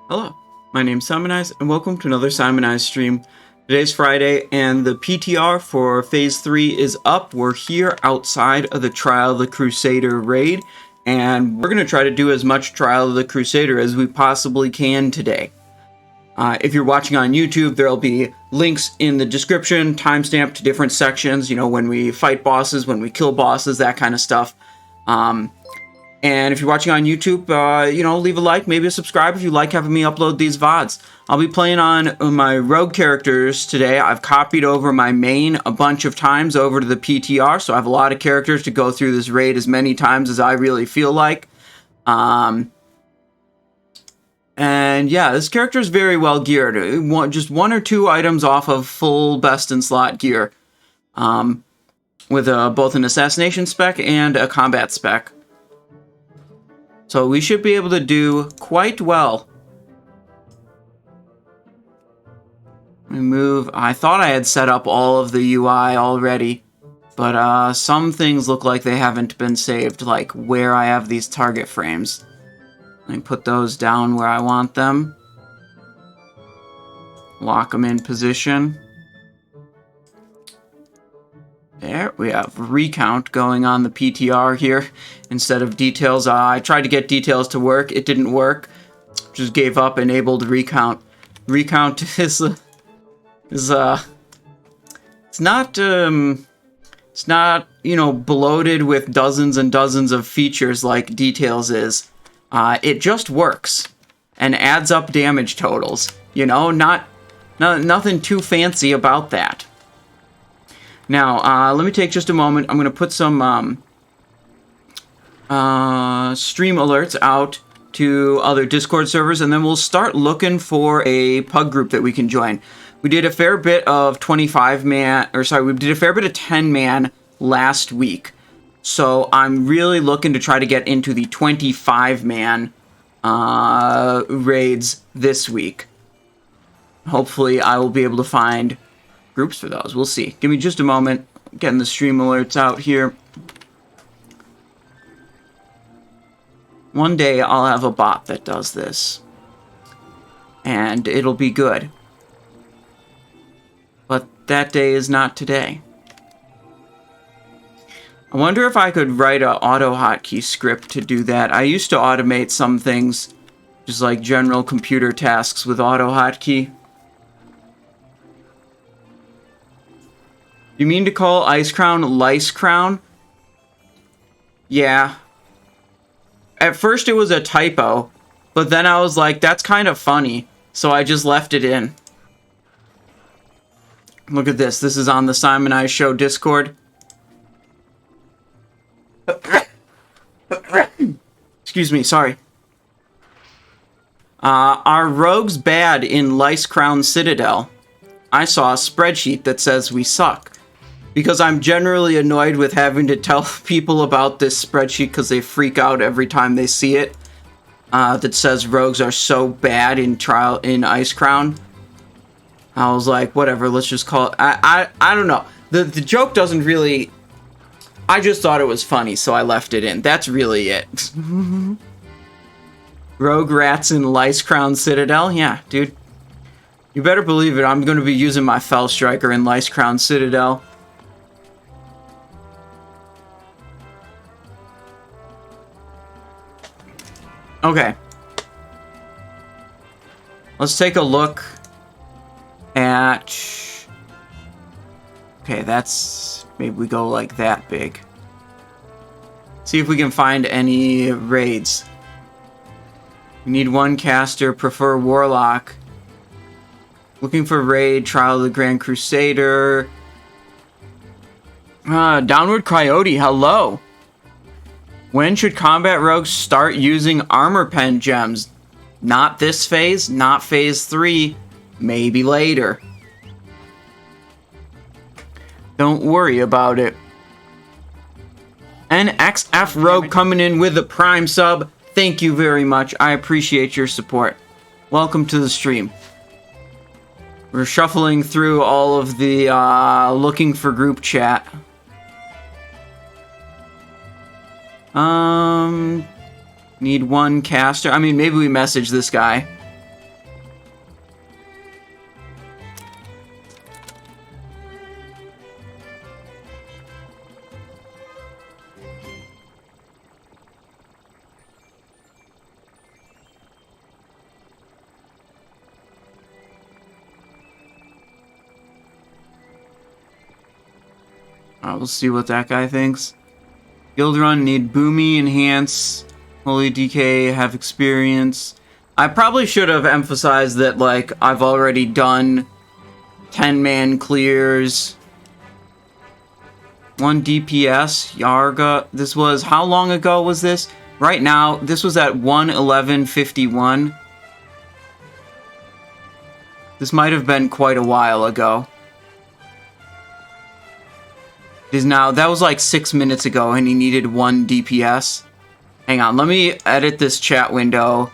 Hello, my name's Simonize, and welcome to another Simonize stream. Today's Friday, and the PTR for Phase 3 is up. We're here outside of the Trial of the Crusader raid, and we're going to try to do as much Trial of the Crusader as we possibly can today. If you're watching on YouTube, there'll be links in the description, timestamped to different sections, you know, when we fight bosses, when we kill bosses, that kind of stuff. And if you're watching on YouTube, leave a like, maybe a subscribe if you like having me upload these VODs. I'll be playing on my rogue characters today. I've copied over my main a bunch of times over to the PTR, so I have a lot of characters to go through this raid as many times as I really feel like. And yeah, this character is very well geared. Just one or two items off of full best in slot gear. With both an assassination spec and a combat spec. So we should be able to do quite well. I thought I had set up all of the UI already, but some things look like they haven't been saved, like where I have these target frames. Let me put those down where I want them. Lock them in position. There, we have recount going on the PTR here instead of details. I tried to get details to work. It didn't work. Just gave up, enabled recount. Recount is it's not, bloated with dozens and dozens of features like details is. It just works and adds up damage totals. You know, nothing too fancy about that. Now, let me take just a moment. I'm going to put some stream alerts out to other Discord servers, and then we'll start looking for a pug group that we can join. We did a fair bit of 10-man last week. So I'm really looking to try to get into the 25-man raids this week. Hopefully I will be able to find groups for those. We'll see. Give me just a moment. Getting the stream alerts out here. One day I'll have a bot that does this. And it'll be good. But that day is not today. I wonder if I could write an auto hotkey script to do that. I used to automate some things, just like general computer tasks with auto hotkey. You mean to call Ice Crown Lice Crown? Yeah. At first it was a typo, but then I was like, that's kind of funny, so I just left it in. Look at this. This is on the Simonize Show Discord. Excuse me, sorry. Are rogues bad in Lice Crown Citadel? I saw a spreadsheet that says we suck. Because I'm generally annoyed with having to tell people about this spreadsheet because they freak out every time they see it. That says rogues are so bad in Ice Crown. I was like, whatever, let's just call it. I don't know. The joke doesn't really... I just thought it was funny, so I left it in. That's really it. Rogue rats in Lice Crown Citadel? Yeah, dude. You better believe it, I'm going to be using my Fell Striker in Lice Crown Citadel. Okay. Let's take a look at... Okay, that's... Maybe we go like that big. See if we can find any raids. We need one caster, prefer Warlock. Looking for raid, Trial of the Grand Crusader. Downward Coyote, hello. When should combat rogues start using armor pen gems? Not this phase, not phase 3, maybe later. Don't worry about it. NXF Rogue coming in with a Prime sub. Thank you very much. I appreciate your support. Welcome to the stream. We're shuffling through all of the looking for group chat. Need one caster. I mean, maybe we message this guy. We'll see what that guy thinks. Guild run, need Boomy, Enhance, Holy DK, have experience. I probably should have emphasized that, like, I've already done 10-man clears. 1 DPS, Yarga. This was, how long ago was this? Right now, this was at 1:11:51. This might have been quite a while ago. It is now, that was like 6 minutes ago, and he needed 1 DPS. Hang on, let me edit this chat window.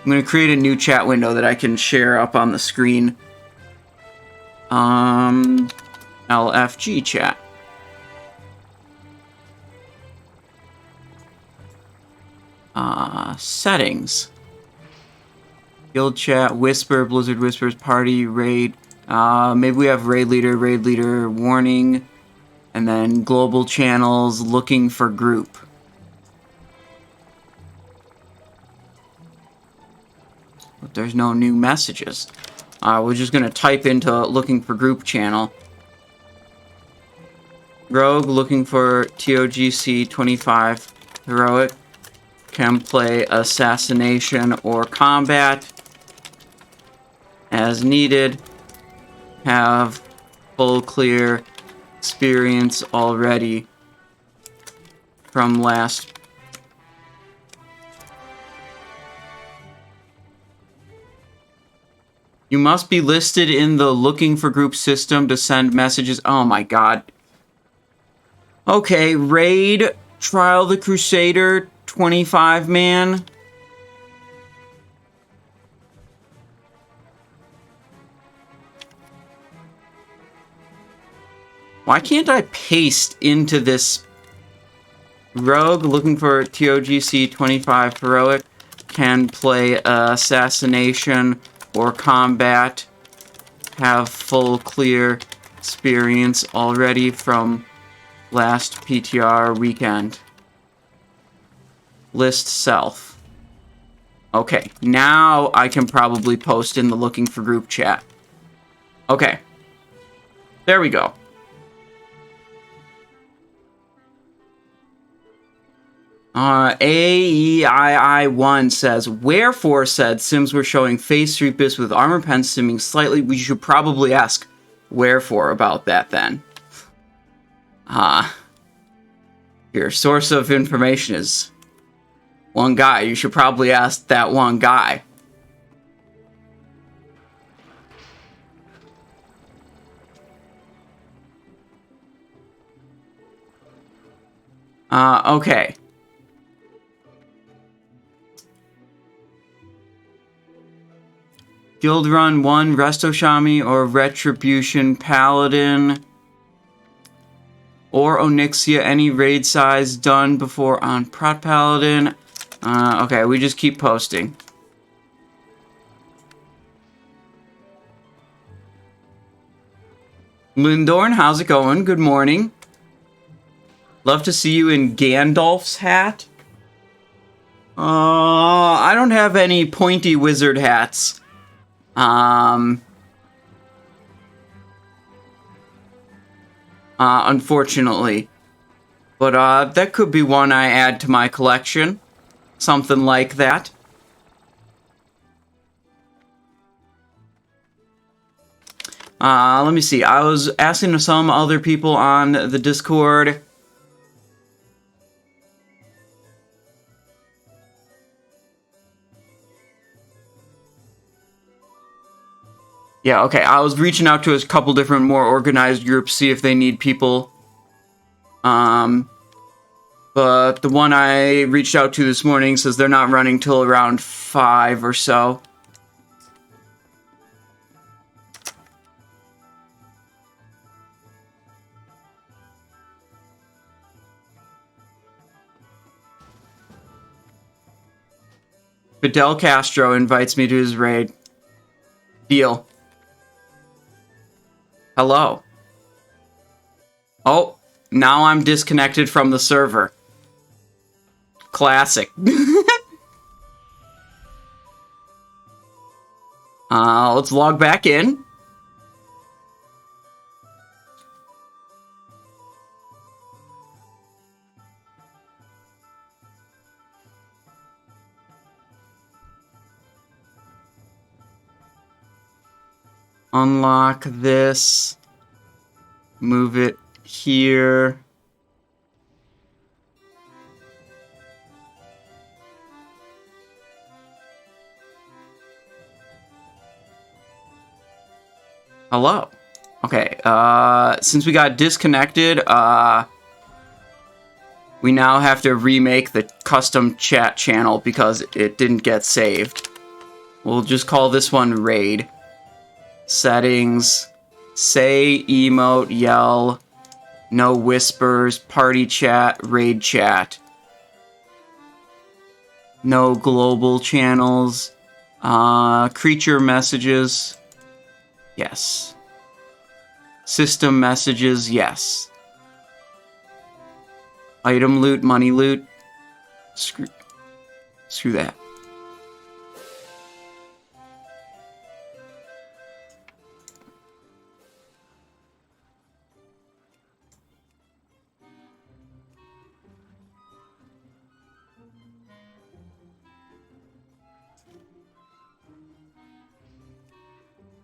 I'm going to create a new chat window that I can share up on the screen. LFG chat. Settings. Guild chat, Whisper, Blizzard Whispers, Party, Raid. Maybe we have Raid Leader, Warning. And then Global Channels, Looking for Group. But there's no new messages. We're just going to type into Looking for Group channel. Rogue, looking for TOGC 25. Heroic. Can play Assassination or Combat. As needed. Have full clear experience already from last. You must be listed in the Looking for Group system to send messages. Oh my god. Okay, Raid, Trial the Crusader, 25 man. Why can't I paste into this? Rogue, looking for TOGC 25 Heroic, can play Assassination or Combat, have full clear experience already from last PTR weekend. List self. Okay, now I can probably post in the Looking for Group chat. Okay. There we go. AEII1 says, Wherefore said Sims were showing Phase 3 bits with armor pen simming slightly. We should probably ask Wherefore about that then. Your source of information is one guy. You should probably ask that one guy. Okay. Guild Run 1, Resto Shami, or Retribution Paladin, or Onyxia, any raid size done before on Prot Paladin. Okay, we just keep posting. Lindorn, how's it going? Good morning. Love to see you in Gandalf's hat. I don't have any pointy wizard hats. Unfortunately. But, that could be one I add to my collection. Something like that. Let me see. I was asking some other people on the Discord. Yeah, okay, I was reaching out to a couple different more organized groups, see if they need people. But the one I reached out to this morning says they're not running till around 5 or so. Fidel Castro invites me to his raid. Deal. Hello. Oh, now I'm disconnected from the server. Classic. Let's log back in. unlock this, move it here. Hello. Okay, since we got disconnected, we now have to remake the custom chat channel because it didn't get saved. We'll just call this one Raid. Settings, say, emote, yell, no whispers, party chat, raid chat. No global channels, creature messages, yes. System messages, yes. Item loot, money loot, screw that.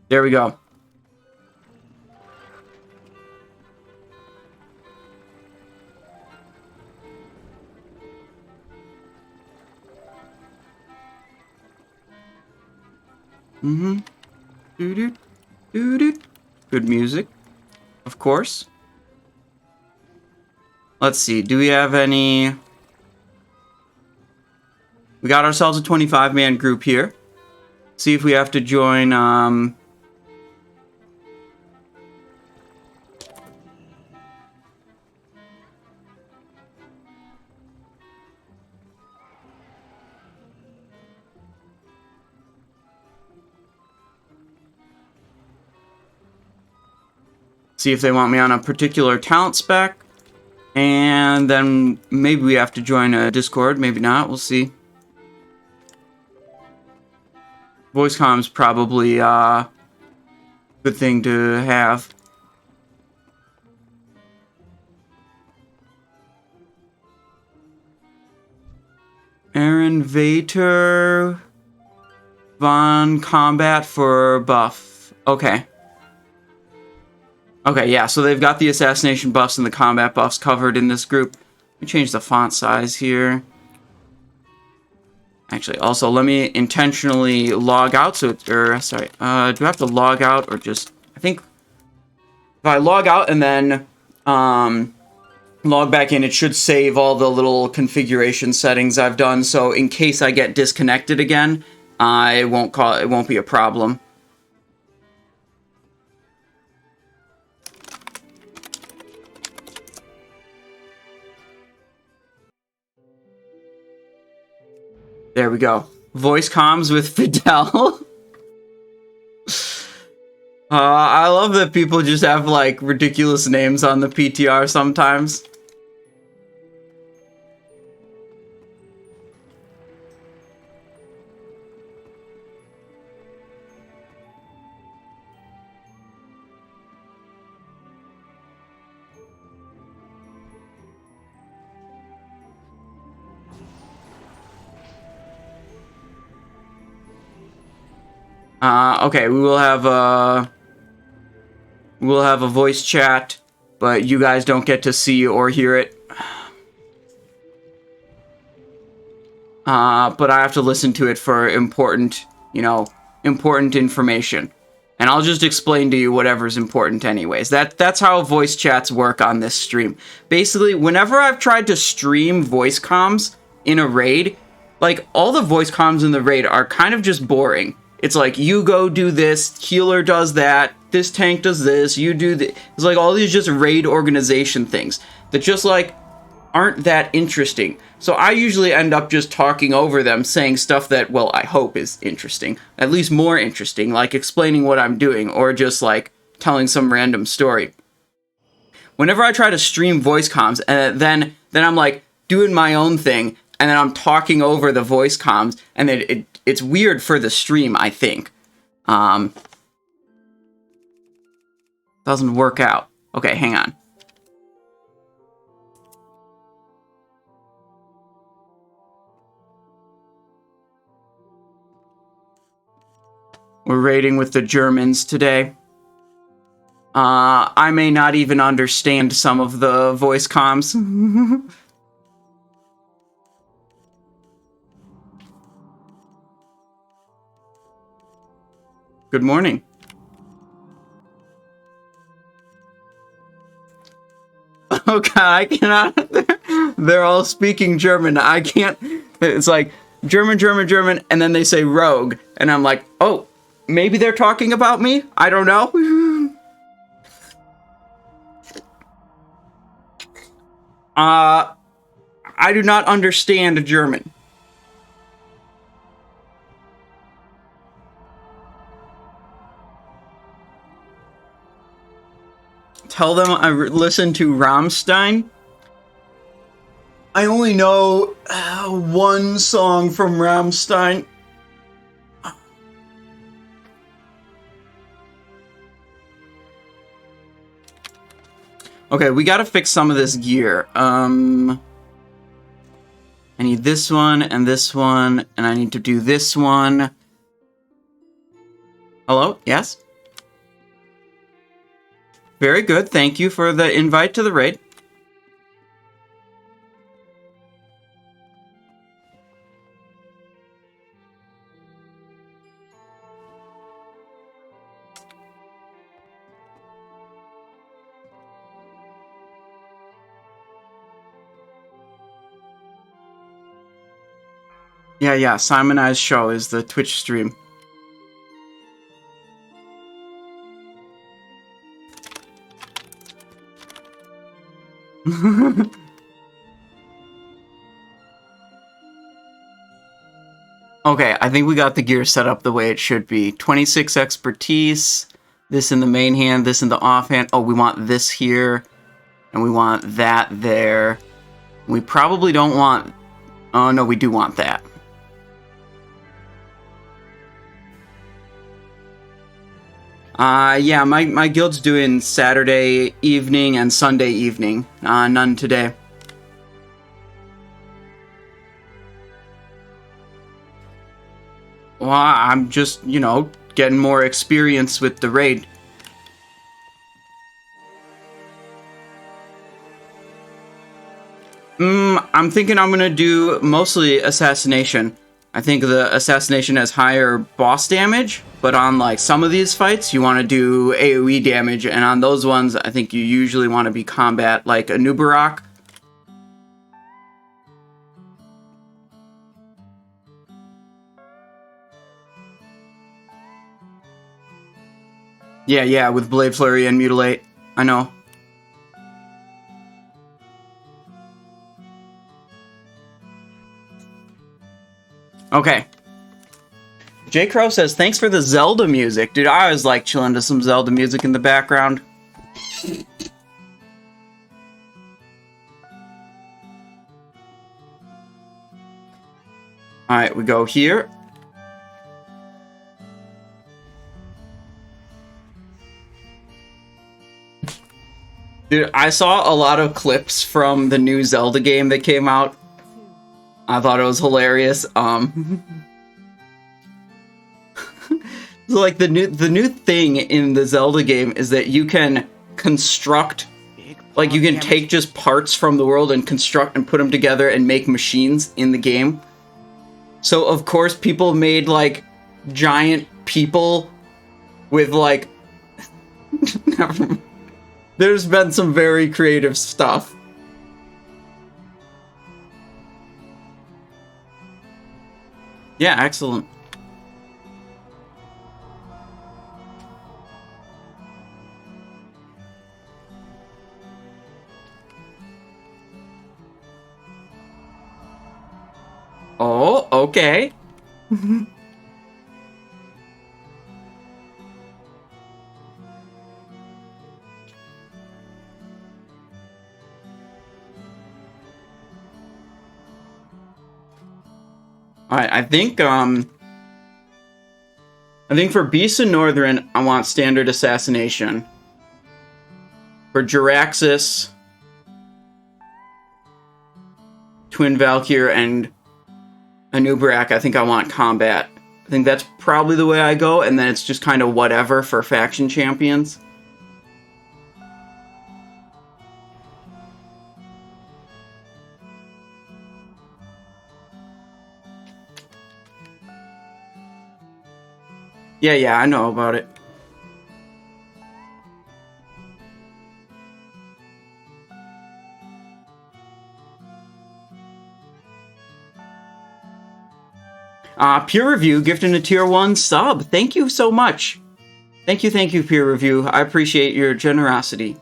There we go. Doo-doo, doo-doo. Good music, of course. Let's see, do we have any... We got ourselves a 25-man group here. See if we have to join, see if they want me on a particular talent spec. And then maybe we have to join a Discord, maybe not, we'll see. Voice com's probably a good thing to have. Aaron Vater Von Combat for buff. Okay. Okay, yeah, so they've got the assassination buffs and the combat buffs covered in this group. Let me change the font size here. Actually, also, let me intentionally log out, so, sorry, do I have to log out, or just, I think, if I log out and then, log back in, it should save all the little configuration settings I've done, so in case I get disconnected again, it won't be a problem. There we go. Voice comms with Fidel. I love that people just have, like, ridiculous names on the PTR sometimes. Okay, we will have a voice chat, but you guys don't get to see or hear it. But I have to listen to it for important, important information. And I'll just explain to you whatever's important anyways. That's how voice chats work on this stream. Basically, whenever I've tried to stream voice comms in a raid, like, all the voice comms in the raid are kind of just boring. It's like, you go do this, healer does that, this tank does this, you do this. It's like all these just raid organization things that just, like, aren't that interesting. So I usually end up just talking over them, saying stuff that, well, I hope is interesting. At least more interesting, like explaining what I'm doing, or just, like, telling some random story. Whenever I try to stream voice comms, then I'm, like, doing my own thing, and then I'm talking over the voice comms, and then it's weird for the stream, I think. Doesn't work out. Okay, hang on. We're raiding with the Germans today. I may not even understand some of the voice comms. Good morning. Oh god, I cannot. They're all speaking German. I can't. It's like German, German, German, and then they say rogue. And I'm like, oh, maybe they're talking about me? I don't know. I do not understand German. Tell them I listen to Rammstein. I only know one song from Rammstein. Okay, we gotta fix some of this gear. I need this one, and I need to do this one. Hello? Yes? Very good, thank you for the invite to the raid. Yeah, Simonized Show is the Twitch stream. Okay, I think we got the gear set up the way it should be. 26 expertise, this in the main hand, this in the offhand. Oh, we want this here, and we want that there. We probably don't want... Oh, no, we do want that. Yeah, my guild's doing Saturday evening and Sunday evening. None today. Well, I'm just, you know, getting more experience with the raid. I'm thinking I'm gonna do mostly Assassination. I think the Assassination has higher boss damage, but on like some of these fights, you want to do AoE damage, and on those ones, I think you usually want to be combat like a Ulduar. Yeah, with Blade Flurry and Mutilate. I know. Okay. J. Crow says, thanks for the Zelda music. Dude, I always like chilling to some Zelda music in the background. Alright, we go here. Dude, I saw a lot of clips from the new Zelda game that came out. I thought it was hilarious. So like the new thing in the Zelda game is that you can construct, like you can take just parts from the world and construct and put them together and make machines in the game. So of course people made like giant people with like there's been some very creative stuff. Yeah, excellent. Oh, okay. Alright, I think for Beasts and Northrend, I want standard Assassination. For Jaraxxus, Twin Valkyr, and Ulduar, I think I want combat. I think that's probably the way I go, and then it's just kind of whatever for faction champions. Yeah, I know about it. Peer Review gifting a tier 1 sub. Thank you so much. Thank you, Peer Review. I appreciate your generosity.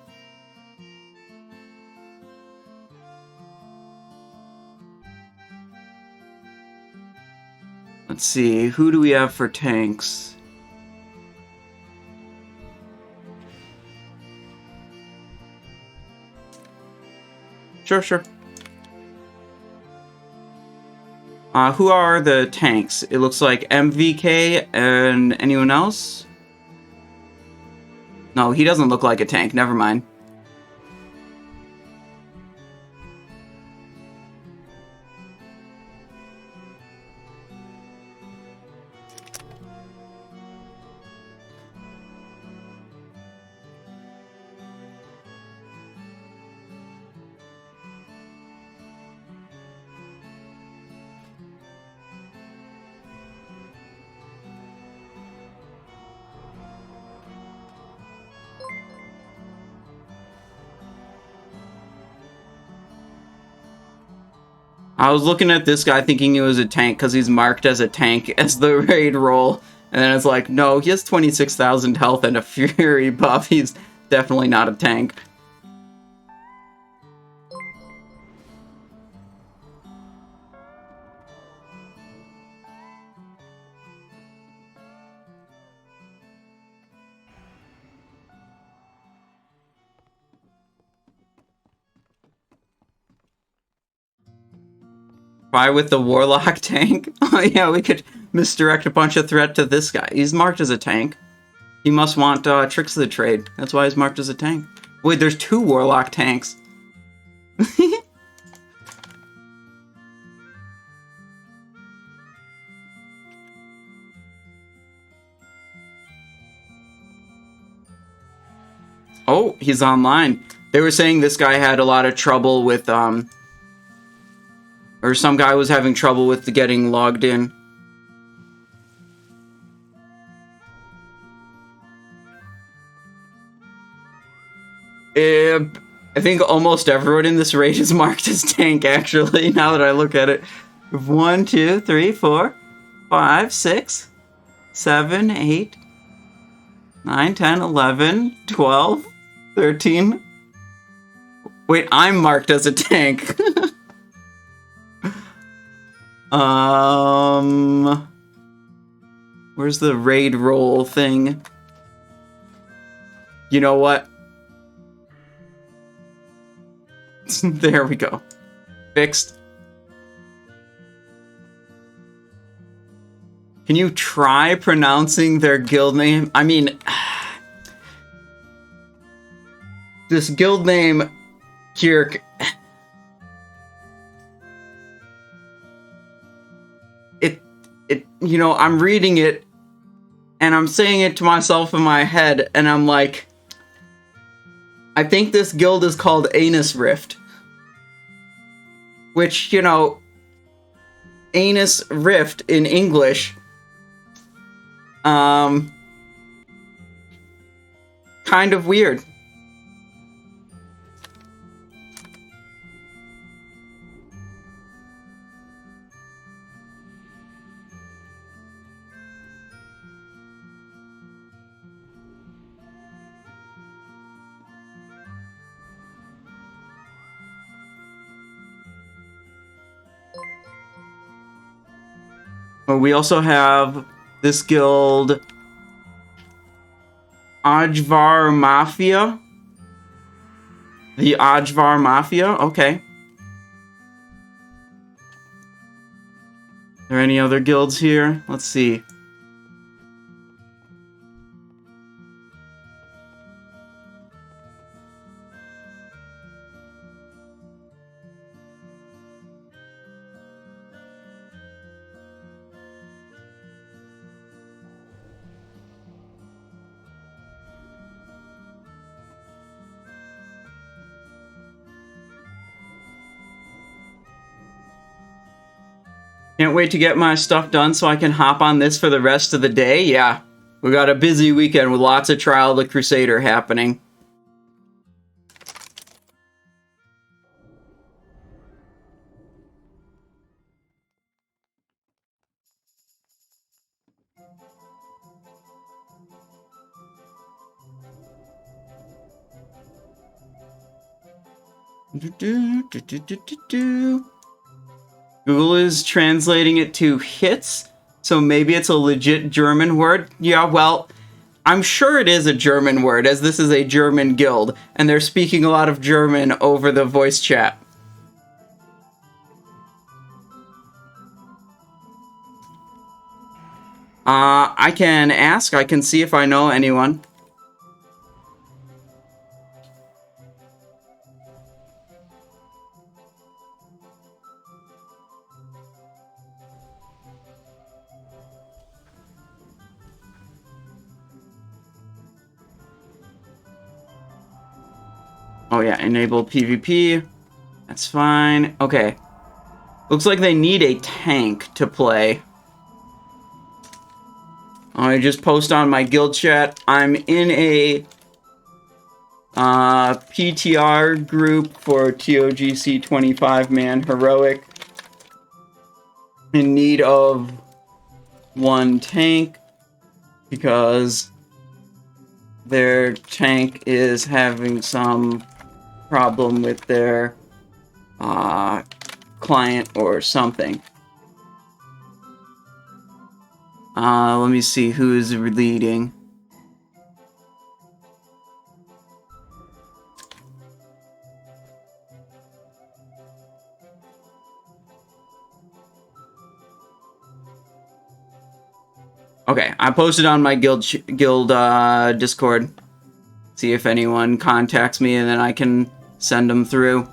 Let's see, who do we have for tanks? Sure. Who are the tanks? It looks like MVK and anyone else? No, he doesn't look like a tank. Never mind. I was looking at this guy thinking he was a tank because he's marked as a tank as the raid roll. And then it's like, no, he has 26,000 health and a fury buff. He's definitely not a tank. Try with the Warlock tank? Oh yeah, we could misdirect a bunch of threat to this guy. He's marked as a tank. He must want Tricks of the Trade. That's why he's marked as a tank. Wait, there's 2 Warlock tanks. Oh, he's online. They were saying this guy had a lot of trouble with, or some guy was having trouble with getting logged in. I think almost everyone in this raid is marked as tank, actually, now that I look at it. 1, 2, 3, 4, 5, 6, 7, 8, 9, 10, 11, 12, 13. Wait, I'm marked as a tank. Where's the raid roll thing? You know what? There we go. Fixed. Can you try pronouncing their guild name? I mean, this guild name, Kirk. You know, I'm reading it, and I'm saying it to myself in my head, and I'm like, I think this guild is called Anus Rift. Which, you know, Anus Rift in English, kind of weird. We also have this guild, Ajvar Mafia. The Ajvar Mafia, okay. Are there any other guilds here? Let's see. Can't wait to get my stuff done so I can hop on this for the rest of the day. Yeah, We got a busy weekend with lots of Trial of the Crusader happening. Google is translating it to hits, so maybe it's a legit German word. Yeah, well, I'm sure it is a German word, as this is a German guild, and they're speaking a lot of German over the voice chat. I can ask. I can see if I know anyone. Oh yeah, enable PvP. That's fine. Okay. Looks like they need a tank to play. I just post on my guild chat. I'm in a PTR group for TOGC 25-man heroic. In need of one tank because their tank is having some problem with their client or something. Let me see who is leading. Okay, I posted on my guild Discord. See if anyone contacts me, and then I can send them through.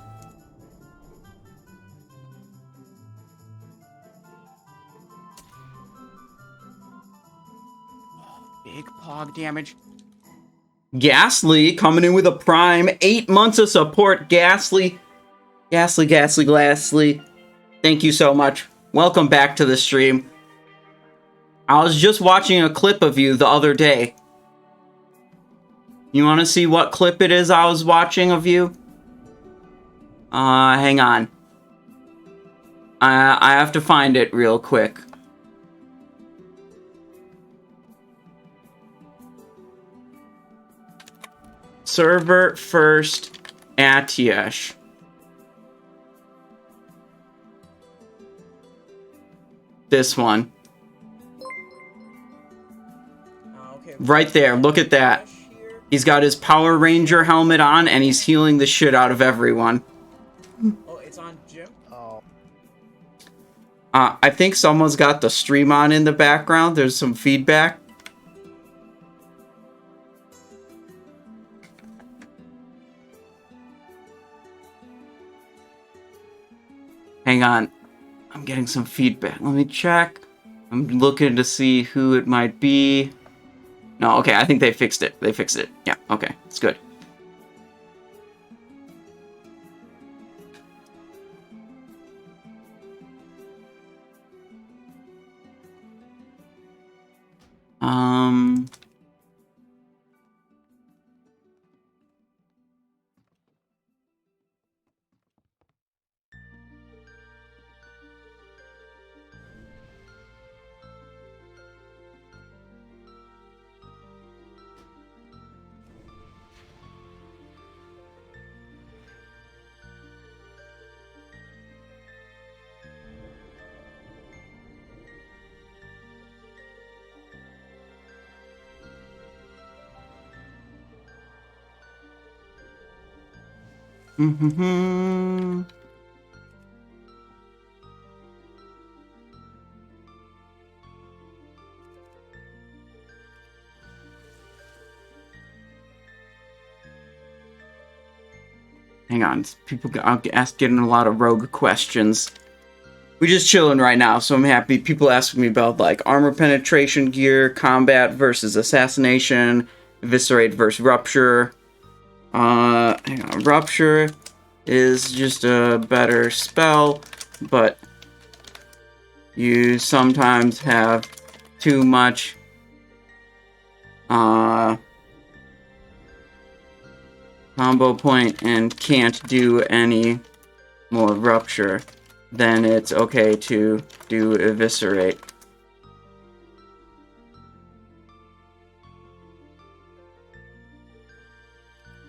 Big pog damage. Ghastly coming in with a prime. 8 months of support, Ghastly. Ghastly. Thank you so much. Welcome back to the stream. I was just watching a clip of you the other day. You want to see what clip it is I was watching of you? Hang on. I have to find it real quick. Server first Atiesh. This one. Right there, look at that. He's got his Power Ranger helmet on, and he's healing the shit out of everyone. Oh, it's on Jim? Oh. I think someone's got the stream on in the background. There's some feedback. Hang on. I'm getting some feedback. Let me check. I'm looking to see who it might be. No, okay, I think they fixed it. They fixed it. Yeah, okay, it's good. Hang on, people getting a lot of rogue questions. We're just chilling right now, so I'm happy. People asking me about like armor penetration gear, combat versus assassination, eviscerate versus rupture. Hang on, rupture is just a better spell, but you sometimes have too much combo point and can't do any more rupture, then it's okay to do eviscerate.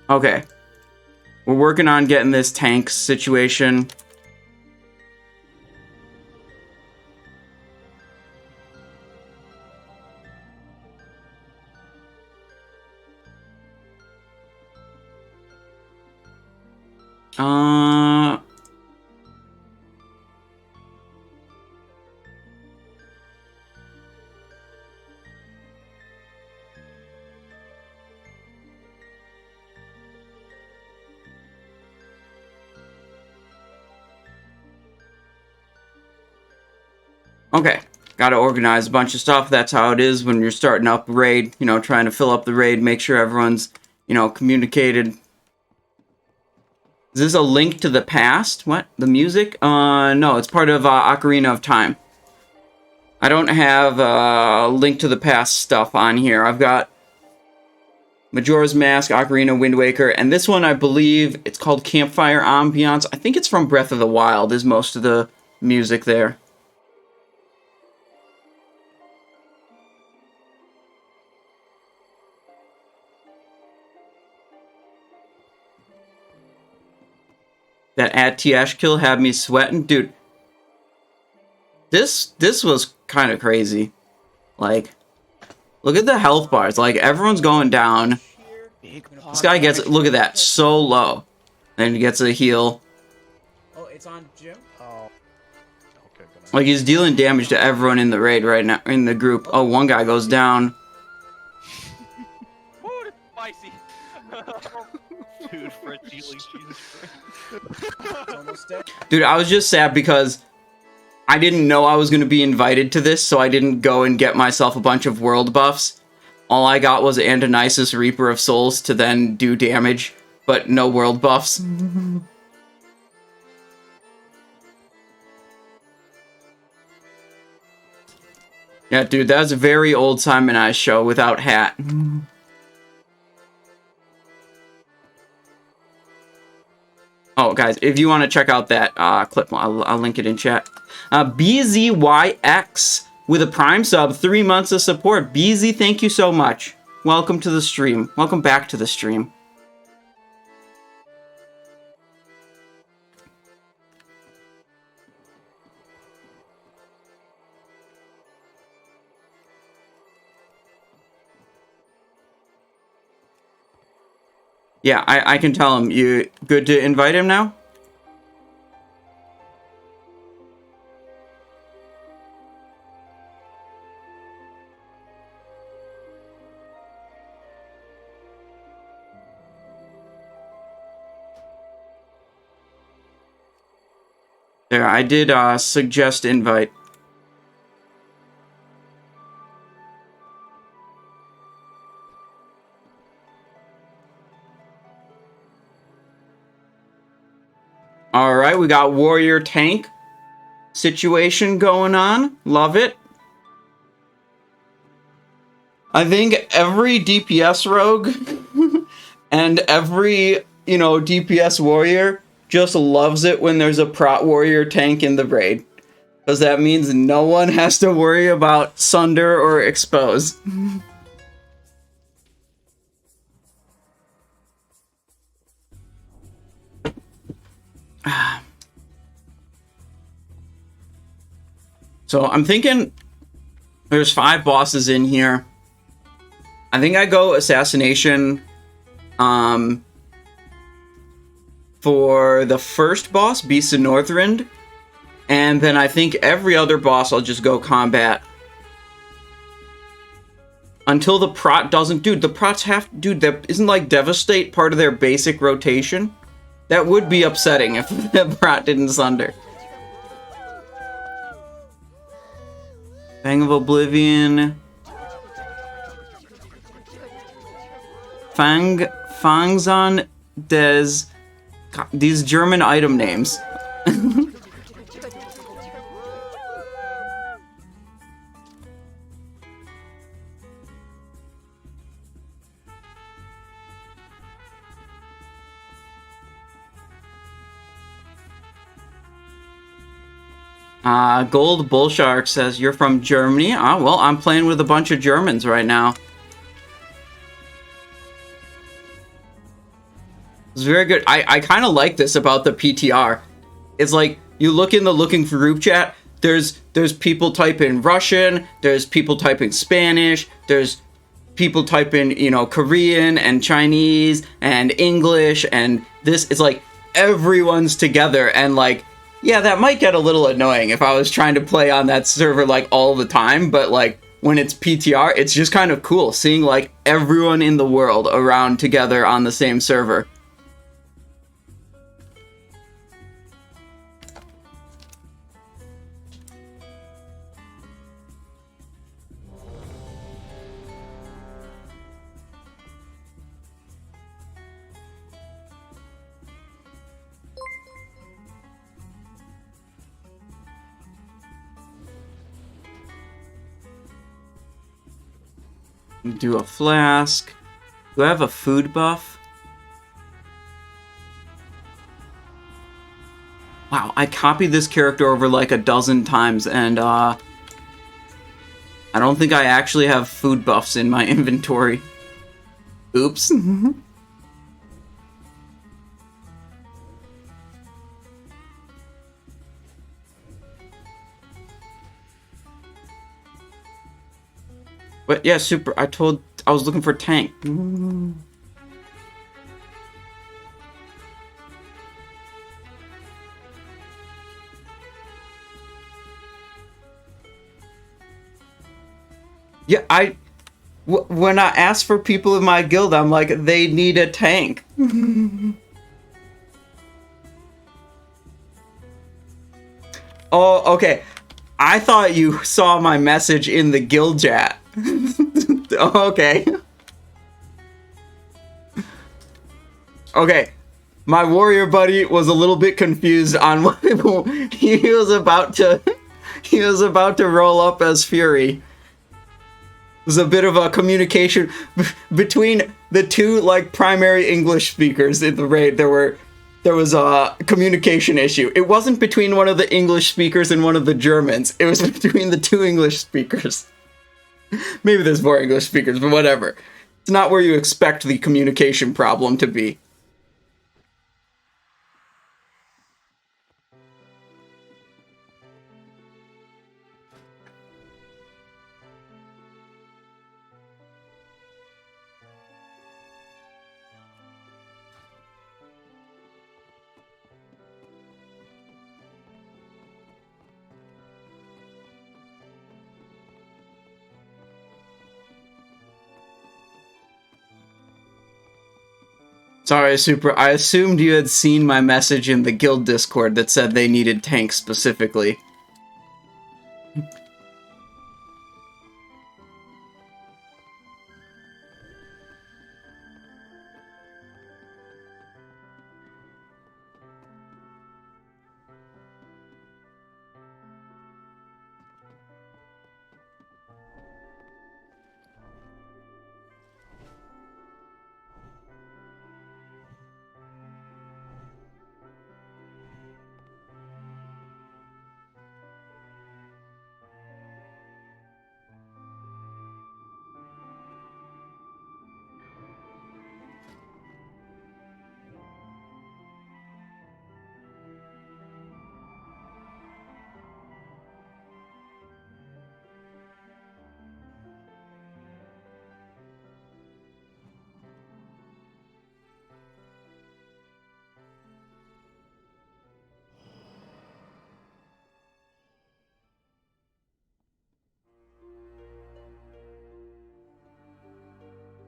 Okay. We're working on getting this tank situation. Okay, gotta organize a bunch of stuff. That's how it is when you're starting up a raid, you know, trying to fill up the raid, make sure everyone's, you know, communicated. Is this a link to the past? What? The music? No, it's part of Ocarina of Time. I don't have a link to the past stuff on here. I've got Majora's Mask, Ocarina, Wind Waker, and this one I believe it's called Campfire Ambiance. I think it's from Breath of the Wild is most of the music there. That ATH kill had me sweating. Dude, this was kind of crazy. Like, look at the health bars. Like, everyone's going down. This guy gets, look at that, so low. Then he gets a heal. Oh, it's on Jim? Oh. Okay, Like, he's dealing damage to everyone in the raid right now, in the group. Oh, one guy goes down. Ooh, it's spicy. Dude, for dealing Jesus Christ. Dude, I was just sad because I didn't know I was going to be invited to this, so I didn't go and get myself a bunch of world buffs. All I got was Antonisus, Reaper of Souls, to then do damage, but no world buffs. Yeah, dude, that was a very old Simon Eyes show without hat. Oh, guys, if you want to check out that clip, I'll link it in chat. BZYX with a Prime sub, 3 months of support. BZ, thank you so much. Welcome to the stream. Welcome back to the stream. Yeah, I can tell him. You good to invite him now? There, I did suggest invite. Alright, we got warrior tank situation going on. Love it. I think every DPS rogue and every, you know, DPS warrior just loves it when there's a prot warrior tank in the raid. Because that means no one has to worry about sunder or expose. So I'm thinking there's 5 bosses in here. I think I go Assassination for the first boss, Beasts of Northrend. And then I think every other boss I'll just go combat. Until the prot doesn't... Dude, the prots have... Dude, that isn't like Devastate part of their basic rotation? That would be upsetting if the prot didn't sunder. Fang of Oblivion. Fangzon des... These German item names. Gold Bullshark says, you're from Germany? Ah, well, I'm playing with a bunch of Germans right now. It's very good. I kind of like this about the PTR. It's like, you look in the looking for group chat, there's people typing Russian, there's people typing Spanish, there's people typing, you know, Korean and Chinese and English, and this is like, everyone's together, and like, yeah, that might get a little annoying if I was trying to play on that server like all the time, but like when it's PTR, it's just kind of cool seeing like everyone in the world around together on the same server. Do a flask. Do I have a food buff? Wow, I copied this character over like a dozen times, and I don't think I actually have food buffs in my inventory. Oops. But yeah, super. I was looking for tank. Yeah, when I ask for people in my guild, I'm like, they need a tank. Oh, okay. I thought you saw my message in the guild chat. Okay. Okay. My warrior buddy was a little bit confused on what he was about to roll up as Fury. There's a bit of a communication between the two like primary English speakers in the raid. There was a communication issue. It wasn't between one of the English speakers and one of the Germans. It was between the two English speakers. Maybe there's more English speakers, but whatever. It's not where you expect the communication problem to be. Sorry, Super. I assumed you had seen my message in the guild Discord that said they needed tanks specifically.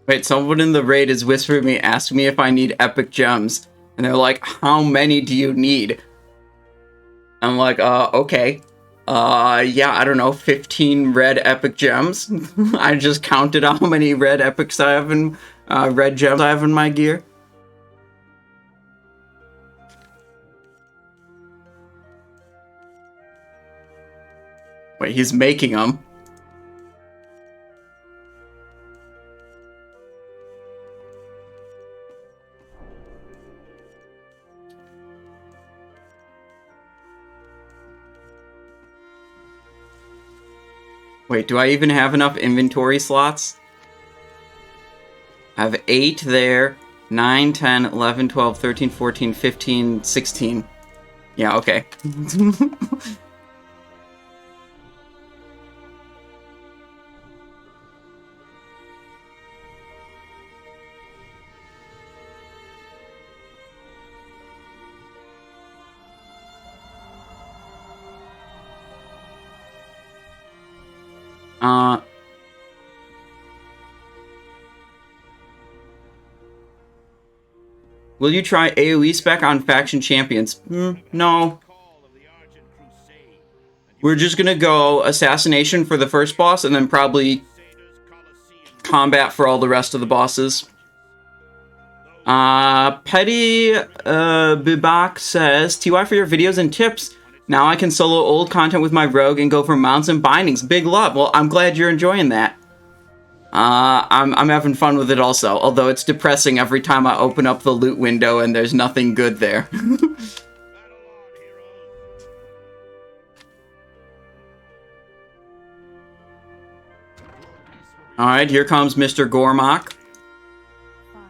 Wait, someone in the raid is whispering me, asking me if I need epic gems. And they're like, how many do you need? I'm like, okay. Yeah, I don't know, 15 red epic gems. I just counted how many red epics I have in, red gems I have in my gear. Wait, he's making them. Wait, do I even have enough inventory slots? I have 8 there. 9, 10, 11, 12, 13, 14, 15, 16. Yeah, okay. Will you try AoE spec on faction champions? No. We're just gonna go Assassination for the first boss, and then probably combat for all the rest of the bosses. Petty Bibak says, TY for your videos and tips. Now I can solo old content with my rogue and go for mounts and bindings. Big love. Well, I'm glad you're enjoying that. I'm having fun with it also, although it's depressing every time I open up the loot window and there's nothing good there. Alright, here comes Mr. Gormok. 5,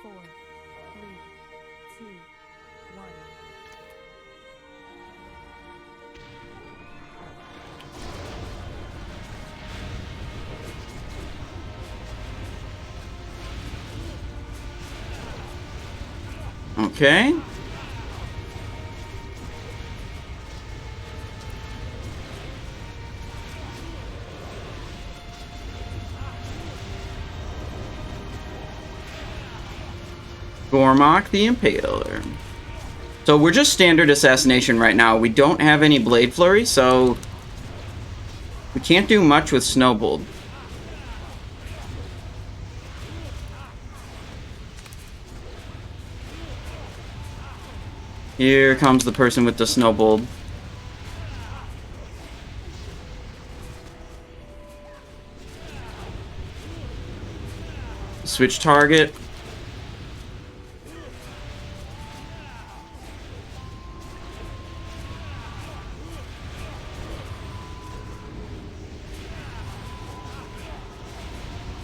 4, 3, 2, 1. Okay. Gormok the Impaler. So we're just standard Assassination right now. We don't have any Blade Flurry, so we can't do much with Snowbolt. Here comes the person with the Snowbolt. Switch target.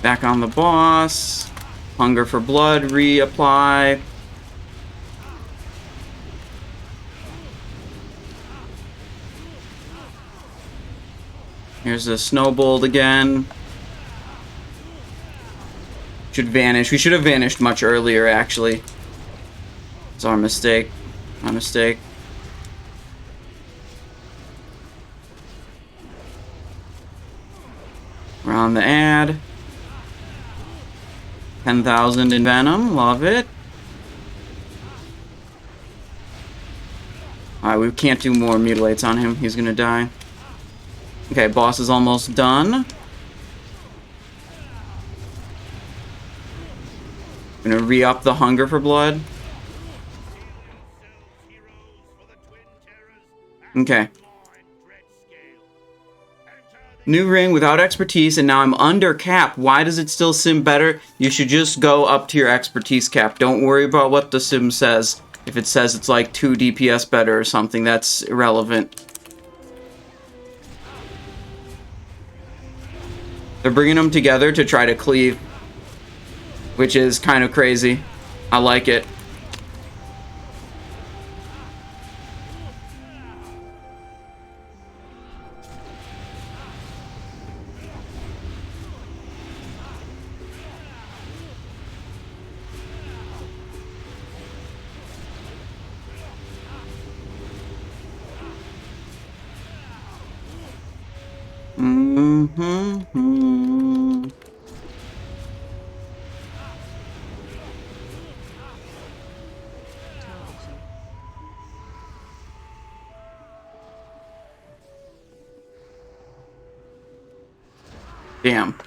Back on the boss. Hunger for blood, reapply. Here's the Snowbolt again. Should vanish. We should have vanished much earlier, actually. It's our mistake. My mistake. We're on the ad. 10,000 in Venom. Love it. Alright, we can't do more mutilates on him. He's gonna die. Okay, boss is almost done. Gonna re-up the hunger for blood. Okay. New ring without expertise, and now I'm under cap. Why does it still sim better? You should just go up to your expertise cap. Don't worry about what the sim says. If it says it's like 2 DPS better or something, that's irrelevant. They're bringing them together to try to cleave, which is kind of crazy. I like it. Damn.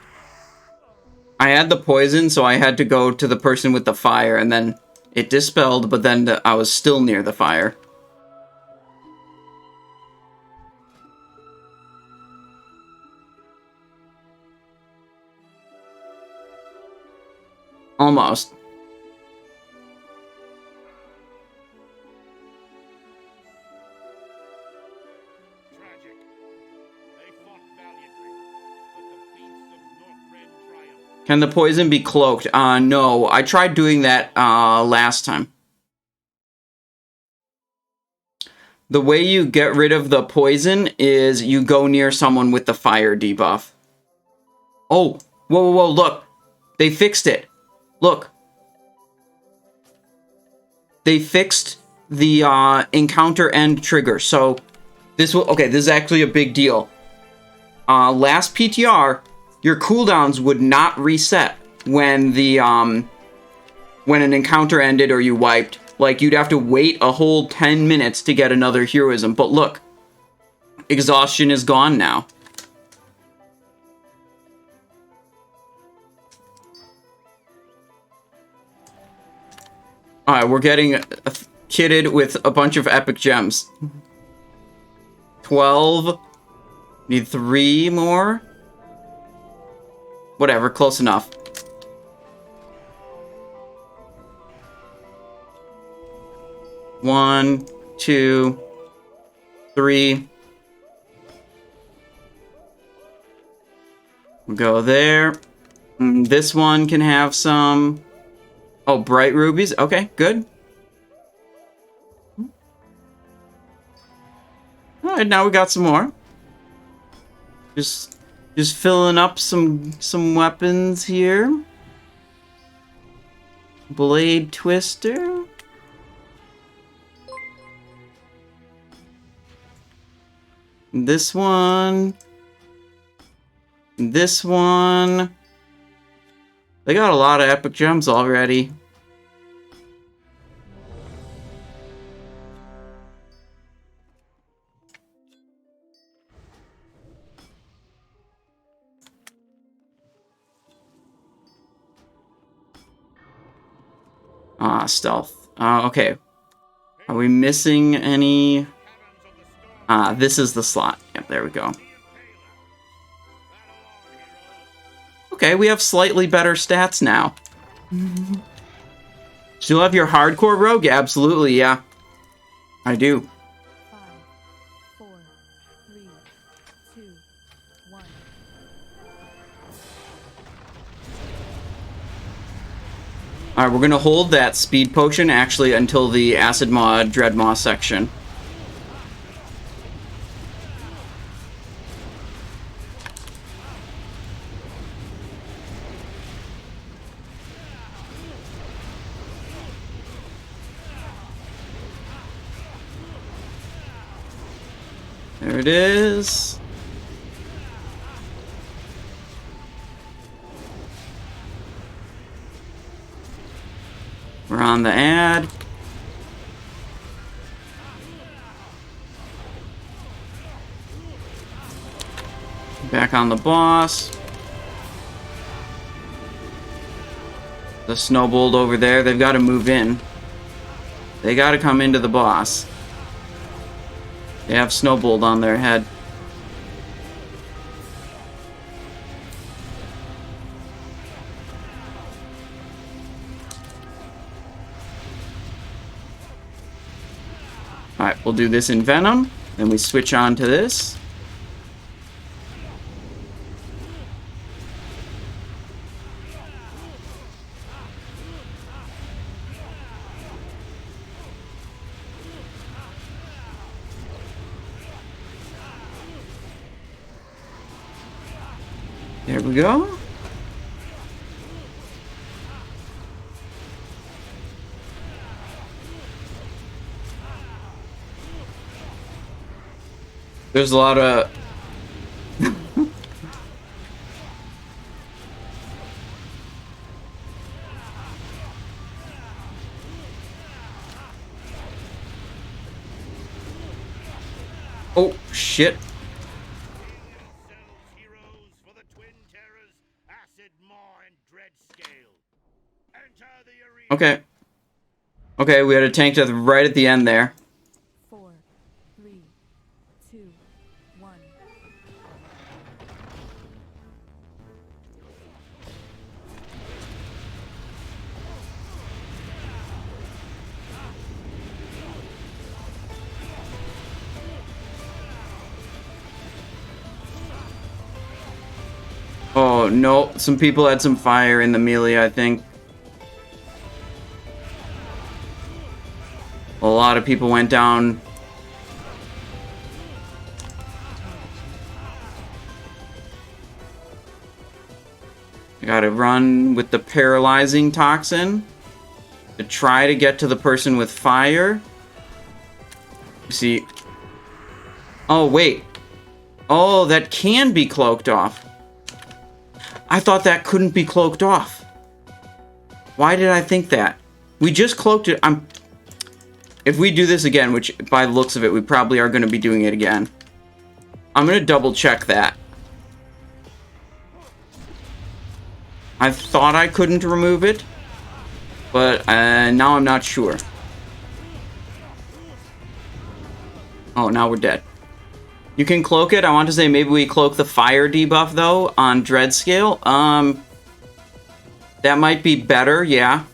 I had the poison, so I had to go to the person with the fire, and then it dispelled, but then I was still near the fire. Almost. Tragic. They fought valiantly. Can the poison be cloaked? No. I tried doing that last time. The way you get rid of the poison is you go near someone with the fire debuff. Oh, whoa, whoa, whoa, look. They fixed it. Look. They fixed the encounter end trigger. So this will, okay, this is actually a big deal. Last PTR, your cooldowns would not reset when the when an encounter ended or you wiped. Like, you'd have to wait a whole 10 minutes to get another heroism. But look, exhaustion is gone now. Alright, we're getting kitted with a bunch of epic gems. 12. Need 3 more. Whatever, close enough. One, 2, 3. We'll go there. This one can have some... Oh, bright rubies. Okay, good. Alright, now we got some more. Just filling up some weapons here. Blade twister. This one. This one. They got a lot of epic gems already. Stealth. Okay. Are we missing any? This is the slot. Yep, there we go. Okay, we have slightly better stats now. Still have your hardcore rogue? Absolutely, yeah. I do. 5, 4, 3, 2, 1. Alright, we're gonna hold that speed potion actually until the Acid Maw Dread Maw section. There it is. We're on the ad. Back on the boss. The Snowbolt over there, they've got to move in. They got to come into the boss. They have Snowbolt on their head. Alright, we'll do this in Venom. Then we switch on to this. There we go. There's a lot of... Oh, shit. Okay. Okay, we had a tank death right at the end there. 4, 3, 2, 1. Oh, Oh, no. Some people had some fire in the melee, I think. A lot of people went down. I gotta run with the paralyzing toxin to try to get to the person with fire. See. Oh, wait. Oh, that can be cloaked off. I thought that couldn't be cloaked off. Why did I think that? We just cloaked it. If we do this again, which by the looks of it, we probably are going to be doing it again. I'm going to double check that. I thought I couldn't remove it, but now I'm not sure. Oh, now we're dead. You can cloak it. I want to say maybe we cloak the fire debuff, though, on Dread Scale. That might be better, yeah.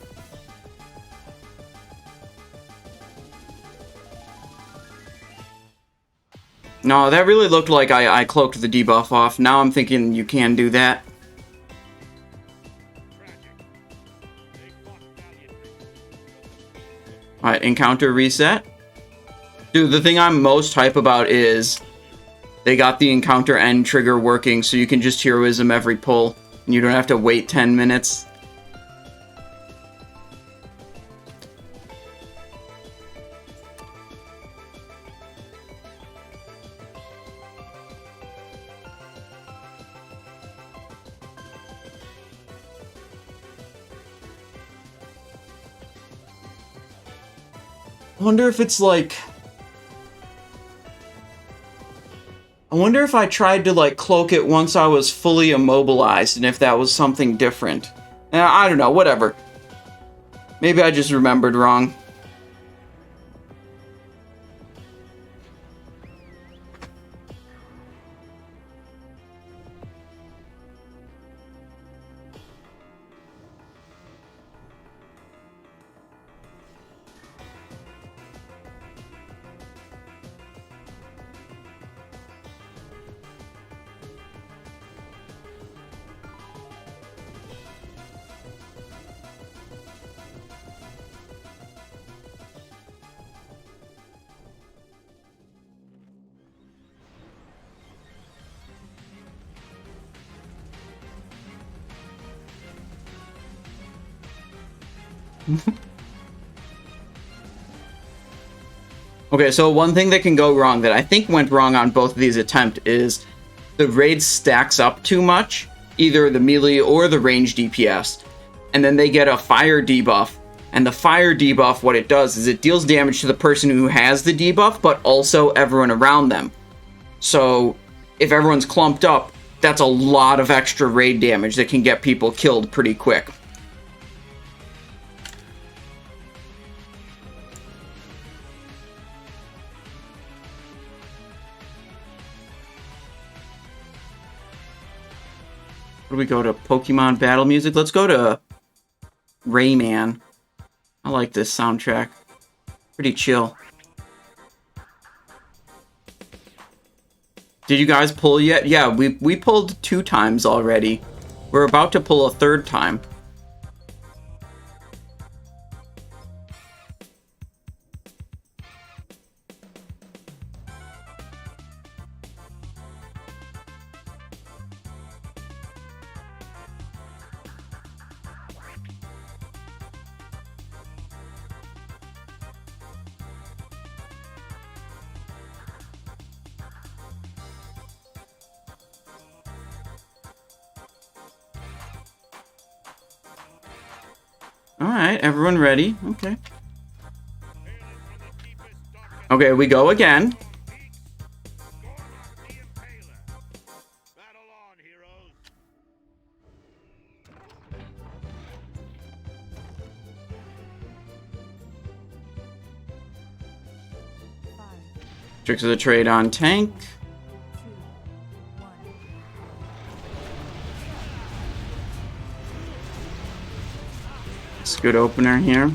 No, that really looked like I cloaked the debuff off. Now I'm thinking you can do that. Alright, encounter reset. Dude, the thing I'm most hype about is they got the encounter end trigger working, so you can just heroism every pull, and you don't have to wait 10 minutes. I wonder if it's like... I wonder if I tried to, like, cloak it once I was fully immobilized, and if that was something different. I don't know, whatever. Maybe I just remembered wrong. Okay, so one thing that can go wrong that I think went wrong on both of these attempts is the raid stacks up too much, either the melee or the range DPS, and then they get a fire debuff, and the fire debuff, what it does is it deals damage to the person who has the debuff, but also everyone around them. So if everyone's clumped up, that's a lot of extra raid damage that can get people killed pretty quick. Where do we go to? Pokemon battle music? Let's go to Rayman. I like this soundtrack. Pretty chill. Did you guys pull yet? Yeah, we pulled 2 times already. We're about to pull a 3rd time. Alright, everyone ready? Okay. Okay, we go again. Tricks of the trade on tank. It's a good opener here.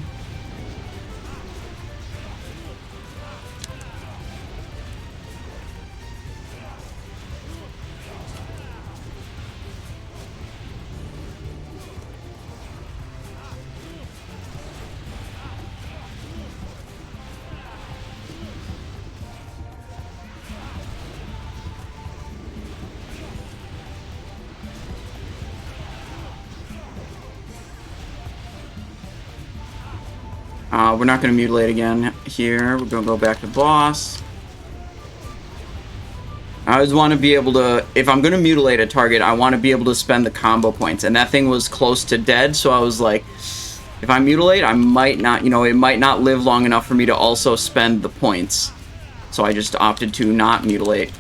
We're not going to mutilate again here. We're going to go back to boss. I always want to be able to, if I'm going to mutilate a target, I want to be able to spend the combo points. And that thing was close to dead, so I was like, if I mutilate, I might not, you know, it might not live long enough for me to also spend the points. So I just opted to not mutilate.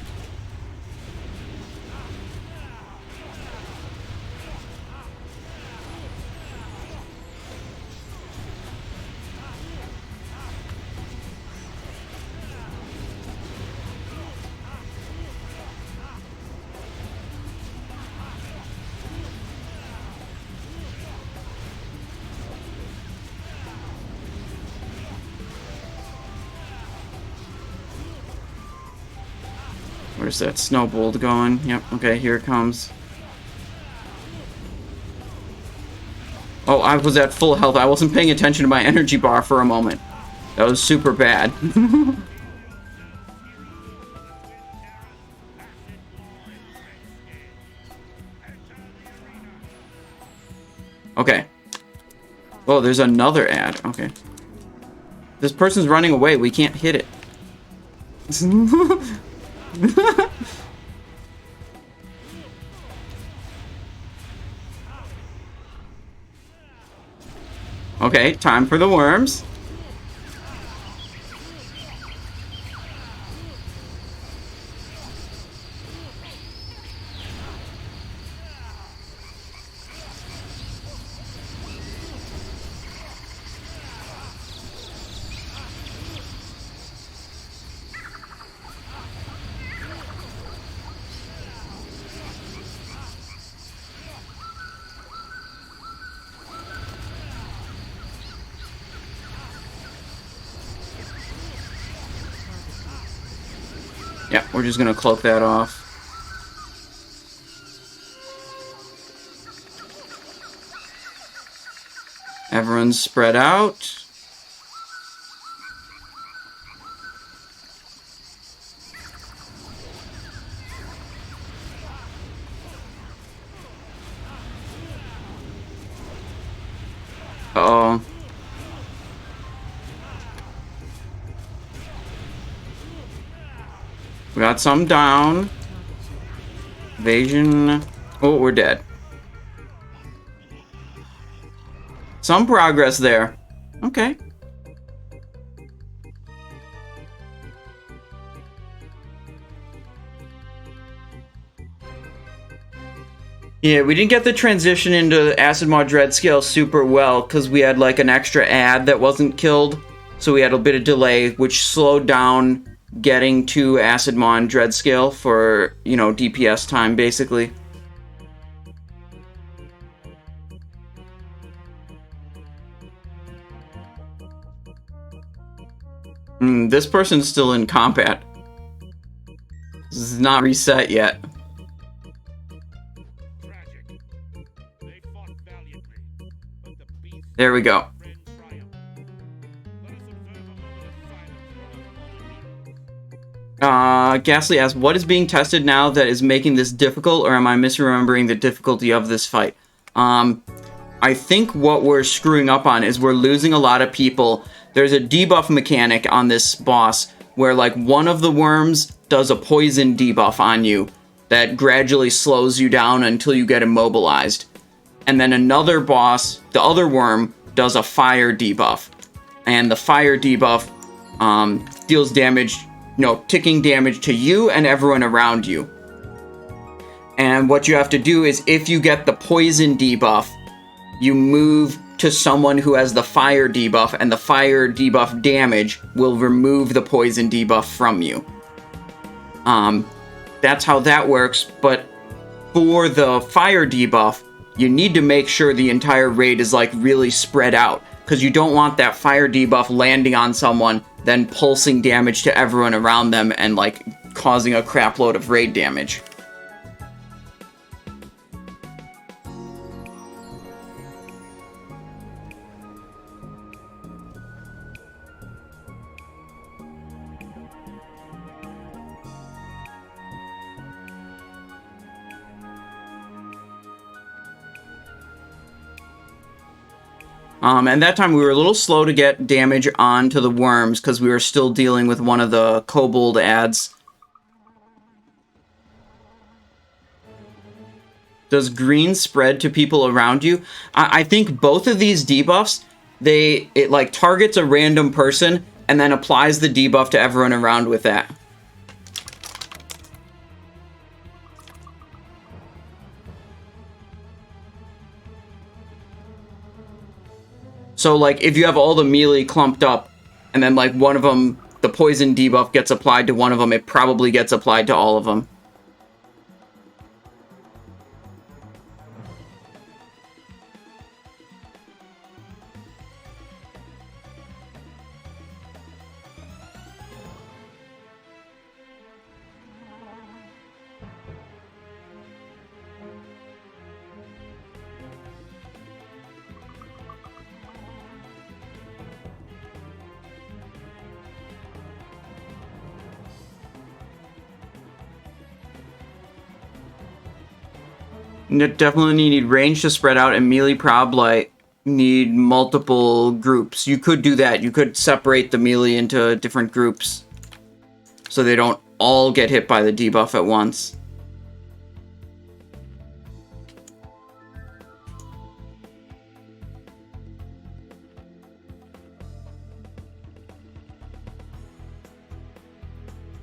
Where's that snowbolt going? Yep, okay, here it comes. Oh, I was at full health. I wasn't paying attention to my energy bar for a moment. That was super bad. Okay. Oh, there's another ad. Okay. This person's running away. We can't hit it. Okay, time for the worms. Yeah, we're just gonna cloak that off. Everyone's spread out. Uh-oh. We got some down. Evasion. Oh, we're dead. Some progress there. Okay. Yeah, we didn't get the transition into Acid Mod Dread Scale super well because we had like an extra ad that wasn't killed. So we had a bit of delay, which slowed down getting to Acid Mod Dread Scale for, you know, DPS time, basically. This person's still in combat. This is not reset yet. There we go. Ghastly asks, what is being tested now that is making this difficult, or am I misremembering the difficulty of this fight? I think what we're screwing up on is we're losing a lot of people. There's a debuff mechanic on this boss where, like, one of the worms does a poison debuff on you that gradually slows you down until you get immobilized. And then another boss, the other worm, does a fire debuff. And the fire debuff deals damage, you know, ticking damage to you and everyone around you. And what you have to do is, if you get the poison debuff, you move to someone who has the fire debuff, and the fire debuff damage will remove the poison debuff from you. That's how that works, but for the fire debuff, you need to make sure the entire raid is, like, really spread out, because you don't want that fire debuff landing on someone, then pulsing damage to everyone around them and, like, causing a crap load of raid damage. And that time we were a little slow to get damage onto the worms because we were still dealing with one of the kobold ads. Does green spread to people around you? I think both of these debuffs, it like targets a random person and then applies the debuff to everyone around with that. So, like, if you have all the melee clumped up, and then, like, one of them, the poison debuff gets applied to one of them, it probably gets applied to all of them. Definitely need range to spread out, and melee prob like need multiple groups. You could do that. You could separate the melee into different groups so they don't all get hit by the debuff at once.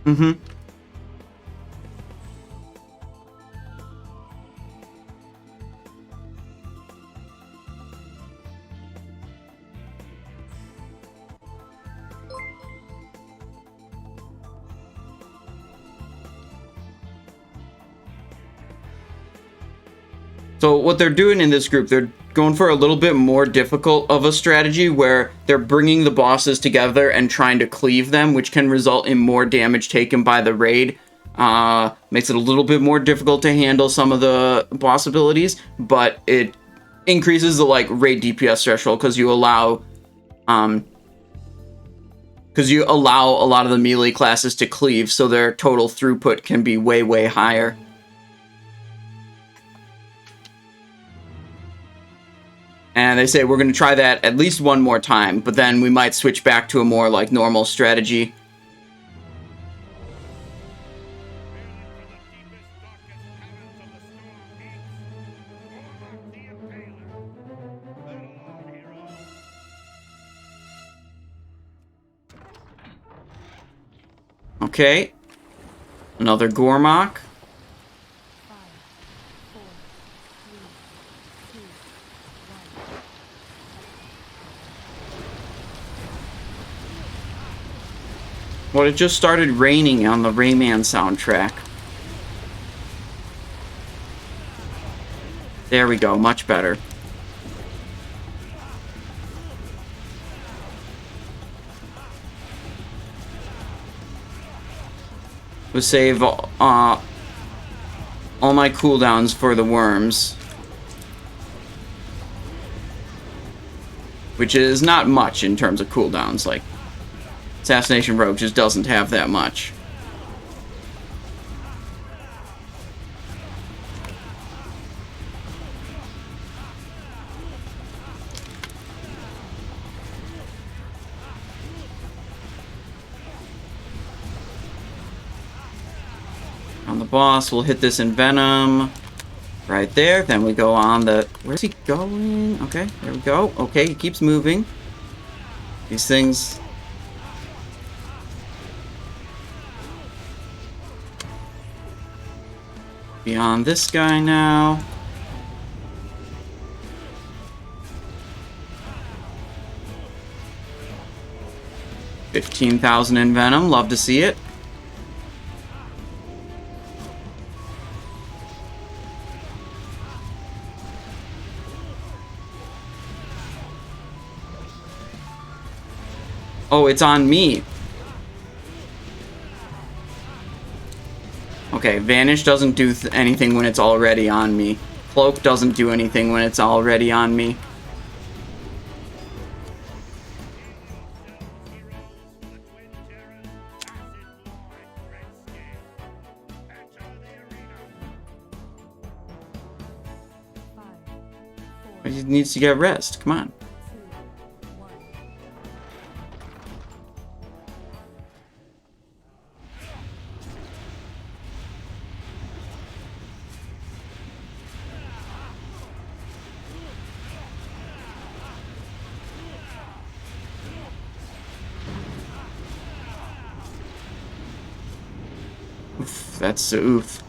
Mm-hmm. So what they're doing in this group, they're going for a little bit more difficult of a strategy where they're bringing the bosses together and trying to cleave them, which can result in more damage taken by the raid. Makes it a little bit more difficult to handle some of the boss abilities, but it increases the like raid DPS threshold because you allow a lot of the melee classes to cleave, so their total throughput can be way, way higher. And they say we're going to try that at least one more time, but then we might switch back to a more like normal strategy. Okay. Another Gormok. Well, it just started raining on the Rayman soundtrack. There we go, much better. We'll save all my cooldowns for the worms. Which is not much in terms of cooldowns, like Assassination Rogue just doesn't have that much. On the boss, we'll hit this in Venom. Right there. Then we go on the... Where's he going? Okay, there we go. Okay, he keeps moving. These things... Beyond this guy now. $15,000 in Venom. Love to see it. Oh, it's on me. Okay, Vanish doesn't do anything when it's already on me. Cloak doesn't do anything when it's already on me. He needs to get rest. Come on. That's oof.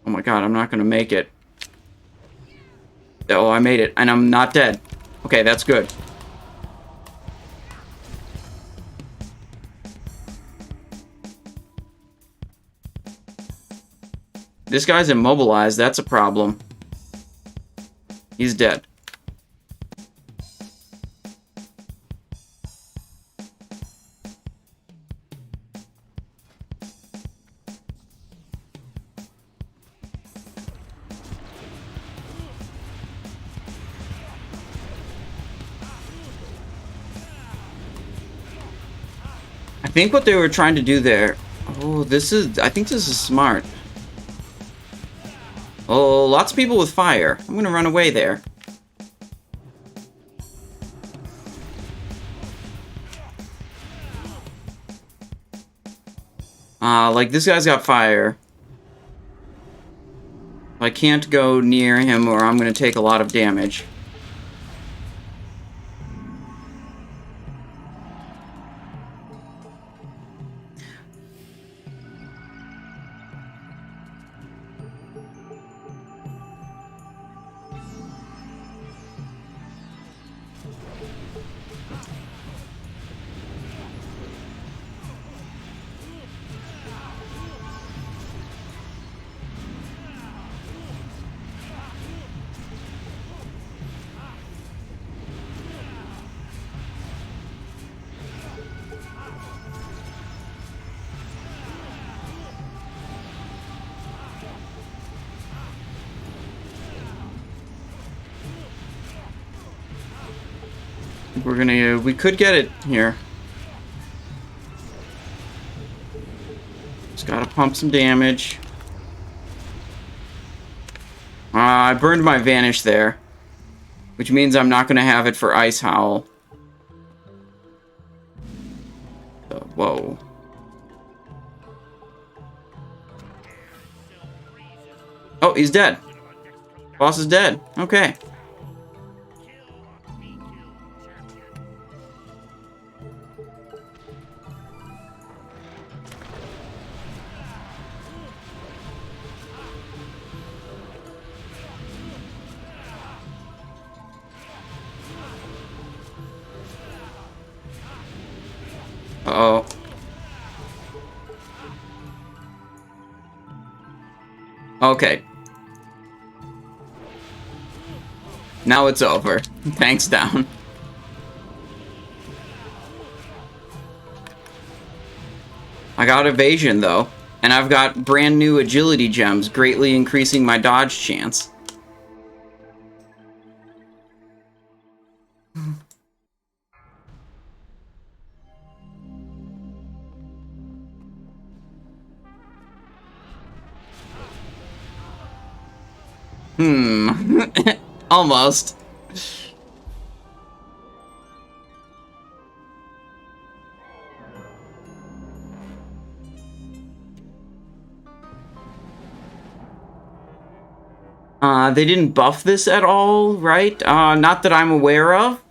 Oh my god, I'm not gonna make it. Oh, I made it, and I'm not dead. Okay, that's good. This guy's immobilized, that's a problem. He's dead. I think what they were trying to do there... Oh, I think this is smart. Oh, lots of people with fire. I'm gonna run away there. Like, this guy's got fire. I can't go near him or I'm gonna take a lot of damage. We could get it here. Just gotta pump some damage. I burned my Vanish there, which means I'm not gonna have it for Ice Howl. Whoa. Oh, he's dead. Boss is dead. Okay. Uh-oh. Okay. Now it's over. Thanks, down. I got evasion, though. And I've got brand new agility gems, greatly increasing my dodge chance. Almost. They didn't buff this at all, right? Not that I'm aware of.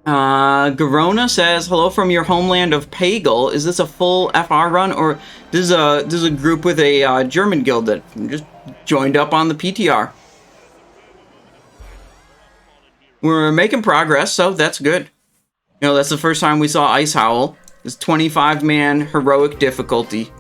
Garona says, hello from your homeland of Pagel. Is this a full FR run, or this is a group with a German guild that just joined up on the PTR? We're making progress, so that's good. You know, that's the first time we saw Ice Howl. It's 25-man heroic difficulty.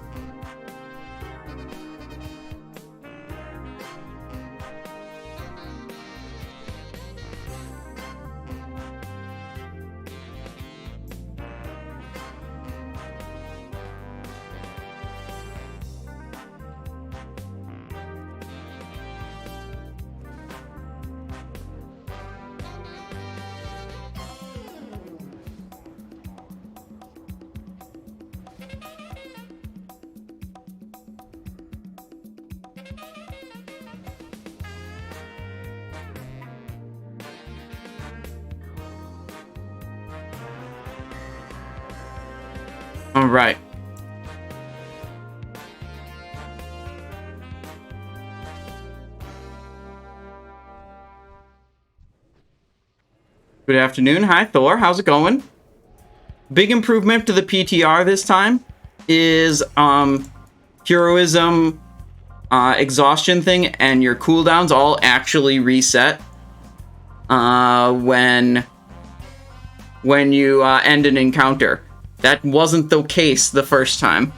All right. Good afternoon. Hi, Thor. How's it going? Big improvement to the PTR this time is heroism, exhaustion thing, and your cooldowns all actually reset when you end an encounter. That wasn't the case the first time.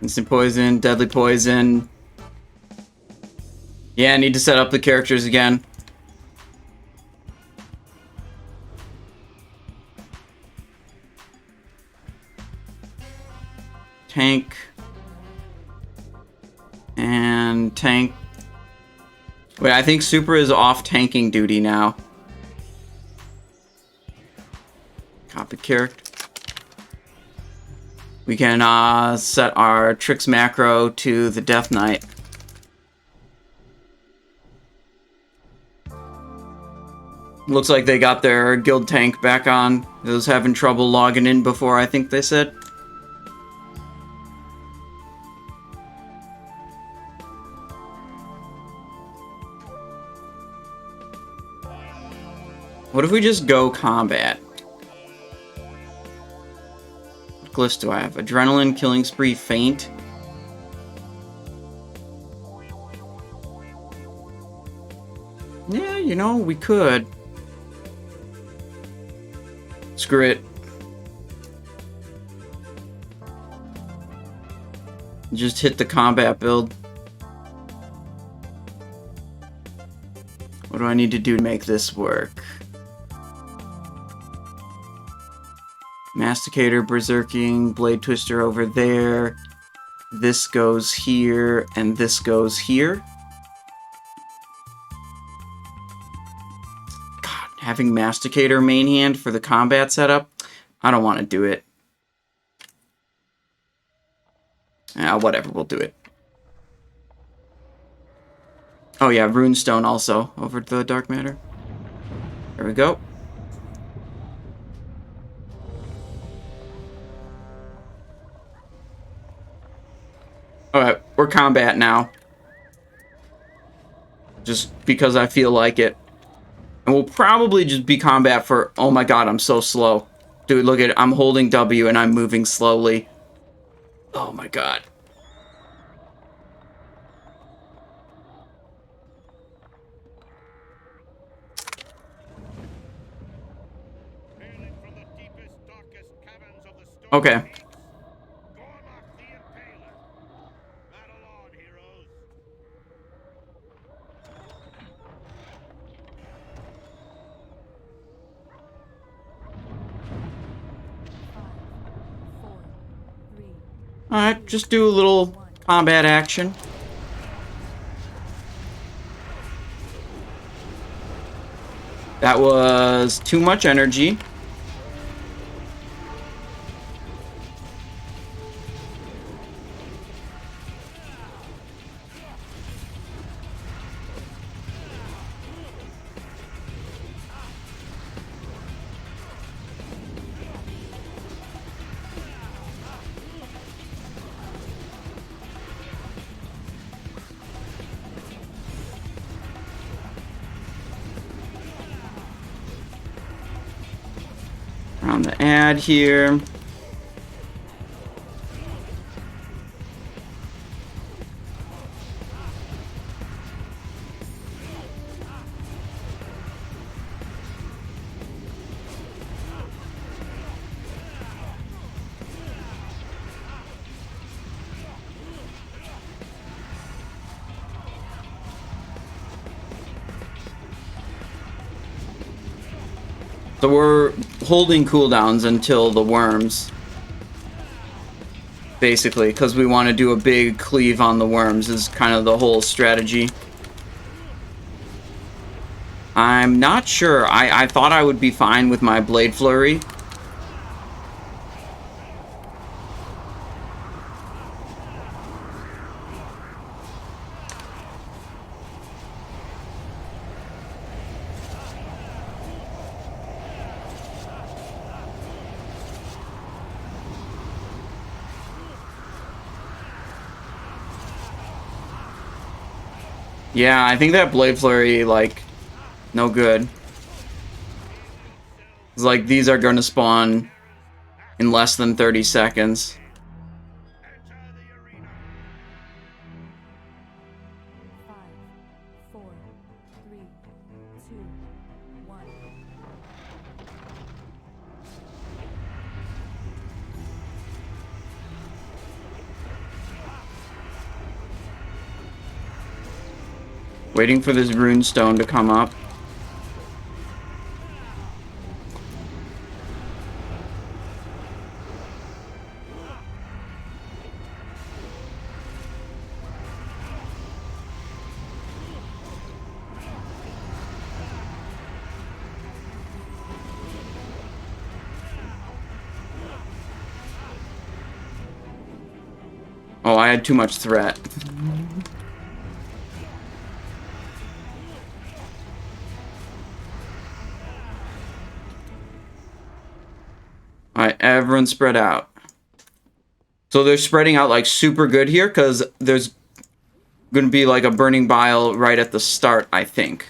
Instant poison, deadly poison. Yeah, I need to set up the characters again. Tank. And tank. Wait, I think Super is off tanking duty now. Copy character. We can set our Tricks macro to the Death Knight. Looks like they got their guild tank back on. It was having trouble logging in before, I think they said. What if we just go combat? What glyphs do I have? Adrenaline, Killing Spree, Faint. Yeah, you know, we could. Screw it. Just hit the combat build. What do I need to do to make this work? Masticator, Berserking, Blade Twister over there. This goes here, and this goes here. God, having Masticator main hand for the combat setup, I don't want to do it. Whatever, we'll do it. Oh yeah, Runestone also over the Dark Matter. There we go. Alright, we're combat now. Just because I feel like it. And we'll probably just be combat for... Oh my god, I'm so slow. Dude, look at it. I'm holding W and I'm moving slowly. Oh my god. Okay. Alright, just do a little combat action. That was too much energy. On the ad here. So we're holding cooldowns until the worms. Basically, because we want to do a big cleave on the worms is kind of the whole strategy. I'm not sure. I thought I would be fine with my Blade Flurry. Yeah, I think that Blade Flurry, like, no good. It's like, these are going to spawn in less than 30 seconds. Five, four, three, two, one. Waiting for this rune stone to come up. Oh, I had too much threat. Alright, everyone spread out. So they're spreading out like super good here because there's going to be like a burning bile right at the start, I think.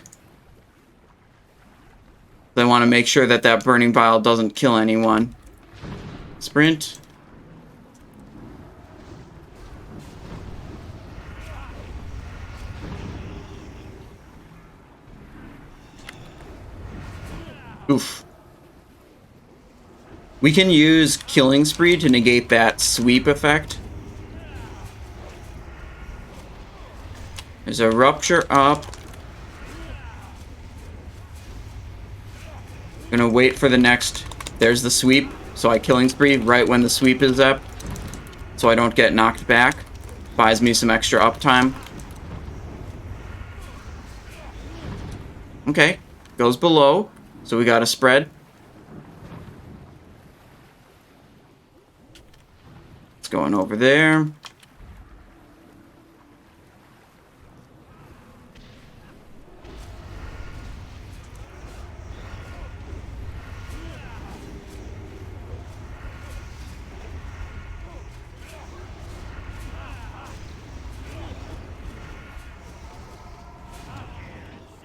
They want to make sure that that burning bile doesn't kill anyone. Sprint. Oof. We can use Killing Spree to negate that sweep effect. There's a rupture up. Gonna wait for the next. There's the sweep. So I Killing Spree right when the sweep is up. So I don't get knocked back. Buys me some extra uptime. Okay. Goes below. So we got a spread. It's going over there.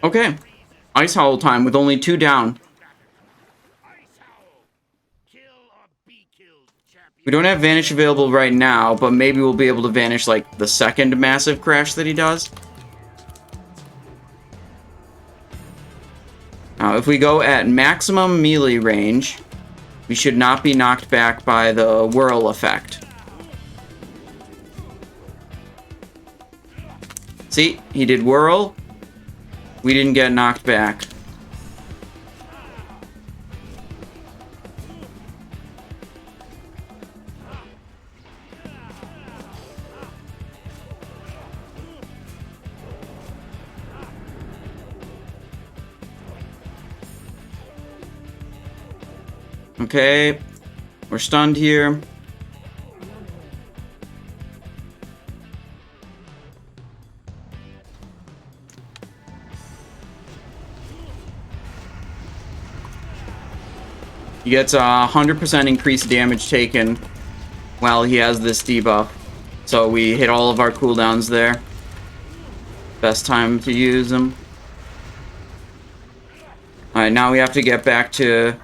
Okay. Ice Howl time with only 2 down. We don't have Vanish available right now, but maybe we'll be able to Vanish, like, the second massive crash that he does. Now, if we go at maximum melee range, we should not be knocked back by the whirl effect. See? He did whirl. We didn't get knocked back. Okay, we're stunned here. He gets 100% increased damage taken while he has this debuff. So we hit all of our cooldowns there. Best time to use them. Alright, now we have to get back to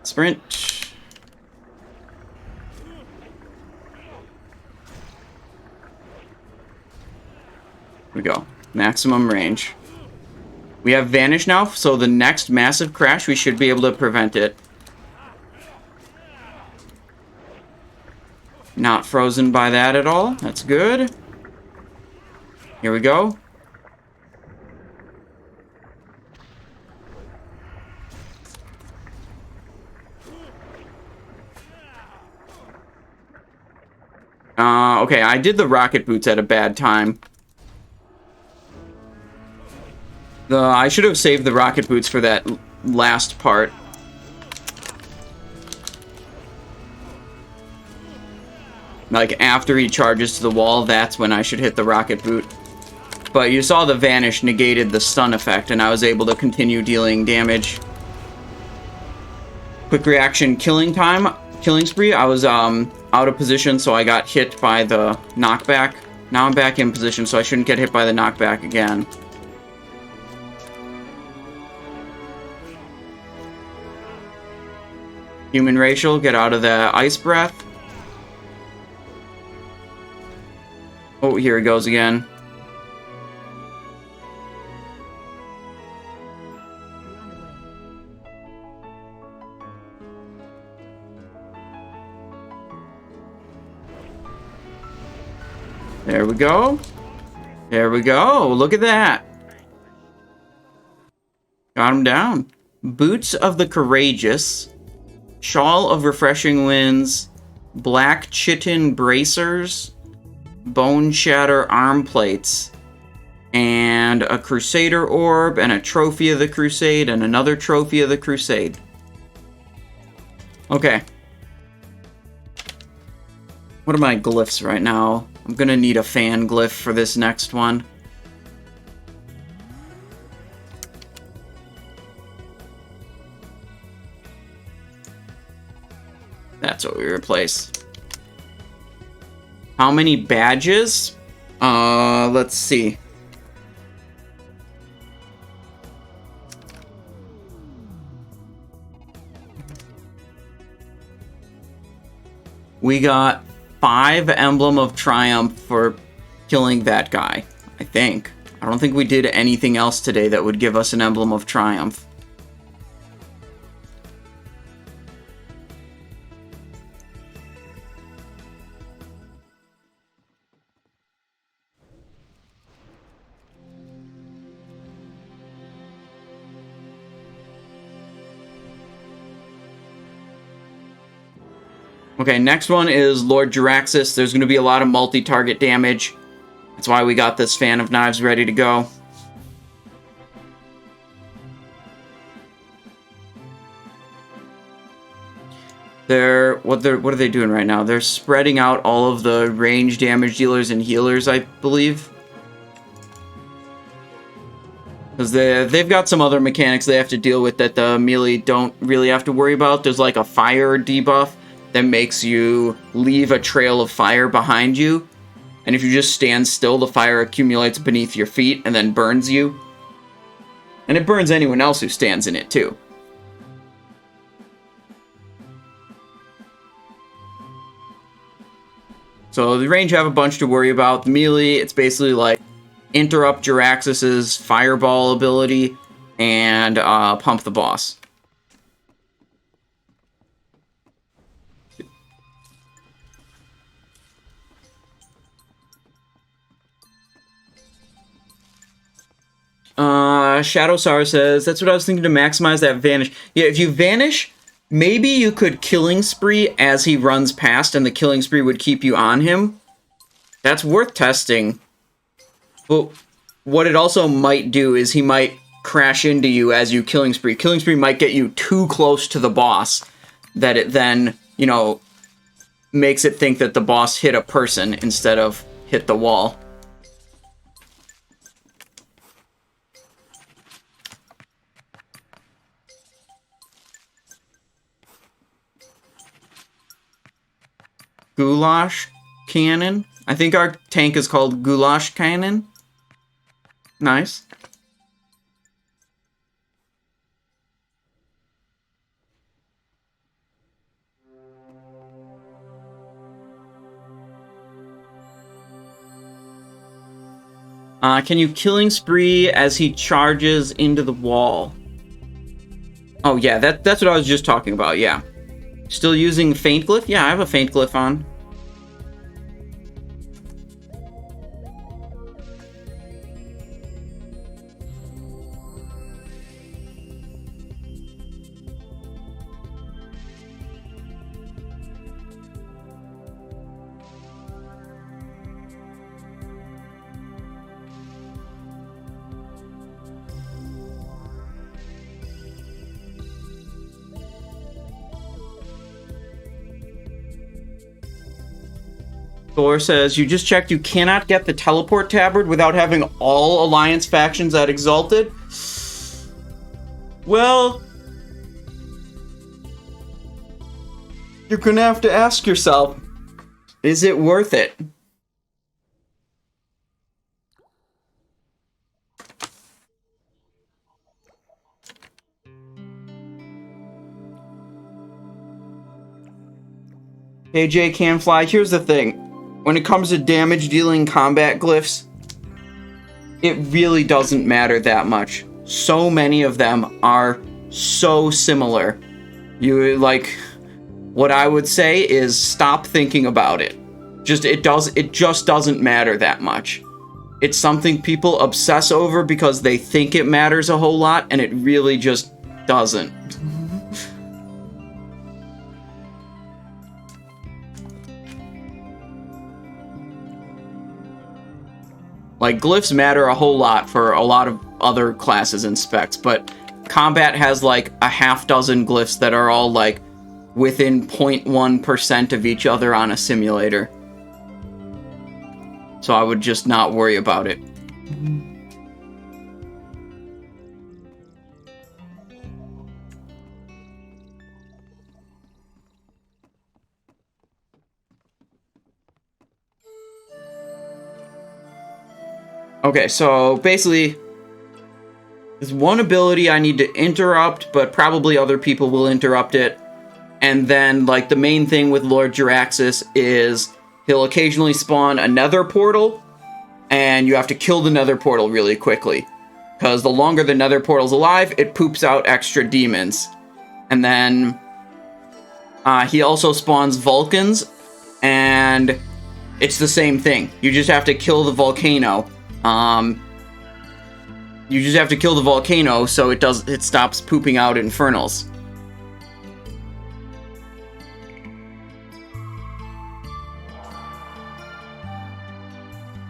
sprint. Here we go. Maximum range. We have Vanish now, so the next massive crash, we should be able to prevent it. Not frozen by that at all. That's good. Here we go. Okay, I did the rocket boots at a bad time. I should have saved the rocket boots for that last part. Like, after he charges to the wall, that's when I should hit the rocket boot. But you saw the Vanish negated the stun effect, and I was able to continue dealing damage. Quick reaction killing time. Killing spree. I was out of position, so I got hit by the knockback. Now I'm back in position, so I shouldn't get hit by the knockback again. Human racial, get out of the ice breath. Oh, here he goes again. There we go. There we go. Look at that. Got him down. Boots of the Courageous. Shawl of Refreshing Winds. Black Chitin Bracers. Bone Shatter Arm Plates. And a Crusader Orb. And a Trophy of the Crusade. And another Trophy of the Crusade. Okay. What are my glyphs right now? I'm gonna need a fan glyph for this next one. That's what we replace. How many badges? Let's see. We got 5 Emblem of Triumph for killing that guy, I think. I don't think we did anything else today that would give us an Emblem of Triumph. Okay, next one is Lord Jaraxxus. There's going to be a lot of multi-target damage. That's why we got this Fan of Knives ready to go. What are they doing right now? They're spreading out all of the range damage dealers and healers, I believe. Because they've got some other mechanics they have to deal with that the melee don't really have to worry about. There's like a fire debuff that makes you leave a trail of fire behind you. And if you just stand still, the fire accumulates beneath your feet and then burns you. And it burns anyone else who stands in it too. So the range have a bunch to worry about. The melee, it's basically like interrupt Jaraxxus's fireball ability and pump the boss. Shadow Sar says, that's what I was thinking, to maximize that vanish. Yeah, if you vanish, maybe you could Killing Spree as he runs past, and the Killing Spree would keep you on him. That's worth testing. But what it also might do is he might crash into you as you Killing Spree. Killing Spree might get you too close to the boss, that it then, you know, makes it think that the boss hit a person instead of hit the wall. Goulash Cannon. I think our tank is called Goulash Cannon. Nice. Can you Killing Spree as he charges into the wall? Oh yeah, that's what I was just talking about, yeah. Still using Feint Glyph? Yeah, I have a Feint Glyph on. Thor says, you just checked you cannot get the teleport tabard without having all Alliance factions at Exalted? Well, you're gonna have to ask yourself, Is it worth it? AJ can fly. Here's the thing. When it comes to damage dealing combat glyphs, it really doesn't matter that much. So many of them are so similar. You like, what I would say is stop thinking about it. It just doesn't matter that much. It's something people obsess over because they think it matters a whole lot, and it really just doesn't. Like, glyphs matter a whole lot for a lot of other classes and specs, but combat has like a half dozen glyphs that are all like within 0.1% of each other on a simulator. So I would just not worry about it. Okay, so basically, there's one ability I need to interrupt, but probably other people will interrupt it. And then, like, the main thing with Lord Jaraxxus is he'll occasionally spawn a nether portal, and you have to kill the nether portal really quickly. Because the longer the nether portal's alive, it poops out extra demons. And then he also spawns Vulcans, and it's the same thing. You just have to kill the volcano. You just have to kill the volcano so it stops pooping out infernals.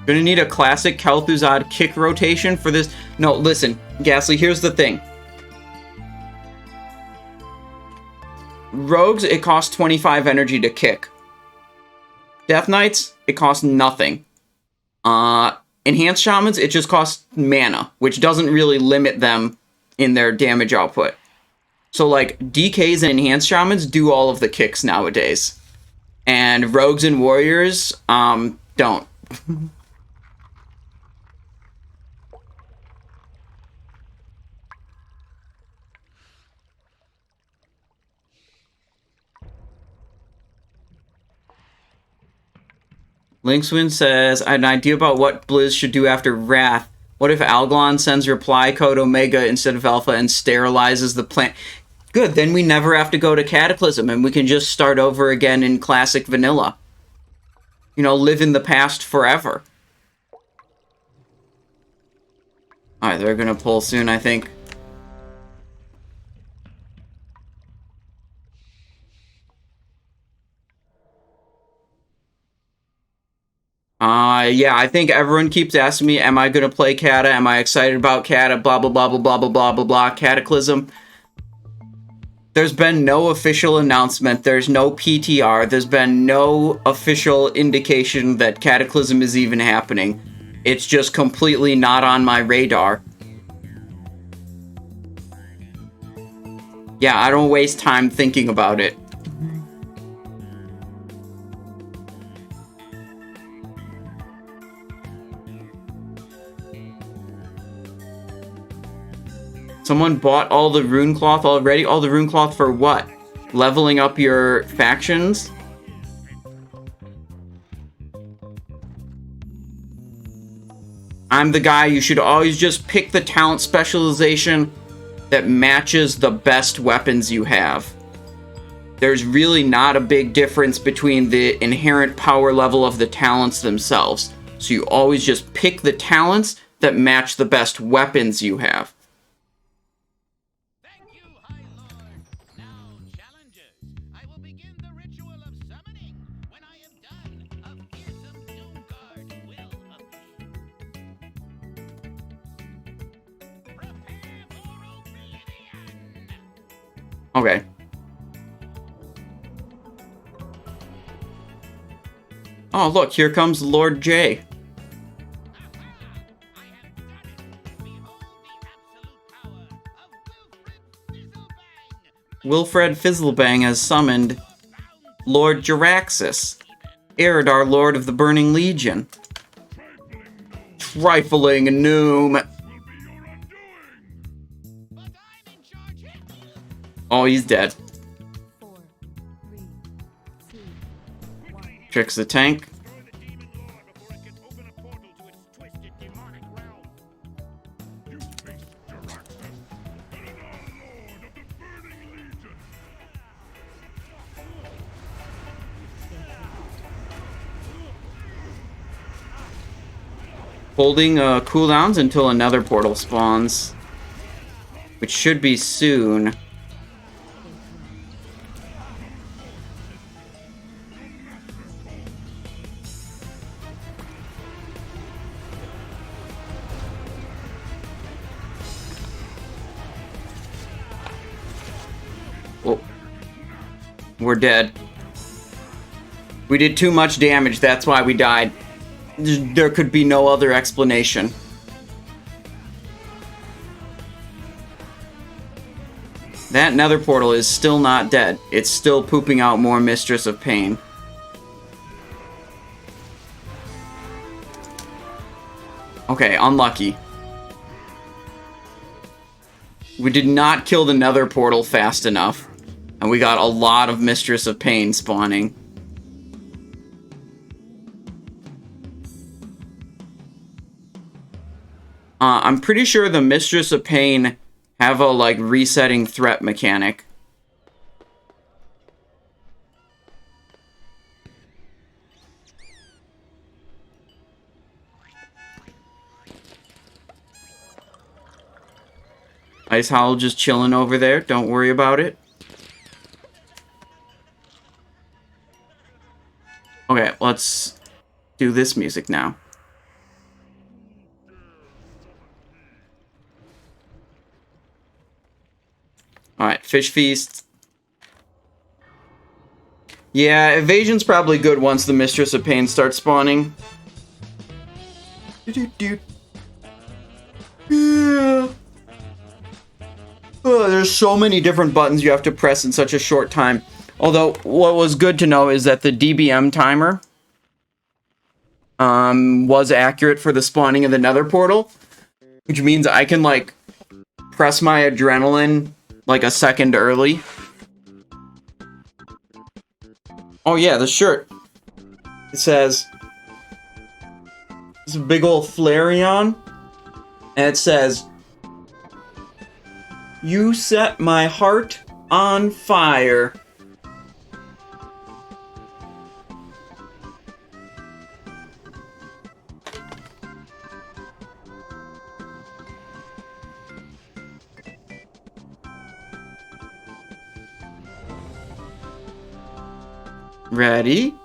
Gonna need a classic Kel'Thuzad kick rotation for this. No, listen, Ghastly, here's the thing. Rogues, it costs 25 energy to kick. Death Knights, it costs nothing. Enhanced Shamans, it just costs mana, which doesn't really limit them in their damage output. So, like, DKs and Enhanced Shamans do all of the kicks nowadays. And Rogues and Warriors, don't. Linkswin says, I had an idea about what Blizz should do after Wrath. What if Alglon sends reply code Omega instead of Alpha and sterilizes the plant? Good, then we never have to go to Cataclysm, and we can just start over again in classic vanilla. You know, live in the past forever. Alright, they're gonna pull soon, I think. Yeah, I think everyone keeps asking me, am I going to play Cata? Am I excited about Cata? Blah, blah, blah, blah, blah, blah, blah, blah, blah, Cataclysm. There's been no official announcement. There's no PTR. There's been no official indication that Cataclysm is even happening. It's just completely not on my radar. Yeah, I don't waste time thinking about it. Someone bought all the rune cloth already? All the rune cloth for what? Leveling up your factions? I'm the guy, you should always just pick the talent specialization that matches the best weapons you have. There's really not a big difference between the inherent power level of the talents themselves. So you always just pick the talents that match the best weapons you have. Okay. Oh, look, here comes Lord J. Wilfred Fizzlebang has summoned Lord Jaraxxus. Eridar, Lord of the Burning Legion. Trifling Noom. Oh, he's dead. 4, 3, 2, 1. Tricks the tank. Holding cooldowns until another portal spawns, which should be soon. Oh, we're dead. We did too much damage, that's why we died. There could be no other explanation. That nether portal is still not dead. It's still pooping out more Mistress of Pain. Okay, unlucky. We did not kill the nether portal fast enough. And we got a lot of Mistress of Pain spawning. I'm pretty sure the Mistress of Pain have a, like, resetting threat mechanic. Ice Howl just chilling over there. Don't worry about it. Okay, let's do this music now. Alright, Fish Feast. Yeah, Evasion's probably good once the Mistress of Pain starts spawning. Yeah. Oh, there's so many different buttons you have to press in such a short time. Although, what was good to know is that the DBM timer was accurate for the spawning of the nether portal. Which means I can, like, press my adrenaline like a second early. Oh yeah, the shirt. It says, it's a big old Flareon, and it says, "You set my heart on fire." Ready?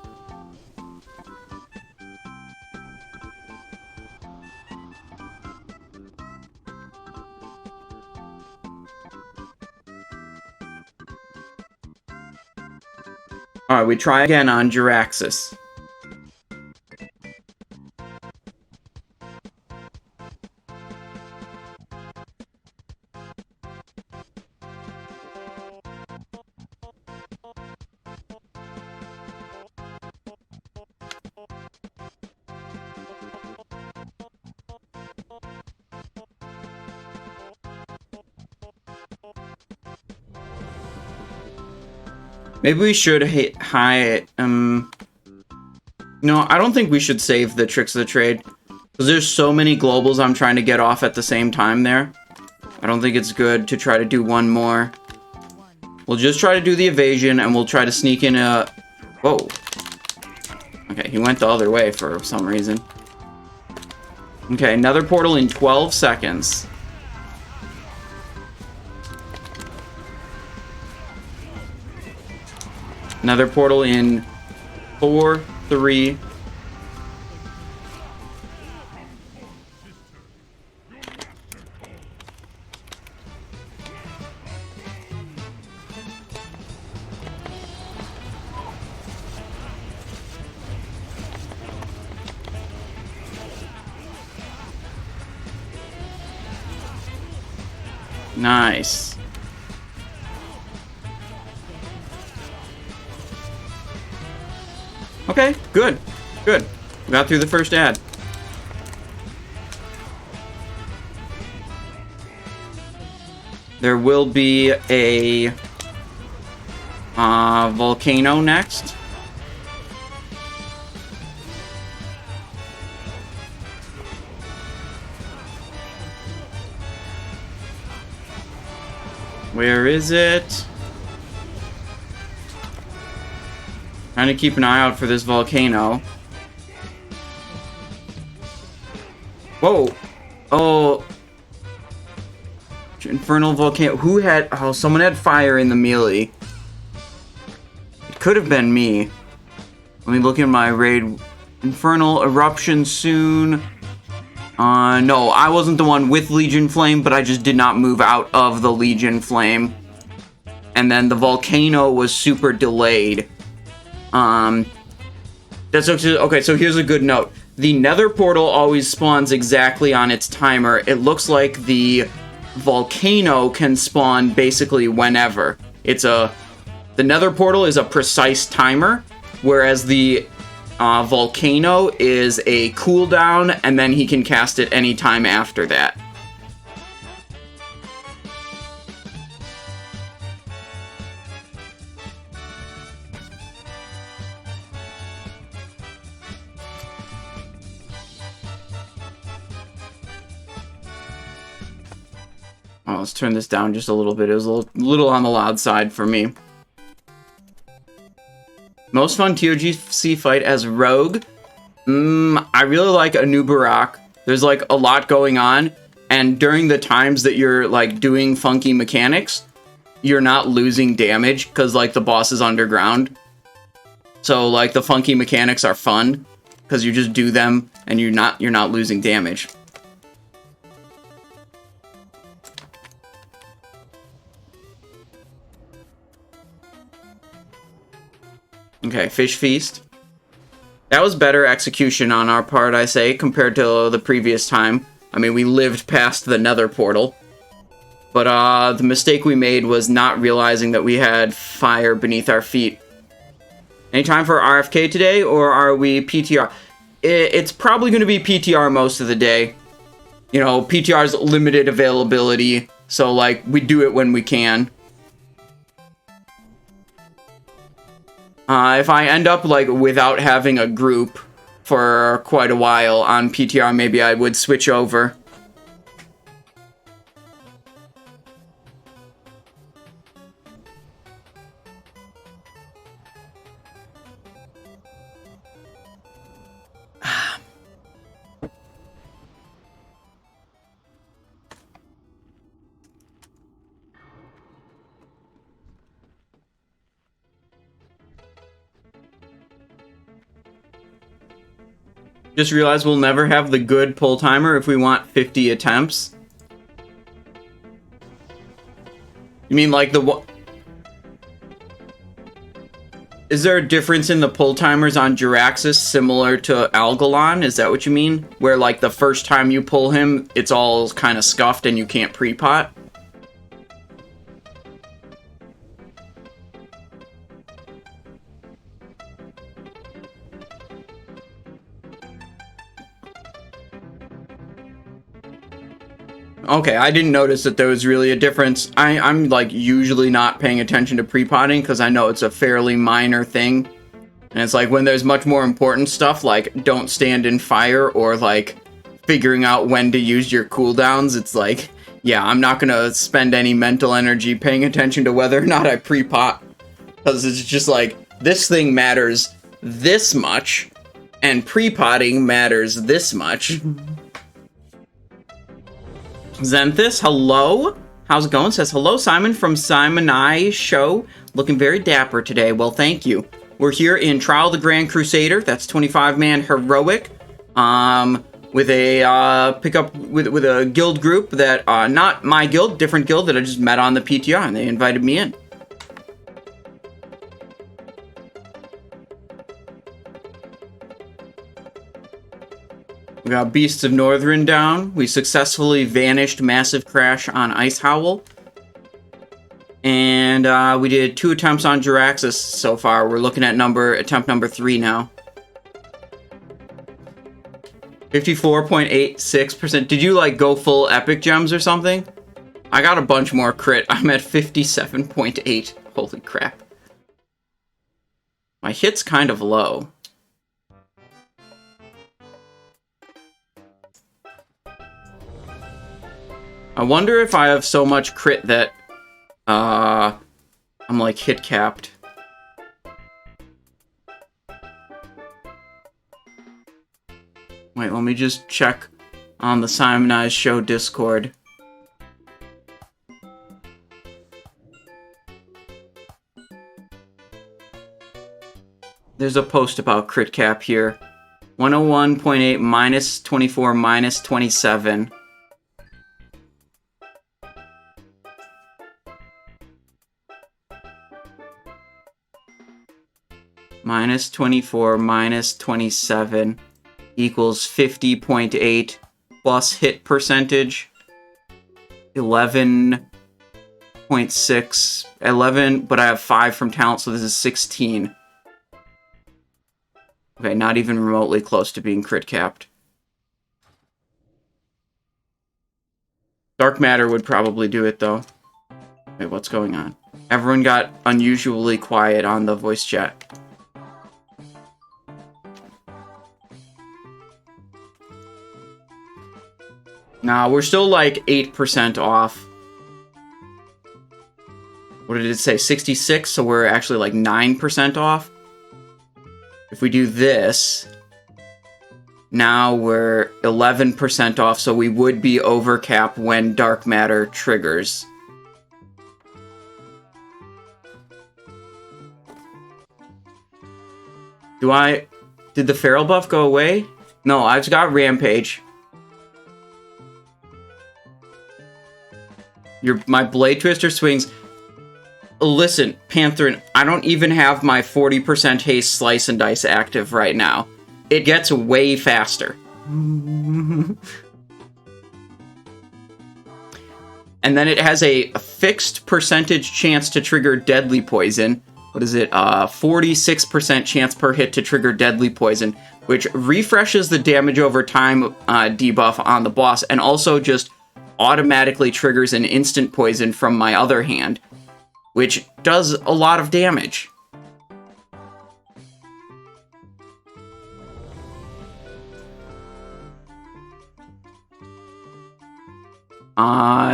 Alright, we try again on Jaraxxus. Maybe we should No, I don't think we should save the Tricks of the Trade. Because there's so many globals I'm trying to get off at the same time there. I don't think it's good to try to do one more. We'll just try to do the evasion, and we'll try to sneak in a... Whoa. Okay, he went the other way for some reason. Okay, another portal in 12 seconds. Another portal in 4, 3. Nice. Okay, good. Good. We got through the first ad. There will be a volcano next. Where is it? Trying to keep an eye out for this volcano. Whoa! Oh! Infernal volcano. Who had... Oh, someone had fire in the melee. It could have been me. Let me look in my raid. Infernal eruption soon. No, I wasn't the one with Legion Flame, but I just did not move out of the Legion Flame. And then the volcano was super delayed. That's okay, so here's a good note. The nether portal always spawns exactly on its timer. It looks like the volcano can spawn basically whenever. The nether portal is a precise timer, whereas the volcano is a cooldown, and then he can cast it anytime after that. Oh, let's turn this down just a little bit. It was a little on the loud side for me. Most fun TOGC fight as Rogue. I really like Anubarak. There's like a lot going on, and during the times that you're like doing funky mechanics, you're not losing damage because like the boss is underground. So like the funky mechanics are fun because you just do them and you're not losing damage. Okay, Fish Feast. That was better execution on our part, I say, compared to the previous time. I mean, we lived past the nether portal. But the mistake we made was not realizing that we had fire beneath our feet. Any time for RFK today, or are we PTR? It's probably going to be PTR most of the day. You know, PTR's limited availability, so, like, we do it when we can. If I end up, like, without having a group for quite a while on PTR, maybe I would switch over. Just realized we'll never have the good pull timer if we want 50 attempts. You mean like Is there a difference in the pull timers on Jaraxxus similar to Algalon? Is that what you mean? Where like the first time you pull him, it's all kind of scuffed and you can't pre-pot? Okay, I didn't notice that there was really a difference. I'm like usually not paying attention to pre-potting because I know it's a fairly minor thing. And it's like when there's much more important stuff like don't stand in fire or like figuring out when to use your cooldowns, it's like, yeah, I'm not gonna spend any mental energy paying attention to whether or not I pre-pot. Because it's just like, this thing matters this much and pre-potting matters this much. Zenthis, hello. How's it going? Says, hello, Simon from Simon I Show. Looking very dapper today. Well, thank you. We're here in Trial of the Grand Crusader. That's 25-man heroic. With a pickup with a guild group that not my guild, different guild that I just met on the PTR, and they invited me in. We got Beasts of Northrend down. We successfully vanished Massive Crash on Ice Howl. And we did 2 attempts on Jaraxxus so far. We're looking at attempt number 3 now. 54.86%. Did you like go full epic gems or something? I got a bunch more crit. I'm at 57.8. Holy crap. My hit's kind of low. I wonder if I have so much crit that I'm like hit capped. Wait, let me just check on the Simonized Show Discord. There's a post about crit cap here. 101.8 minus 24 minus 27. Minus 24 minus 27 equals 50.8 plus hit percentage 11.6. 11, but I have 5 from talent, so this is 16. Okay, not even remotely close to being crit capped. Dark matter would probably do it, though. Wait, what's going on? Everyone got unusually quiet on the voice chat. Nah, we're still like 8% off. What did it say? 66, so we're actually like 9% off. If we do this, now we're 11% off, so we would be over cap when dark matter triggers. Did the feral buff go away? No, I've got rampage. My blade twister swings. Listen, Pantherin, I don't even have my 40% haste slice and dice active right now. It gets way faster. And then it has a fixed percentage chance to trigger deadly poison. What is it? 46% chance per hit to trigger deadly poison, which refreshes the damage over time debuff on the boss, and also just automatically triggers an instant poison from my other hand, which does a lot of damage.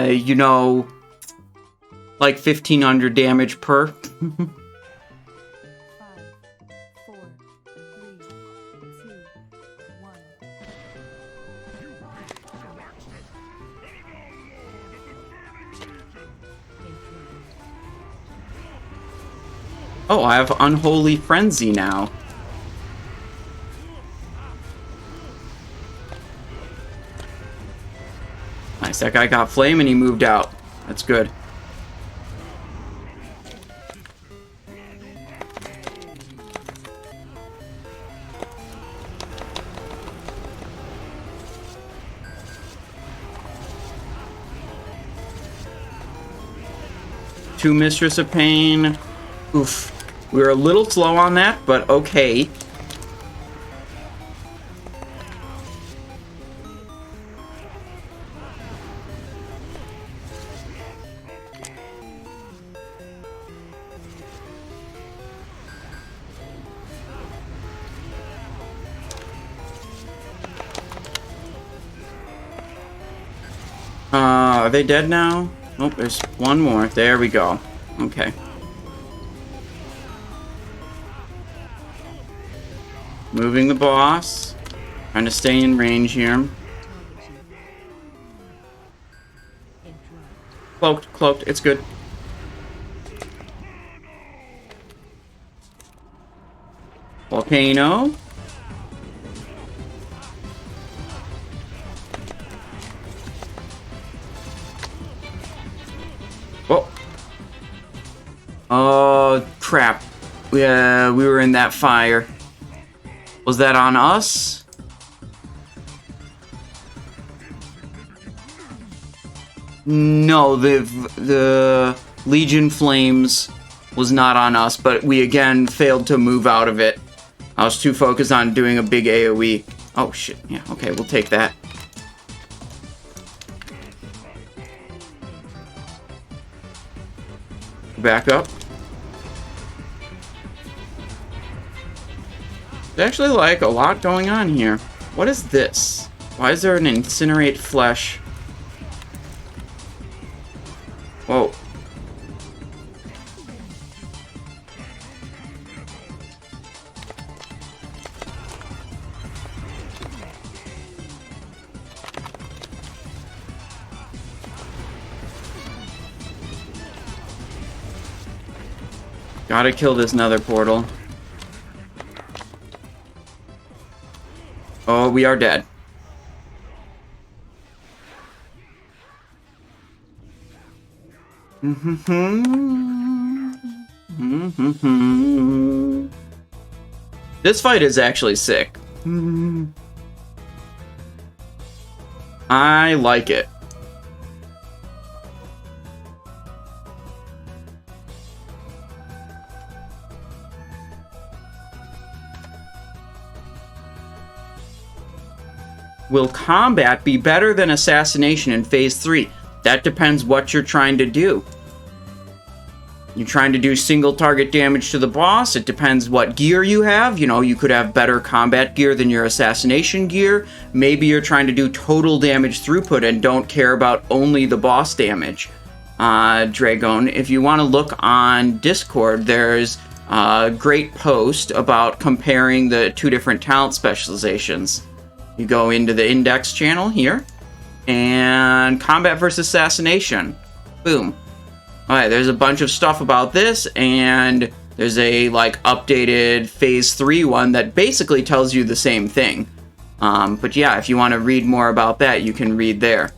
You know, like 1500 damage per. 5, 4, 3, 2, 1. Oh, I have Unholy Frenzy now. Nice, that guy got flame and he moved out. That's good. Two Mistress of Pain. Oof. We were a little slow on that, but okay. Are they dead now? Oh, there's one more. There we go. Okay. Moving the boss. Trying to stay in range here. Cloaked, cloaked. It's good. Volcano. Oh. Oh, crap. We were in that fire. Was that on us? No, the Legion Flames was not on us, but we again failed to move out of it. I was too focused on doing a big AoE. Oh, shit. Yeah, okay, we'll take that. Back up. There's actually, like, a lot going on here. What is this? Why is there an incinerate flesh? Whoa. Gotta kill this nether portal. Oh, we are dead. This fight is actually sick. I like it. Will combat be better than Assassination in Phase 3? That depends what you're trying to do. You're trying to do single target damage to the boss, it depends what gear you have. You know, you could have better combat gear than your Assassination gear. Maybe you're trying to do total damage throughput and don't care about only the boss damage. Dragon, if you want to look on Discord, there's a great post about comparing the two different talent specializations. You go into the index channel here, and combat versus assassination. Boom. Alright, there's a bunch of stuff about this, and there's a, like, updated Phase 3 one that basically tells you the same thing. But yeah, if you want to read more about that, you can read there.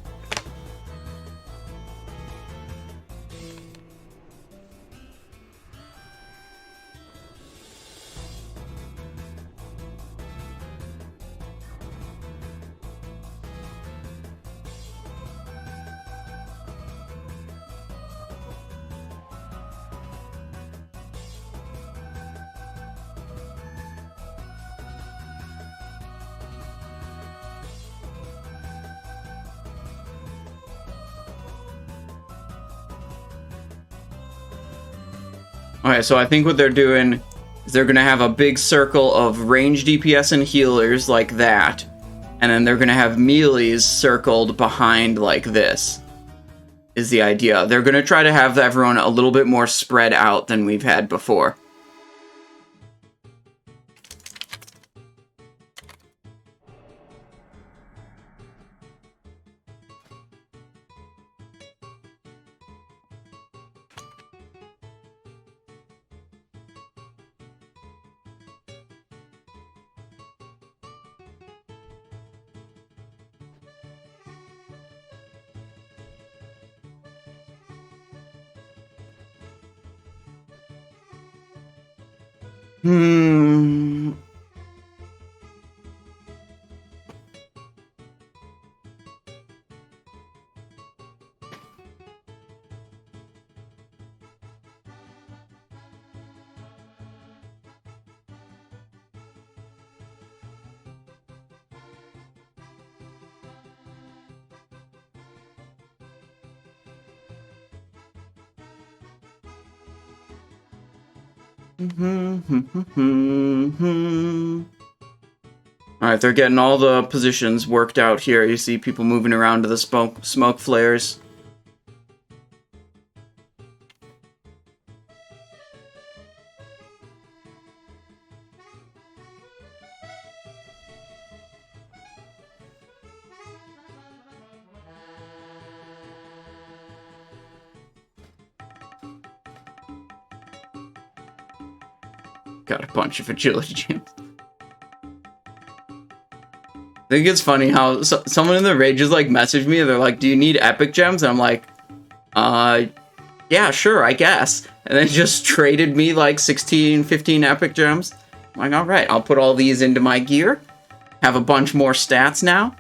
Okay, so I think what they're doing is they're going to have a big circle of range DPS and healers like that, and then they're going to have melees circled behind like this, is the idea. They're going to try to have everyone a little bit more spread out than we've had before. Alright, they're getting all the positions worked out here. You see people moving around to the smoke flares. Got a bunch of agility gems. I think it's funny how someone in the raid just like messaged me and they're like, do you need epic gems? And I'm like, yeah, sure, I guess. And then just traded me like 16, 15 epic gems. I'm like, alright, I'll put all these into my gear. Have a bunch more stats now.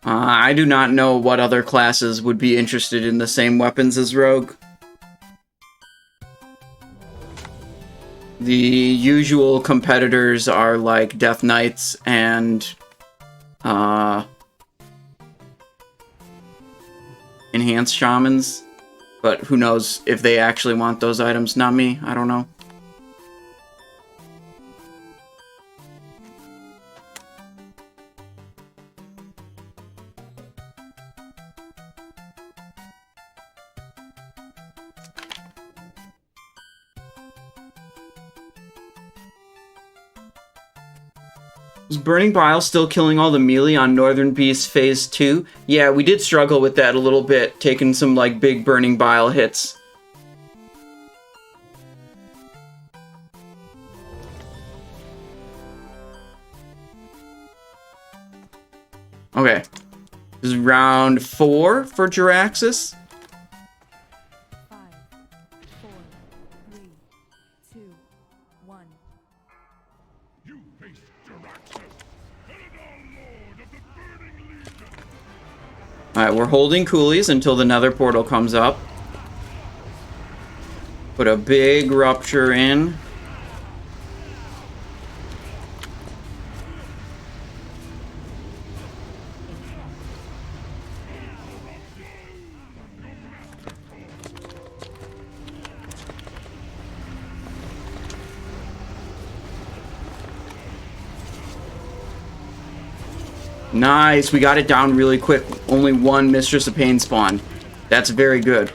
I do not know what other classes would be interested in the same weapons as Rogue. The usual competitors are like Death Knights and Enhanced Shamans, but who knows if they actually want those items. Not me, I don't know. Is Burning Bile still killing all the melee on Northern Beasts Phase 2? Yeah, we did struggle with that a little bit, taking some, like, big Burning Bile hits. Okay. This is round 4 for Jaraxxus. 5, 4, 3, 2, 1. You face Jaraxxus, Eladon Lord of the Burning Legion. Alright, we're holding coolies until the nether portal comes up. Put a big rupture in. Nice, we got it down really quick. Only one Mistress of Pain spawned. That's very good.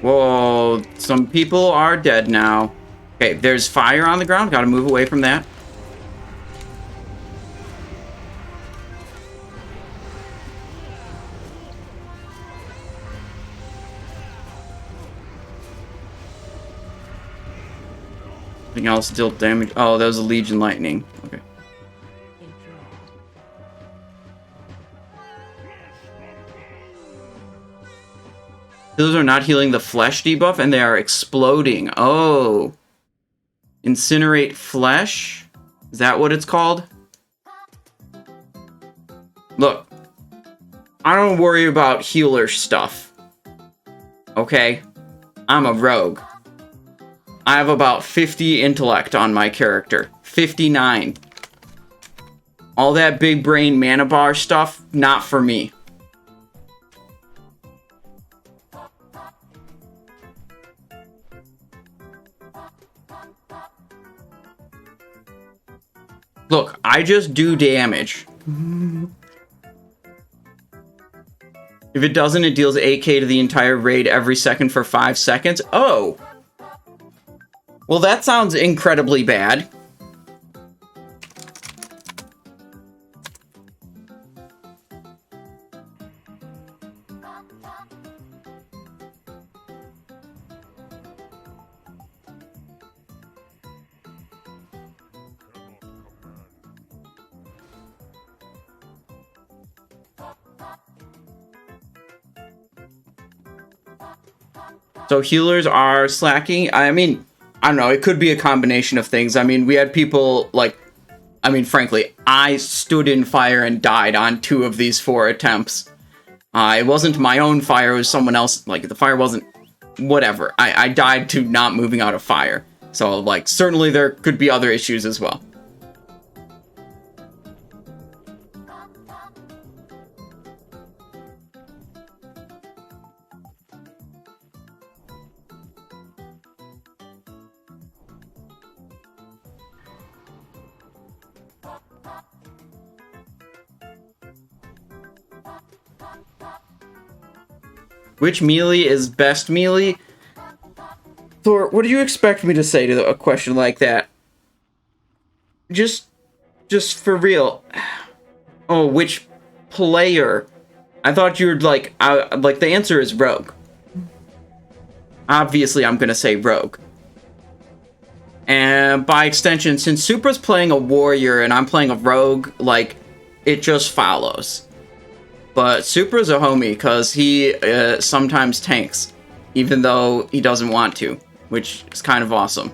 Whoa, some people are dead now. Okay, there's fire on the ground. Gotta move away from that. Anything else dealt damage? Oh, that was a Legion Lightning. Okay. Those are not healing the flesh debuff, and they are exploding. Oh. Incinerate flesh? Is that what it's called? Look. I don't worry about healer stuff. Okay? I'm a rogue. I have about 50 intellect on my character. 59. All that big brain mana bar stuff, not for me. Look, I just do damage. If it doesn't, it deals 8k to the entire raid every second for 5 seconds. Oh! Well, that sounds incredibly bad. So healers are slacking. I mean, I don't know, it could be a combination of things. I mean, we had people, like, I mean, frankly, I stood in fire and died on 2 of these 4 attempts. It wasn't my own fire, it was someone else, like, the fire wasn't, whatever. I died to not moving out of fire. So, like, certainly there could be other issues as well. Which melee is best melee? Thor, what do you expect me to say to a question like that? Just for real. Oh, which player? I thought you were like the answer is Rogue. Obviously, I'm gonna say Rogue. And by extension, since Supra's playing a warrior and I'm playing a rogue, like, it just follows. But Supra's a homie, because he sometimes tanks, even though he doesn't want to, which is kind of awesome.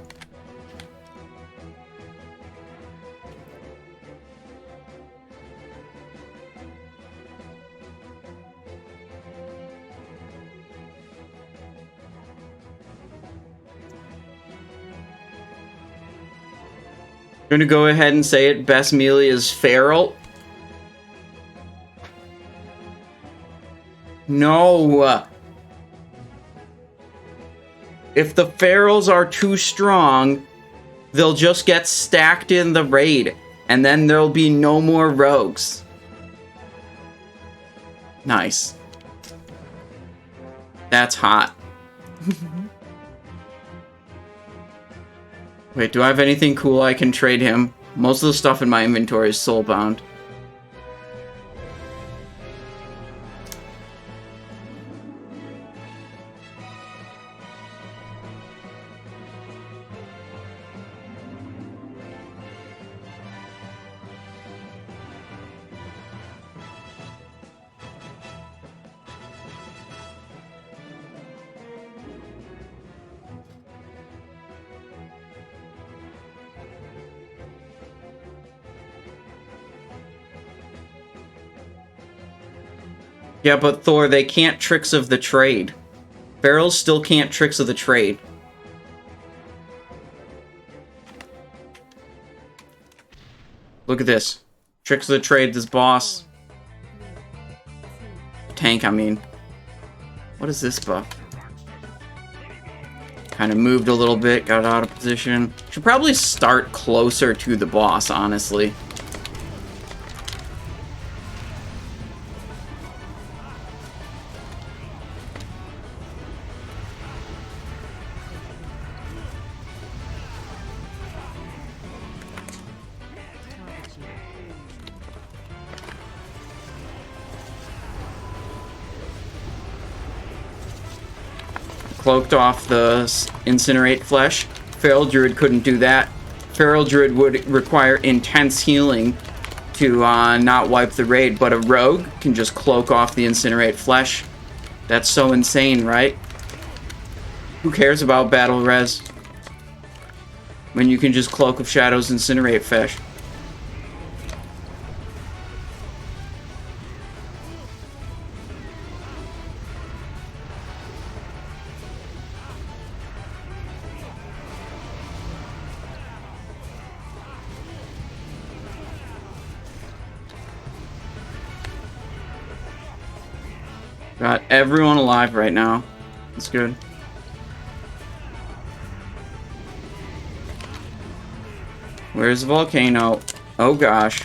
Gonna go ahead and say it. Best melee is feral. No. If the ferals are too strong, they'll just get stacked in the raid, and then there'll be no more rogues. Nice. That's hot. Wait, do I have anything cool I can trade him? Most of the stuff in my inventory is soulbound. Yeah, but Thor, they can't tricks of the trade. Ferals still can't tricks of the trade. Look at this. Tricks of the trade, this boss. Tank, I mean. What is this buff? Kind of moved a little bit, got out of position. Should probably start closer to the boss, honestly. Cloaked off the incinerate flesh. Feral Druid couldn't do that. Feral Druid would require intense healing to not wipe the raid, but a rogue can just cloak off the incinerate flesh. That's so insane, right? Who cares about battle res when you can just cloak of shadows incinerate flesh? Got everyone alive right now. That's good. Where's the volcano? Oh gosh.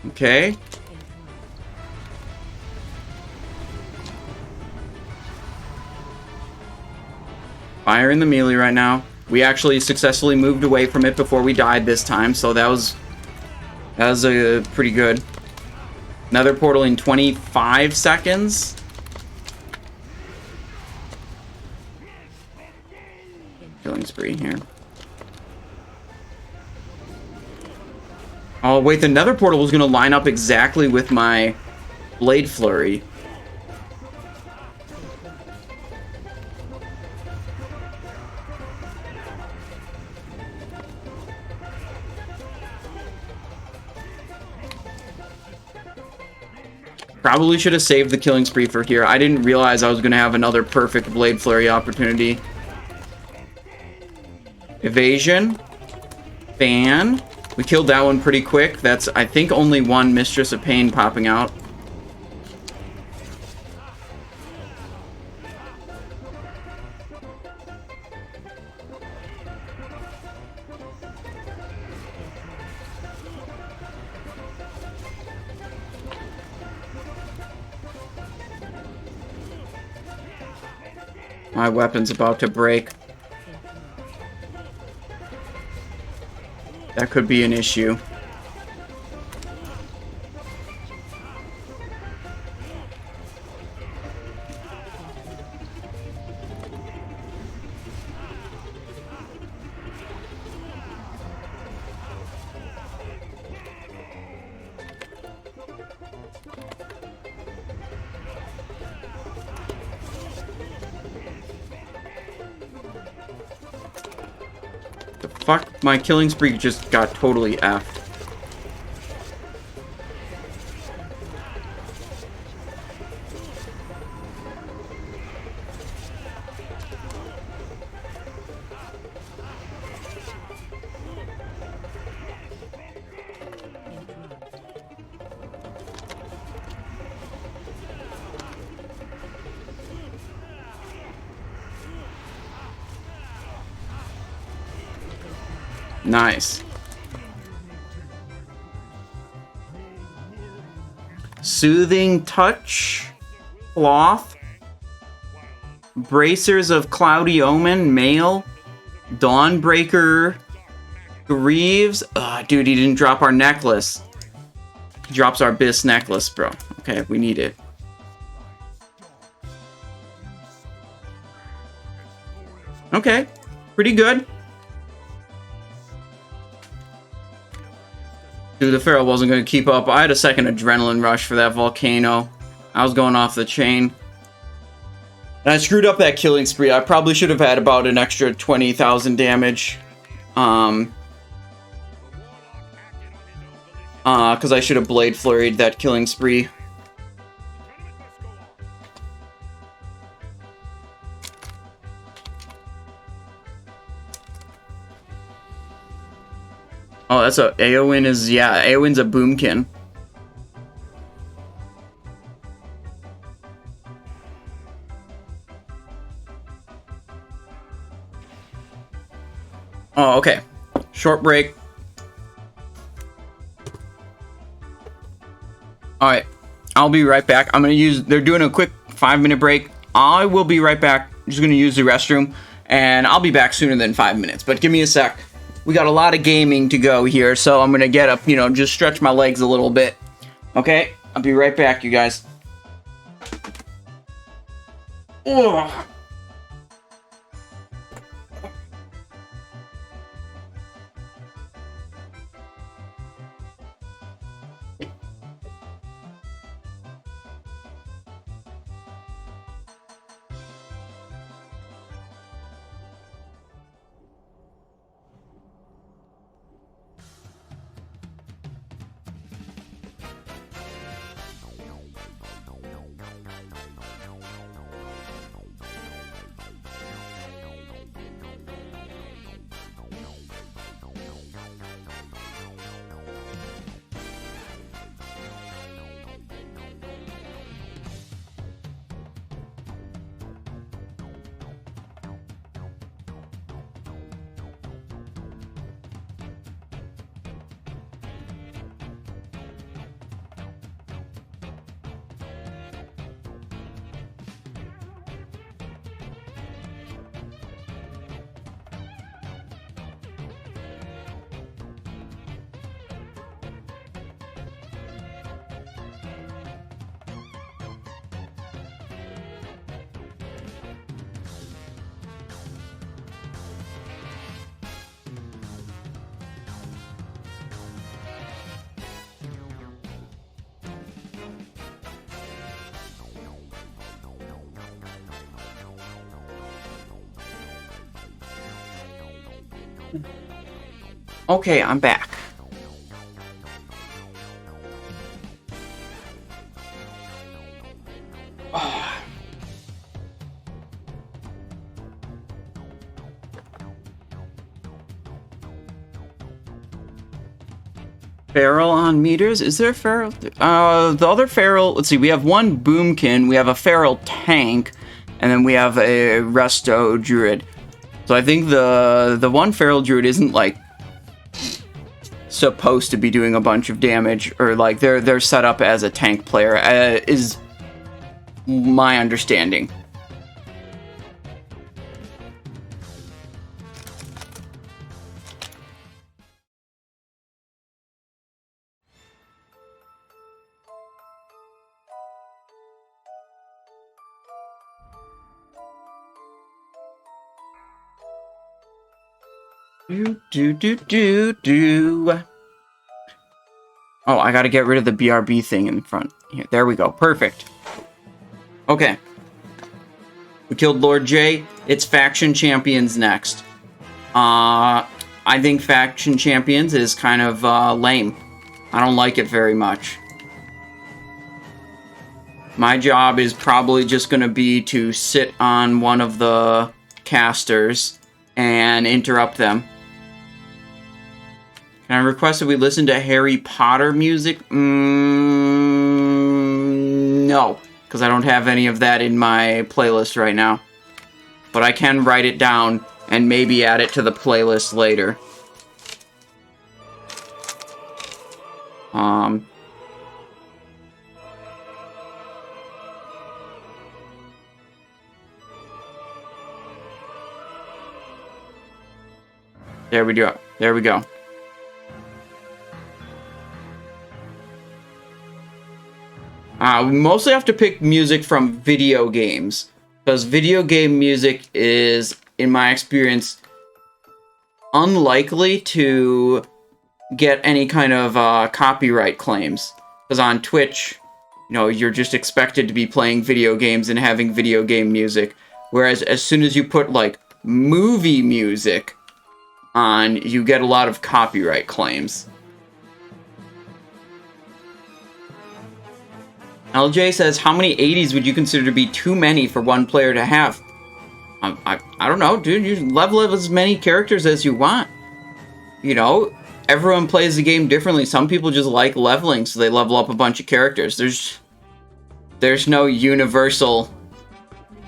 Okay. Fire in the melee right now. We actually successfully moved away from it before we died this time, so that was pretty good. Another portal in 25 seconds. Killing spree here. Oh wait, the nether portal was gonna line up exactly with my blade flurry. Probably should have saved the killing spree for here. I didn't realize I was going to have another perfect blade flurry opportunity. Evasion. Ban. We killed that one pretty quick. That's, I think, only one Mistress of Pain popping out. My weapon's about to break. That could be an issue. Fuck, my killing spree just got totally effed. Nice. Soothing touch. Cloth. Bracers of Cloudy Omen. Mail. Dawnbreaker. Greaves. Dude, he didn't drop our necklace. He drops our Bis necklace, bro. Okay, we need it. Okay, pretty good. Dude, the Pharaoh wasn't going to keep up. I had a second adrenaline rush for that volcano. I was going off the chain. And I screwed up that killing spree. I probably should have had about an extra 20,000 damage. Because I should have Blade Flurried that killing spree. Oh, that's a... Eowyn is... Yeah, Eowyn's a boomkin. Oh, okay. Short break. Alright. I'll be right back. I'm gonna use... They're doing a quick 5-minute break. I will be right back. I'm just gonna use the restroom. And I'll be back sooner than 5 minutes. But give me a sec. We got a lot of gaming to go here, so I'm going to get up, you know, just stretch my legs a little bit. Okay? I'll be right back, you guys. Ugh. Okay, I'm back. Feral on meters? Is there a feral? The other feral, let's see, we have one boomkin, we have a feral tank, and then we have a resto druid. So I think the one feral druid isn't like supposed to be doing a bunch of damage, or like they're set up as a tank player, is my understanding. Oh, I gotta get rid of the BRB thing in front. Here, there we go. Perfect. Okay. We killed Lord J. It's Faction Champions next. I think Faction Champions is kind of lame. I don't like it very much. My job is probably just gonna be to sit on one of the casters and interrupt them. Can I request that we listen to Harry Potter music? No, because I don't have any of that in my playlist right now. But I can write it down and maybe add it to the playlist later. Um, there we go. There we go. We mostly have to pick music from video games, because video game music is, in my experience, unlikely to get any kind of copyright claims. Because on Twitch, you know, you're just expected to be playing video games and having video game music. Whereas as soon as you put, like, movie music on, you get a lot of copyright claims. LJ says, how many 80s would you consider to be too many for one player to have? I don't know, dude. You level up as many characters as you want. You know, everyone plays the game differently. Some people just like leveling, so they level up a bunch of characters. There's no universal,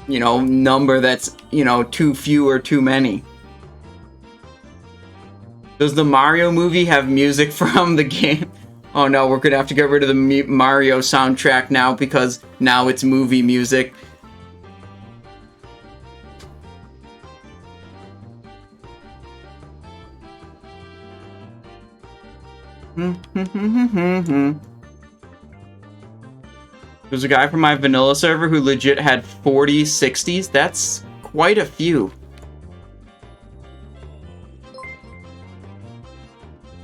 you know, number that's, you know, too few or too many. Does the Mario movie have music from the game? Oh no, we're gonna have to get rid of the Mario soundtrack now because now it's movie music. There's a guy from my vanilla server who legit had 40 60s. That's quite a few.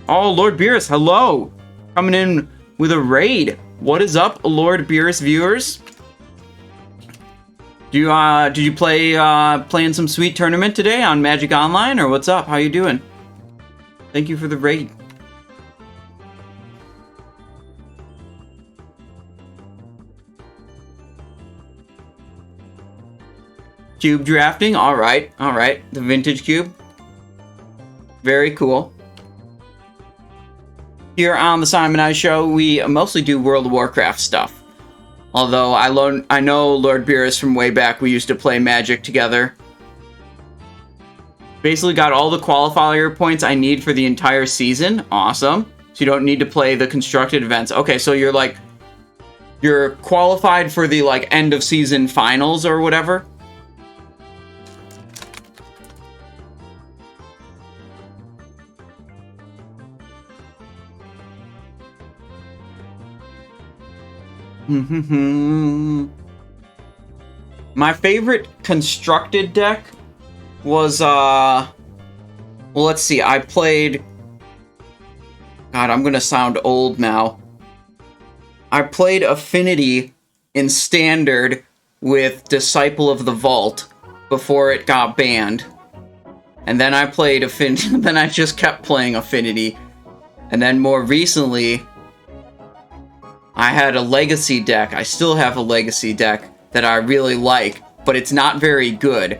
Oh, Lord Beerus, hello! Coming in with a raid. What is up, Lord Beerus viewers? Did you play playing some sweet tournament today on Magic Online, or what's up? How you doing? Thank you for the raid. Cube drafting, all right. The vintage cube, very cool. Here on the Simon I Show, we mostly do World of Warcraft stuff. Although I know Lord Beerus from way back. We used to play Magic together. Basically got all the qualifier points I need for the entire season. Awesome. So you don't need to play the constructed events. Okay, so you're qualified for the like end of season finals or whatever. My favorite constructed deck was, well, let's see, I played... God, I'm gonna sound old now. I played Affinity in Standard with Disciple of the Vault before it got banned. And then I played Affinity, then I just kept playing Affinity. And then more recently... I had a Legacy deck. I still have a Legacy deck that I really like, but it's not very good.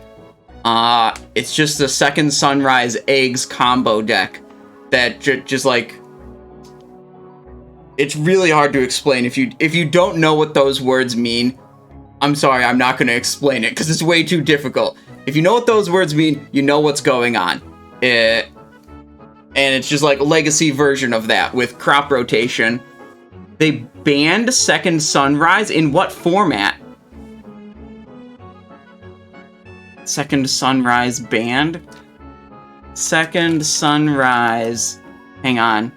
It's just the Second Sunrise Eggs combo deck that just like... It's really hard to explain. If you don't know what those words mean, I'm sorry, I'm not going to explain it because it's way too difficult. If you know what those words mean, you know what's going on. And it's just like a Legacy version of that with crop rotation. They banned Second Sunrise? In what format? Second Sunrise banned? Second Sunrise... Hang on.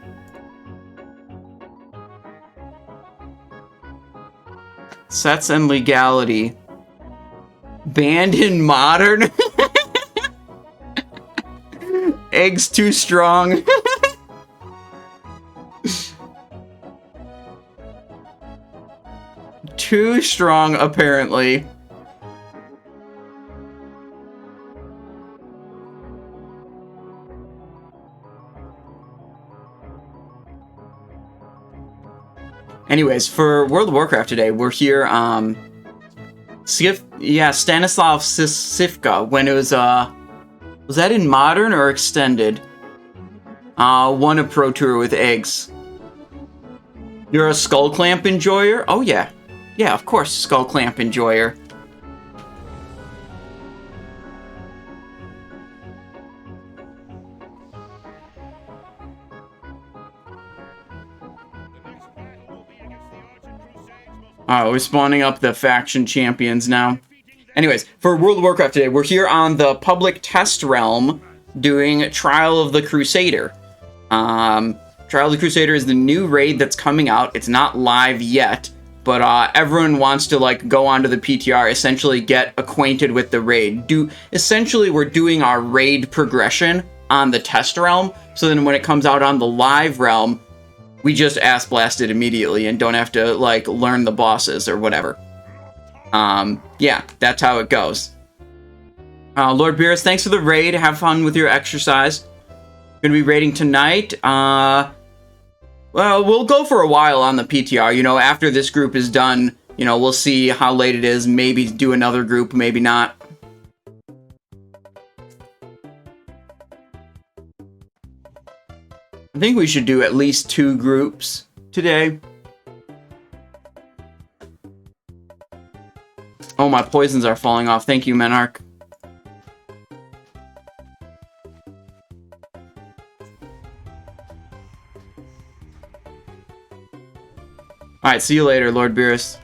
Sets and legality. Banned in Modern? Eggs too strong. Too strong, apparently. Anyways, for World of Warcraft today, we're here, Stanislav Sivka, when it was that in Modern or Extended? Won a Pro Tour with Eggs. You're a Skull Clamp enjoyer? Oh yeah. Yeah, of course, Skull Clamp enjoyer. We're spawning up the faction champions now. Anyways, for World of Warcraft today, we're here on the public test realm doing Trial of the Crusader. Trial of the Crusader is the new raid that's coming out. It's not live yet, but everyone wants to like go onto the PTR, essentially get acquainted with the raid. Essentially, we're doing our raid progression on the test realm, so then when it comes out on the live realm, we just ass blast it immediately and don't have to like learn the bosses or whatever. Yeah, that's how it goes. Lord Beerus, thanks for the raid. Have fun with your exercise. Gonna be raiding tonight. Well, we'll go for a while on the PTR. You know, after this group is done, you know, we'll see how late it is. Maybe do another group, maybe not. I think we should do at least 2 groups today. Oh, my poisons are falling off. Thank you, Menarch. Alright, see you later, Lord Beerus.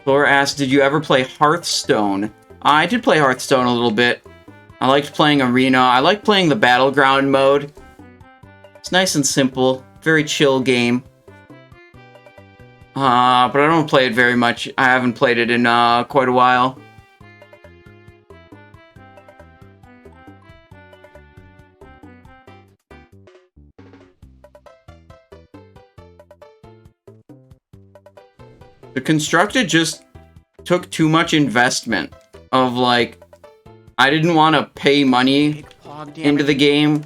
Laura asked, did you ever play Hearthstone? I did play Hearthstone a little bit. I liked playing Arena. I like playing the Battleground mode. It's nice and simple. Very chill game. But I don't play it very much. I haven't played it in quite a while. The Constructed just took too much investment of like, I didn't want to pay money into the game,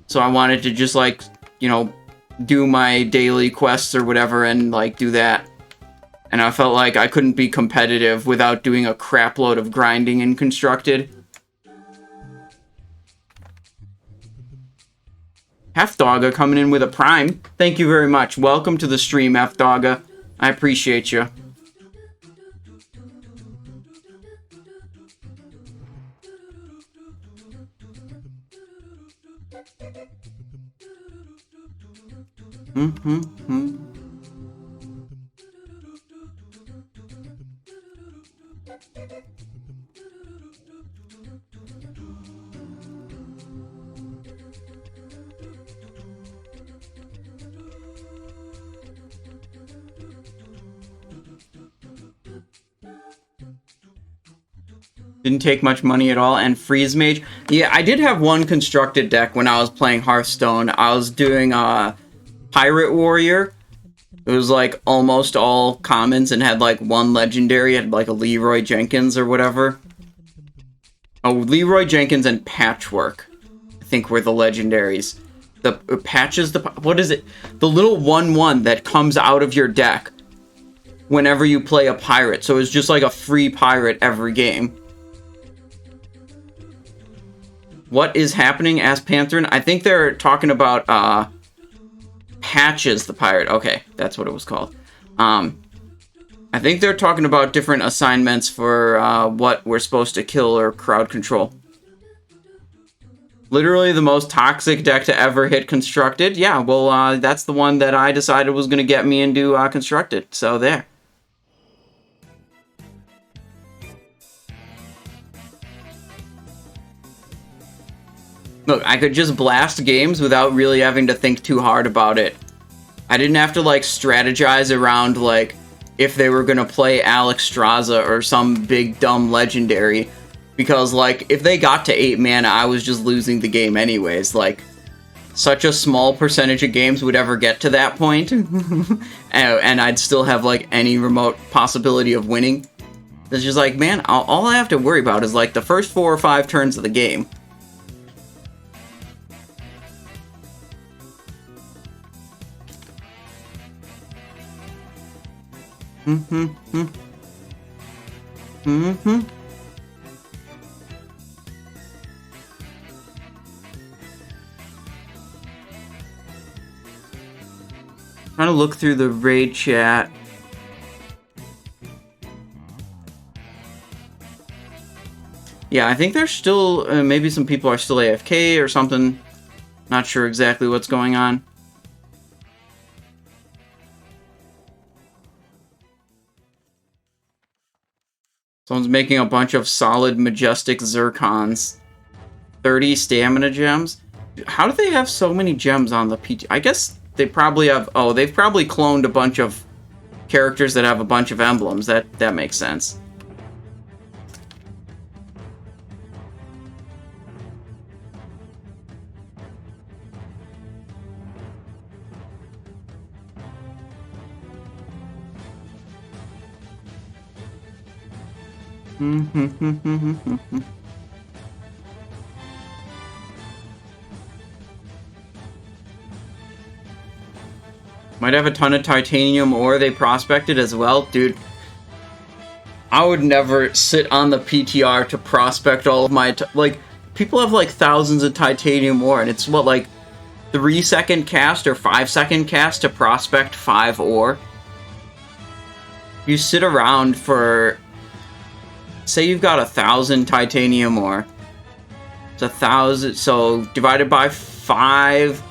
so I wanted to just like, you know, do my daily quests or whatever and like do that. And I felt like I couldn't be competitive without doing a crap load of grinding in Constructed. F-Dogga coming in with a prime. Thank you very much. Welcome to the stream, F-Dogga. I appreciate you. Didn't take much money at all. And Freeze Mage. Yeah, I did have one constructed deck when I was playing Hearthstone. I was doing Pirate Warrior. It was like almost all commons and had like one legendary. It had like a Leroy Jenkins or whatever. Oh, Leroy Jenkins and Patchwork, I think, were the legendaries. The Patches, what is it? The little 1/1 that comes out of your deck whenever you play a pirate. So it's just like a free pirate every game. What is happening? Asked Pantherin. I think they're talking about Patches the pirate. Okay, that's what it was called. I think they're talking about different assignments for what we're supposed to kill or crowd control. Literally the most toxic deck to ever hit Constructed. Yeah, well, that's the one that I decided was going to get me into Constructed. So there. Look, I could just blast games without really having to think too hard about it. I didn't have to, like, strategize around, like, if they were gonna play Alexstrasza or some big dumb legendary. Because, like, if they got to 8 mana, I was just losing the game anyways. Like, such a small percentage of games would ever get to that point. and I'd still have, like, any remote possibility of winning. It's just like, man, all I have to worry about is, like, the first 4 or 5 turns of the game. Trying to look through the raid chat. Yeah, I think there's still, maybe some people are still AFK or something. Not sure exactly what's going on. Someone's making a bunch of solid, majestic zircons. 30 stamina gems. How do they have so many gems on the PT? I guess they probably have... Oh, they've probably cloned a bunch of characters that have a bunch of emblems. That makes sense. Might have a ton of titanium ore they prospected as well. Dude, I would never sit on the PTR to prospect all of my... Like, people have like thousands of titanium ore, and it's what, like 3-second cast or 5-second cast to prospect 5 ore? You sit around for... Say you've got 1,000 titanium ore. It's 1,000, so divided by 5,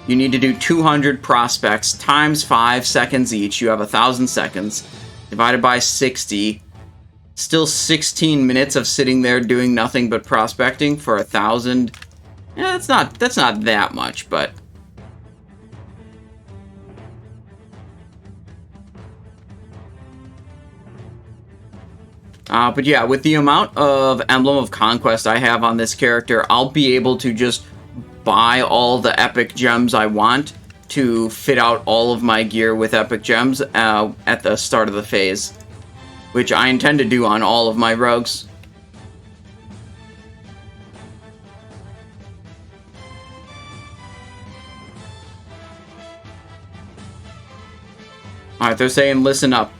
you need to do 200 prospects times 5 seconds each. You have 1,000 seconds. Divided by 60. Still 16 minutes of sitting there doing nothing but prospecting for 1,000. Yeah, that's not that much, but... But yeah, with the amount of Emblem of Conquest I have on this character, I'll be able to just buy all the epic gems I want to fit out all of my gear with epic gems at the start of the phase, which I intend to do on all of my rogues. Alright, they're saying listen up.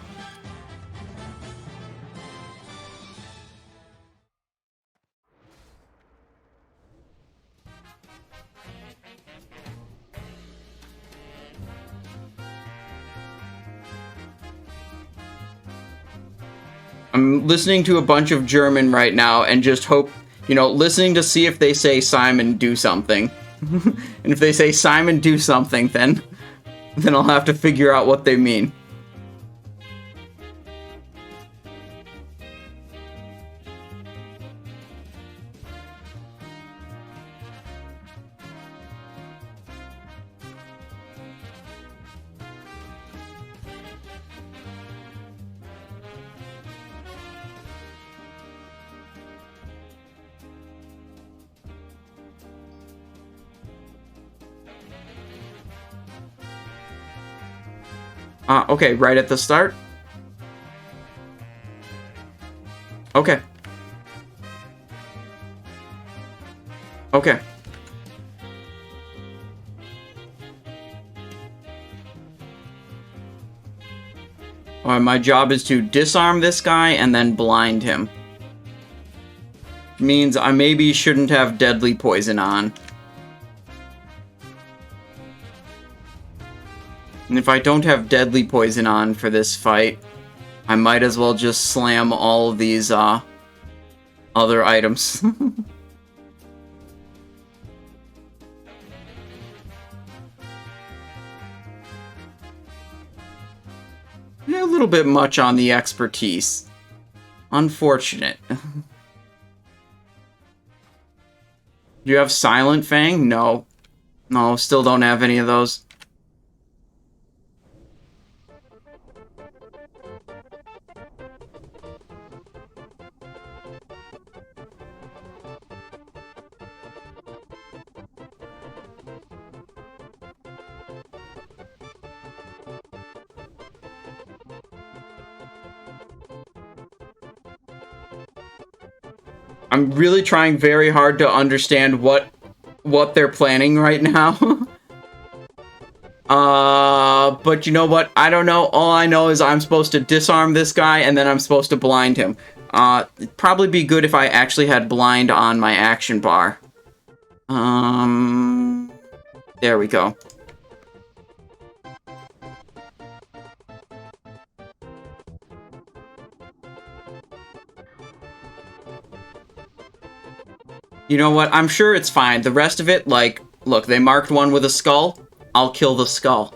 I'm listening to a bunch of German right now and just hope, you know, listening to see if they say Simon do something. And if they say Simon do something, then I'll have to figure out what they mean. Okay, right at the start? Okay. Okay. Alright, my job is to disarm this guy and then blind him. Means I maybe shouldn't have deadly poison on. And if I don't have deadly poison on for this fight, I might as well just slam all of these other items. Yeah, a little bit much on the expertise. Unfortunate. Do you have Silent Fang? No. No, still don't have any of those. I'm really trying very hard to understand what they're planning right now. But you know what? I don't know. All I know is I'm supposed to disarm this guy and then I'm supposed to blind him. It'd probably be good if I actually had blind on my action bar. There we go. You know what? I'm sure it's fine. The rest of it, like, look, they marked one with a skull. I'll kill the skull.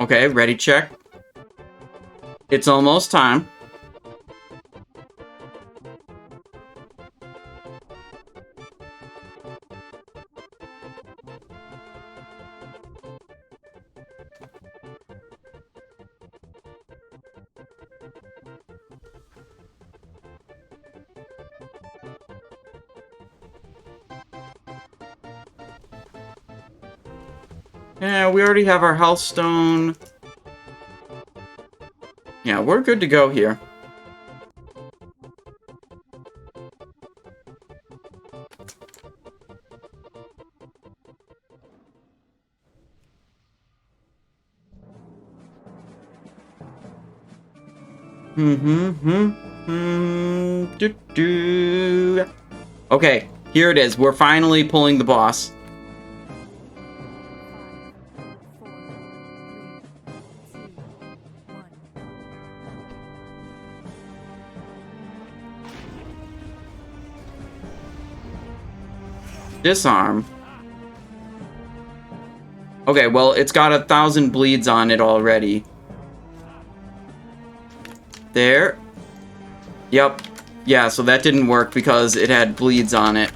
Okay, ready, check. It's almost time. Yeah, we already have our health stone. Yeah, we're good to go here. Okay, here it is. We're finally pulling the boss. 5, 4, 3, 2, 1. Disarm. Okay, well, it's got 1,000 bleeds on it already. There. Yep. Yeah, so that didn't work because it had bleeds on it.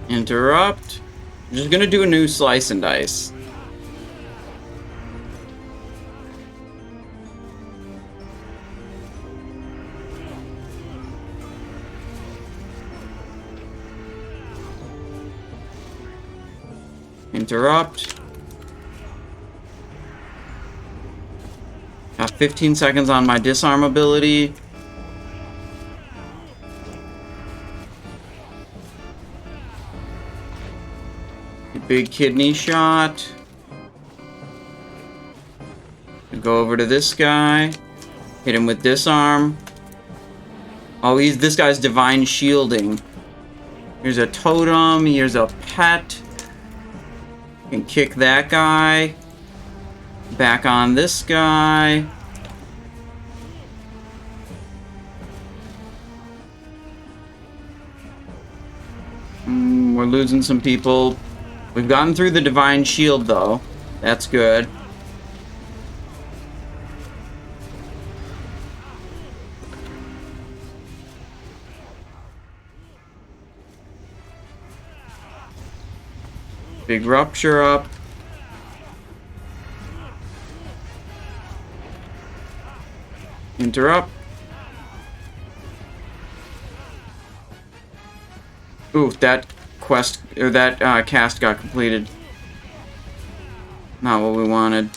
Interrupt. I'm just gonna do a new slice and dice. Interrupt. Got 15 seconds on my disarm ability. Big kidney shot. Go over to this guy. Hit him with disarm. Oh, this guy's divine shielding. Here's a totem. Here's a pet. Can kick that guy. Back on this guy. We're losing some people. We've gotten through the divine shield, though. That's good. Big rupture up. Interrupt. Ooh, that quest, or that cast got completed. Not what we wanted.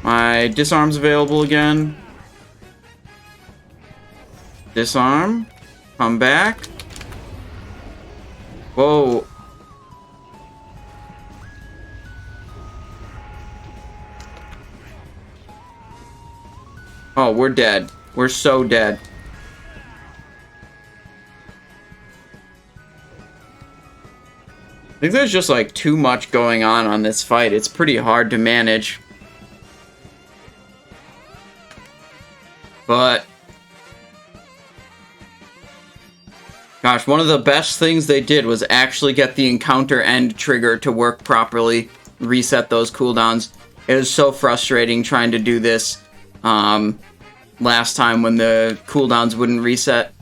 My disarm's available again. Disarm. Come back. Whoa. Oh, we're dead. We're so dead. I think there's just like too much going on this fight. It's pretty hard to manage. But gosh, one of the best things they did was actually get the encounter end trigger to work properly, reset those cooldowns. It was so frustrating trying to do this last time when the cooldowns wouldn't reset.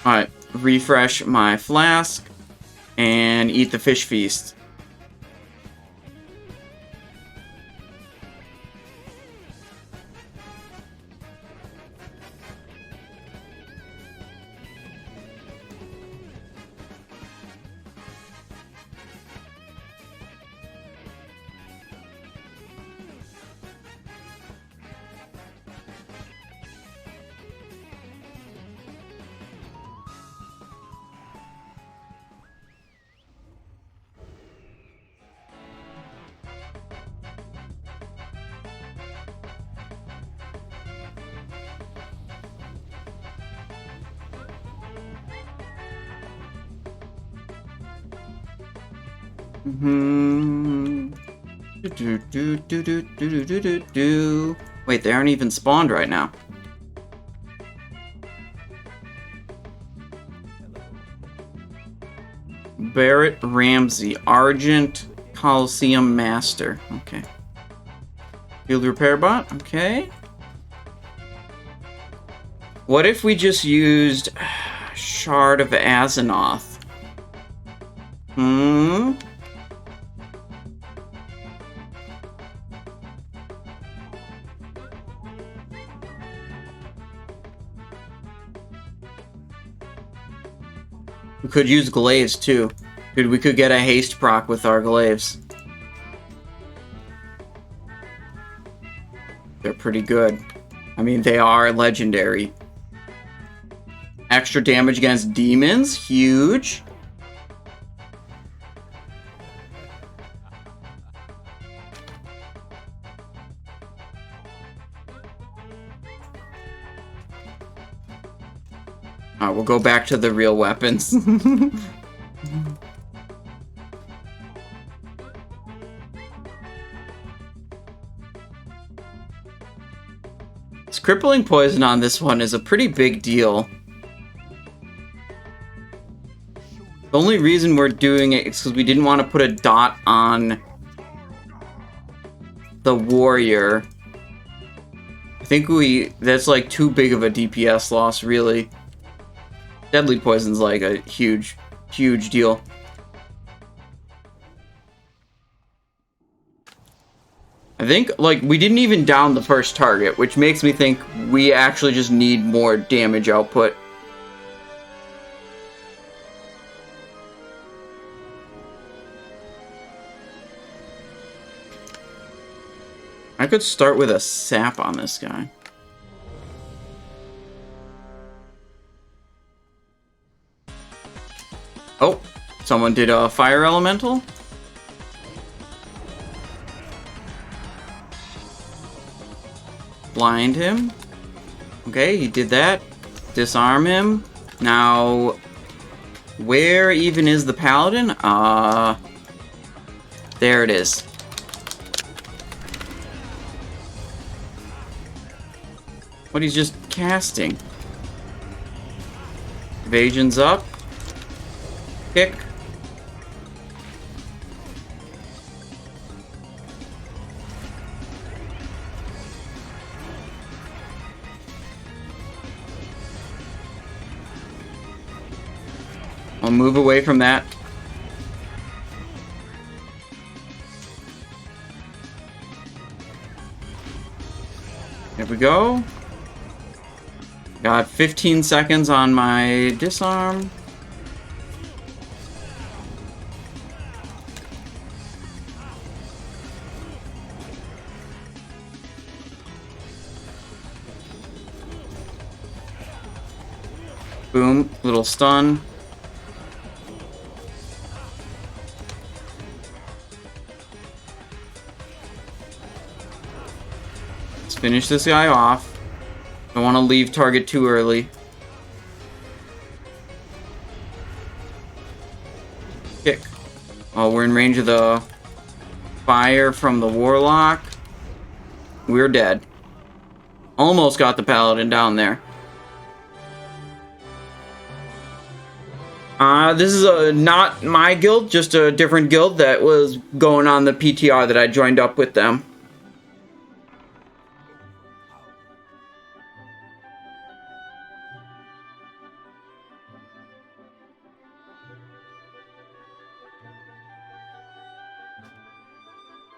Alright, refresh my flask and eat the fish feast. Mm-hmm. Wait, they aren't even spawned right now. Barrett Ramsey, Argent Coliseum Master. Okay. Field repair bot. Okay. What if we just used Shard of Azeroth? Hmm. We could use glaives too. Dude, we could get a haste proc with our glaives. They're pretty good. I mean, they are legendary. Extra damage against demons, huge. We'll go back to the real weapons. This crippling poison on this one is a pretty big deal. The only reason we're doing it is because we didn't want to put a dot on the warrior. I think that's like too big of a DPS loss, really. Deadly poison's like a huge, huge deal. I think, like, we didn't even down the first target, which makes me think we actually just need more damage output. I could start with a sap on this guy. Oh, someone did a fire elemental. Blind him. Okay, he did that. Disarm him. Now, where even is the paladin? There it is. What, he's just casting. Evasion's up. Kick. I'll move away from that. There we go. Got 15 seconds on my disarm. Boom, little stun. Let's finish this guy off. Don't want to leave target too early. Kick. Oh, we're in range of the fire from the warlock. We're dead. Almost got the paladin down there. This is not my guild, just a different guild that was going on the PTR that I joined up with them.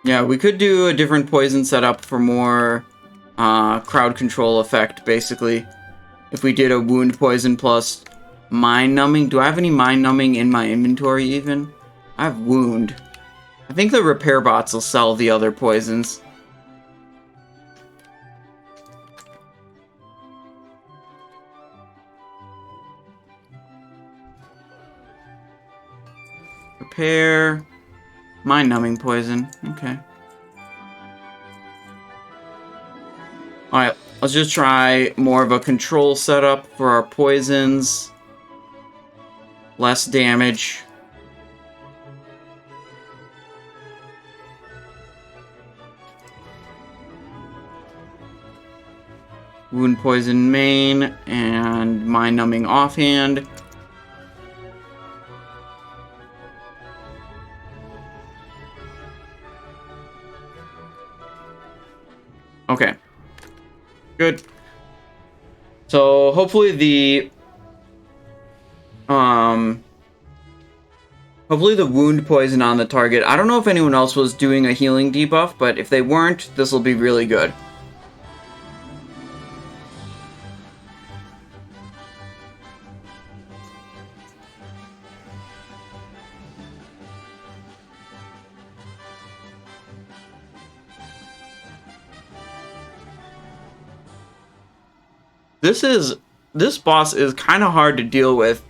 Yeah, we could do a different poison setup for more crowd control effect, basically. If we did a wound poison plus mind numbing. Do I have any mind numbing in my inventory even? I have wound. I think the repair bots will sell the other poisons. Repair. Mind numbing poison. Okay. Alright, let's just try more of a control setup for our poisons. Less damage. Wound Poison main and Mind Numbing offhand. Okay. Good. So hopefully the wound poison on the target. I don't know if anyone else was doing a healing debuff, but if they weren't, this will be really good. This boss is kind of hard to deal with.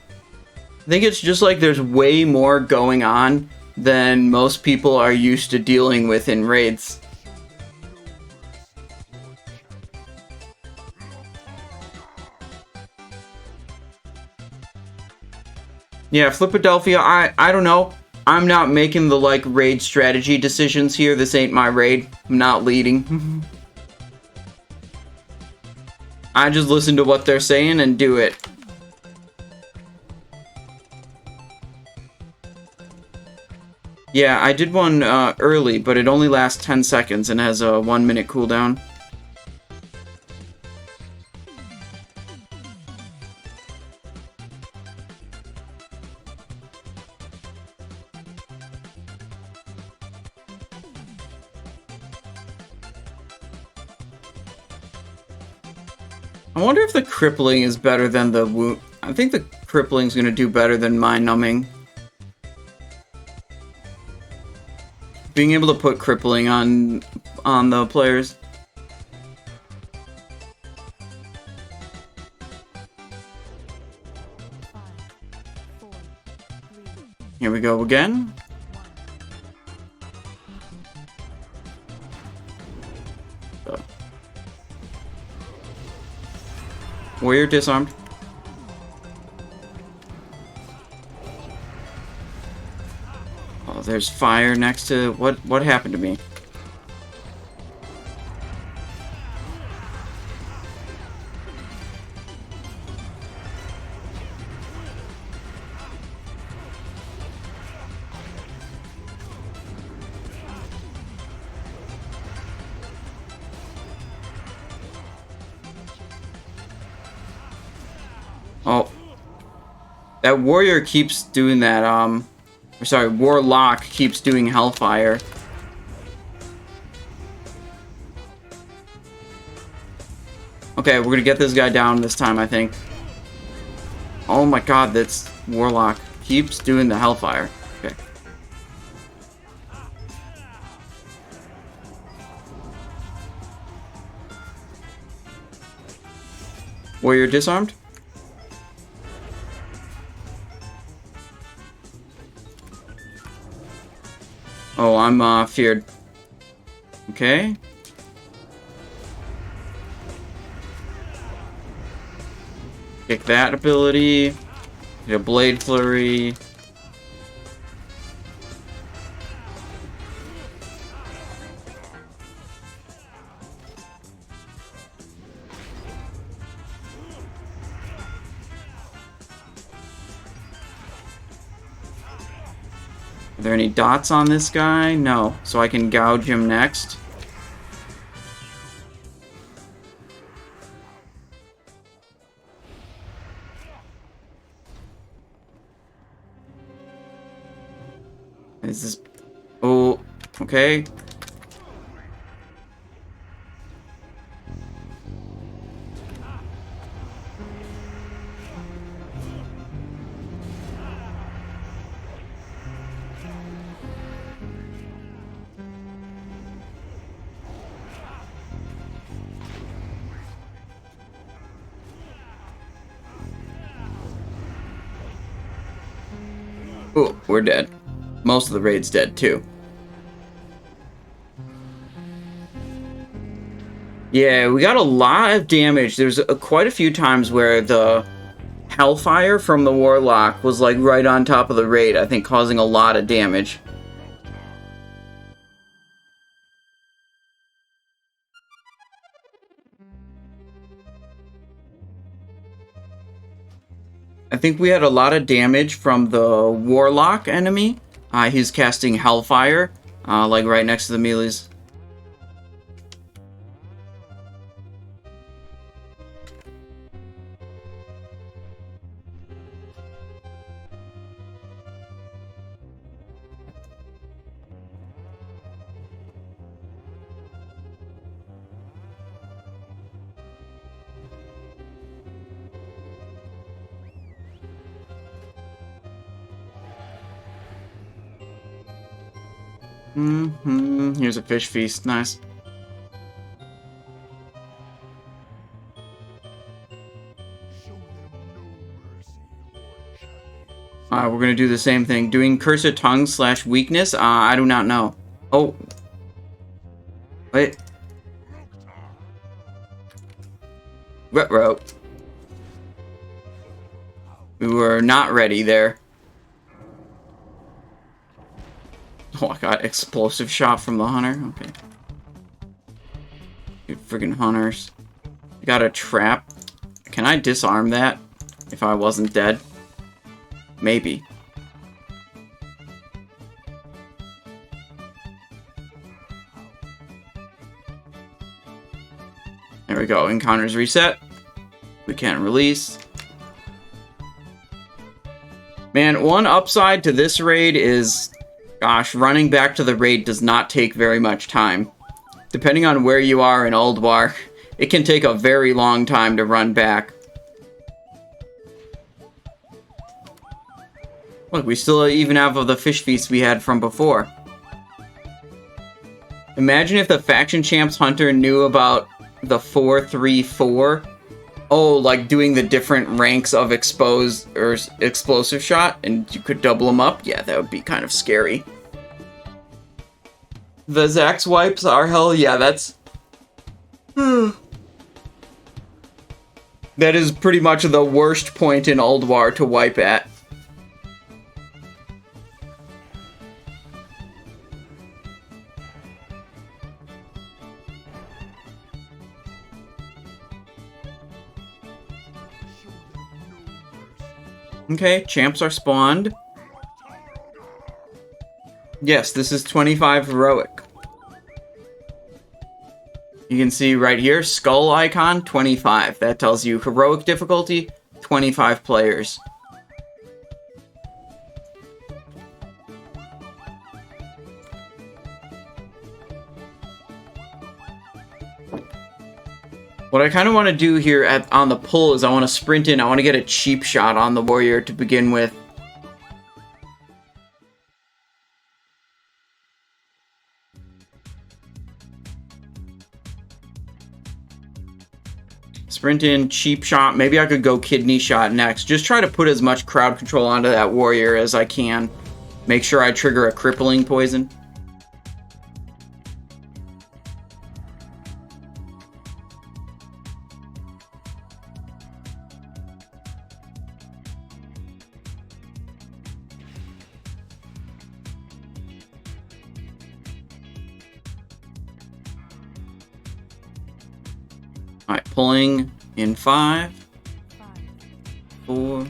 I think it's just like there's way more going on than most people are used to dealing with in raids. Yeah, Flipadelphia, I don't know. I'm not making the, like, raid strategy decisions here. This ain't my raid. I'm not leading. I just listen to what they're saying and do it. Yeah, I did one early, but it only lasts 10 seconds and has a 1-minute cooldown. I wonder if the crippling is better than the wound. I think the crippling's gonna do better than mind numbing. Being able to put crippling on the players. Here we go again. Warrior disarmed. Oh, there's fire next to what happened to me? Oh. That warrior keeps doing that, sorry, warlock keeps doing hellfire. Okay, we're gonna get this guy down this time, I think. Oh my god, that's warlock. Keeps doing the hellfire. Okay. Warrior disarmed? Oh, I'm feared. Okay. Kick that ability. Get a blade flurry. Are there any dots on this guy? No. So I can gouge him next. Is this... Oh, okay. Oh, we're dead. Most of the raid's dead, too. Yeah, we got a lot of damage. There's quite a few times where the hellfire from the warlock was, like, right on top of the raid, I think causing a lot of damage. I think we had a lot of damage from the Warlock enemy. He's casting Hellfire, like right next to the melees. Here's a fish feast. Nice. Show them no mercy, Lord champions. Alright, we're gonna do the same thing. Doing Cursed Tongue / Weakness? I do not know. Oh. Wait. Ruh-roh. We were not ready there. Oh, I got explosive shot from the hunter. Okay. Dude, friggin' hunters. I got a trap. Can I disarm that if I wasn't dead? Maybe. There we go. Encounters reset. We can't release. Man, one upside to this raid is, gosh, running back to the raid does not take very much time. Depending on where you are in Ulduar, it can take a very long time to run back. Look, we still even have the fish feast we had from before. Imagine if the faction champs hunter knew about the 4-3-4. Oh, like doing the different ranks of exposed or explosive shot, and you could double them up. Yeah, that would be kind of scary. The Zax wipes are hell. Yeah, that's. That is pretty much the worst point in Ulduar to wipe at. Okay, champs are spawned. Yes, this is 25 heroic. You can see right here, skull icon, 25. That tells you heroic difficulty, 25 players. What I kind of want to do here on the pull is I want to sprint in. I want to get a cheap shot on the warrior to begin with. Sprint in, cheap shot. Maybe I could go kidney shot next. Just try to put as much crowd control onto that warrior as I can. Make sure I trigger a crippling poison. Alright, pulling in 5, 4. 3, 2,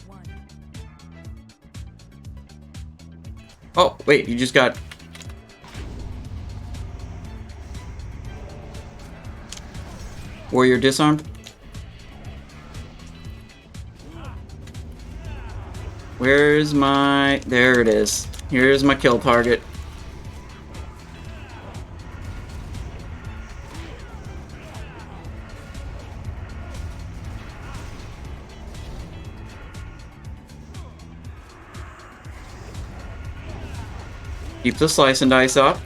1. Oh, wait, you just got... Warrior disarmed? Where's my... There it is. Here's my kill target. Keep the slice and dice up.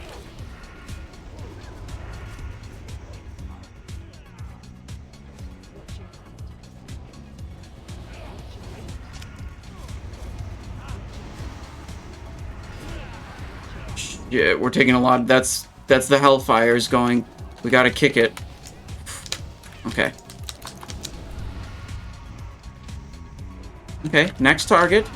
Yeah, we're taking a lot. That's the Hellfires going. We gotta kick it. Okay. Okay, next target.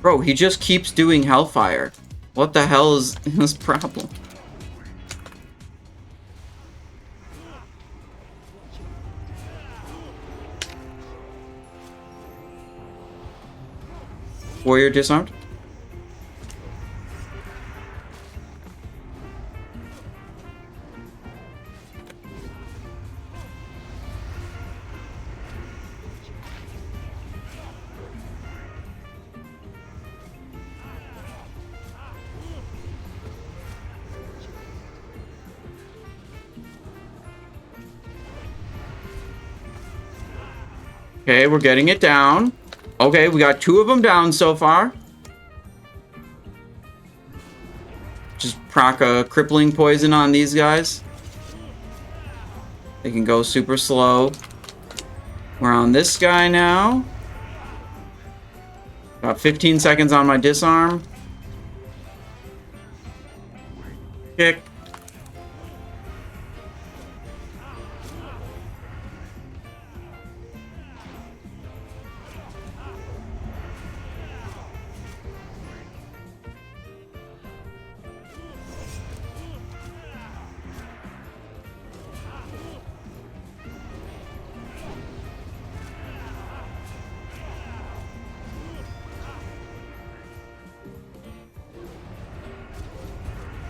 Bro, he just keeps doing Hellfire. What the hell is his problem? Warrior disarmed. Okay, we're getting it down. Okay, we got 2 of them down so far. Just proc a crippling poison on these guys. They can go super slow. We're on this guy now. Got 15 seconds on my disarm. Kick.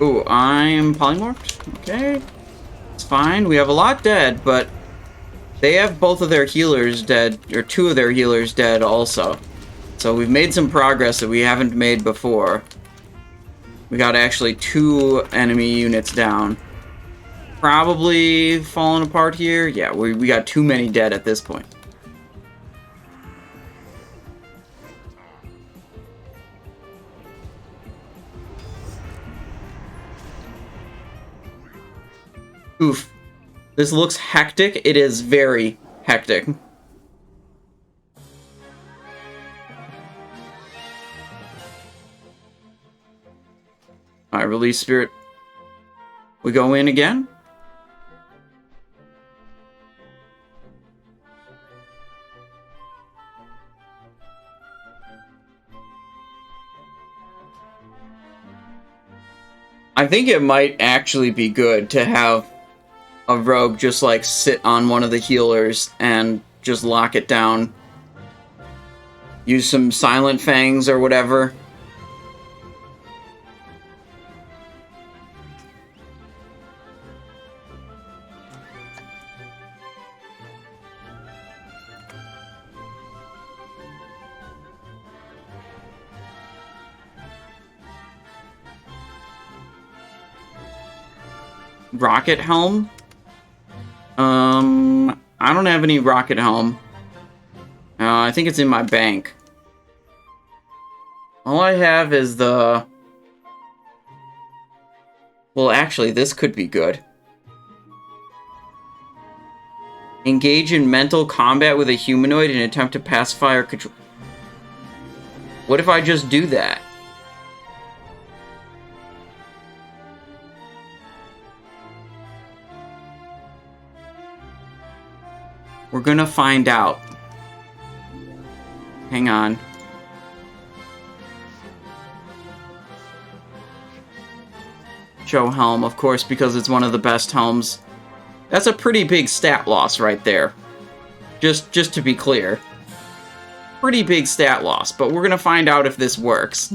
Ooh, I'm polymorphed. Okay. It's fine. We have a lot dead, but they have both of their healers dead, or 2 of their healers dead also. So we've made some progress that we haven't made before. We got actually 2 enemy units down. Probably falling apart here. Yeah, we got too many dead at this point. Oof. This looks hectic. It is very hectic. Alright, release spirit. We go in again. I think it might actually be good to have a rogue just like sit on one of the healers and just lock it down. Use some silent fangs or whatever. Rocket helm? I don't have any rocket helm. I think it's in my bank. All I have is the... Well, actually, this could be good. Engage in mental combat with a humanoid and attempt to pacify or control... What if I just do that? We're gonna find out. Hang on. Show helm, of course, because it's one of the best helms. That's a pretty big stat loss right there. Just to be clear. Pretty big stat loss, but we're gonna find out if this works.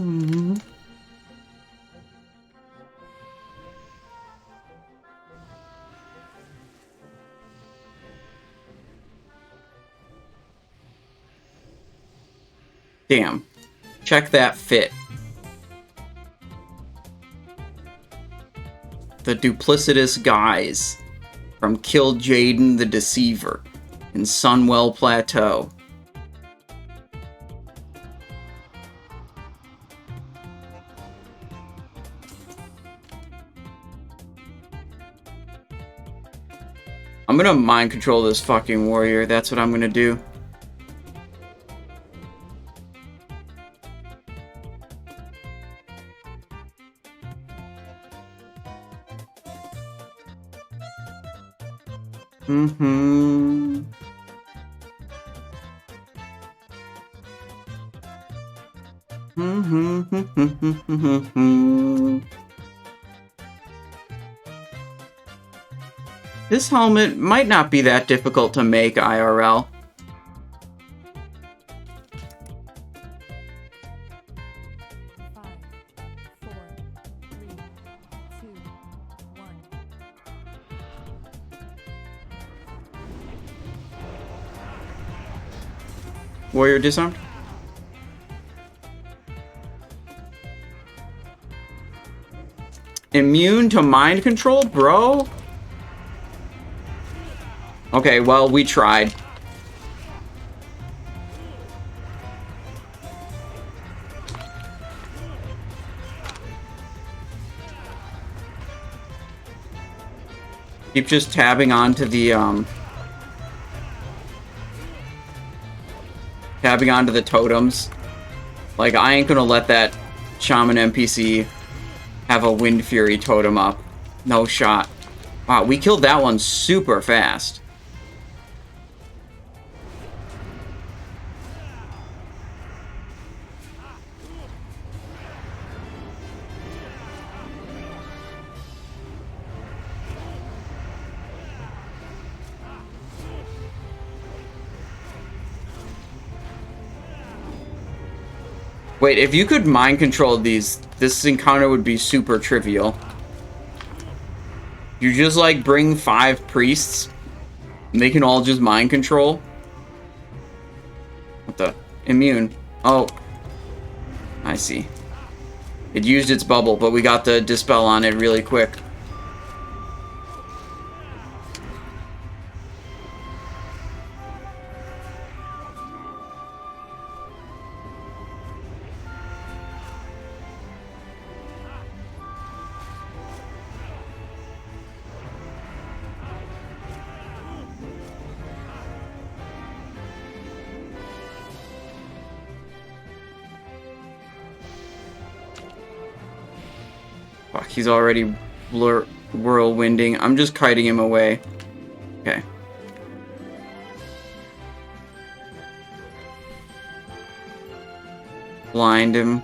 Damn. Check that fit. The duplicitous guys from Kill Jaden the Deceiver in Sunwell Plateau. I'm gonna mind control this fucking warrior. That's what I'm gonna do. This helmet might not be that difficult to make IRL. Five, four, three, two, one. Warrior disarmed. Immune to mind control, bro? Okay, well, we tried. Keep just tabbing onto the, tabbing onto the totems. Like, I ain't gonna let that Shaman NPC have a Wind Fury totem up. No shot. Wow, we killed that one super fast. Wait, if you could mind control these, this encounter would be super trivial. You just, like, bring 5 priests, and they can all just mind control. What the? Immune. Oh. I see. It used its bubble, but we got the dispel on it really quick. Fuck, he's already whirlwinding. I'm just kiting him away. Okay. Blind him.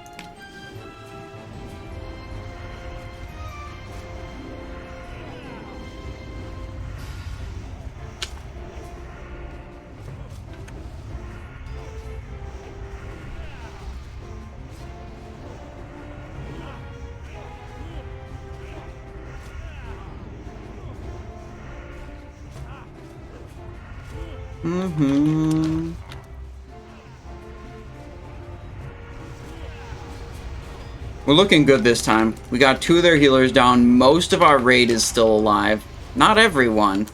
We're looking good this time. We got 2 of their healers down. Most of our raid is still alive. Not everyone.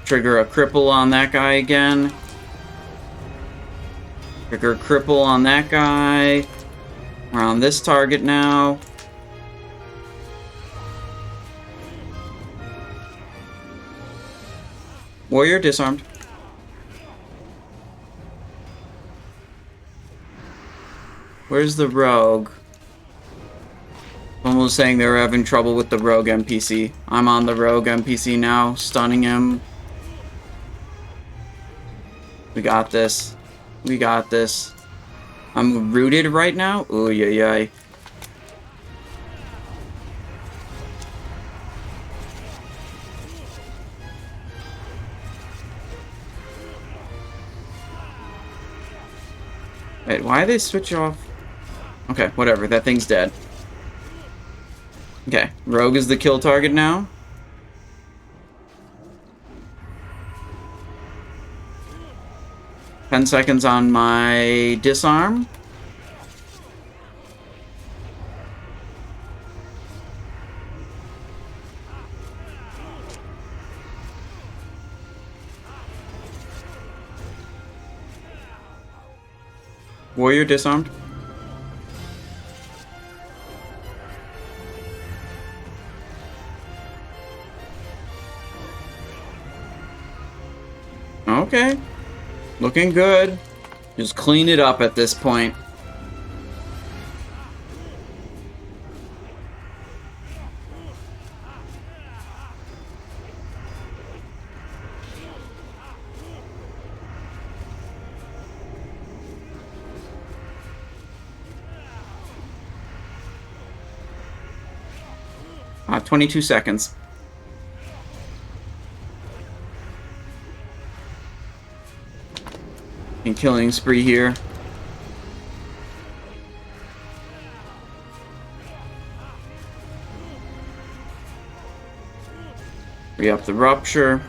Trigger a cripple on that guy again. Trigger a cripple on that guy. We're on this target now. Warrior disarmed. Where's the rogue? Someone was saying they were having trouble with the rogue NPC. I'm on the rogue NPC now, stunning him. We got this. We got this. I'm rooted right now? Ooh, yeah. Wait, why did they switch off? Okay, whatever. That thing's dead. Okay, rogue is the kill target now. Ten seconds on my disarm. Warrior disarmed. Okay. Looking good. Just clean it up at this point. 22 seconds. And killing spree here. Free up the rupture.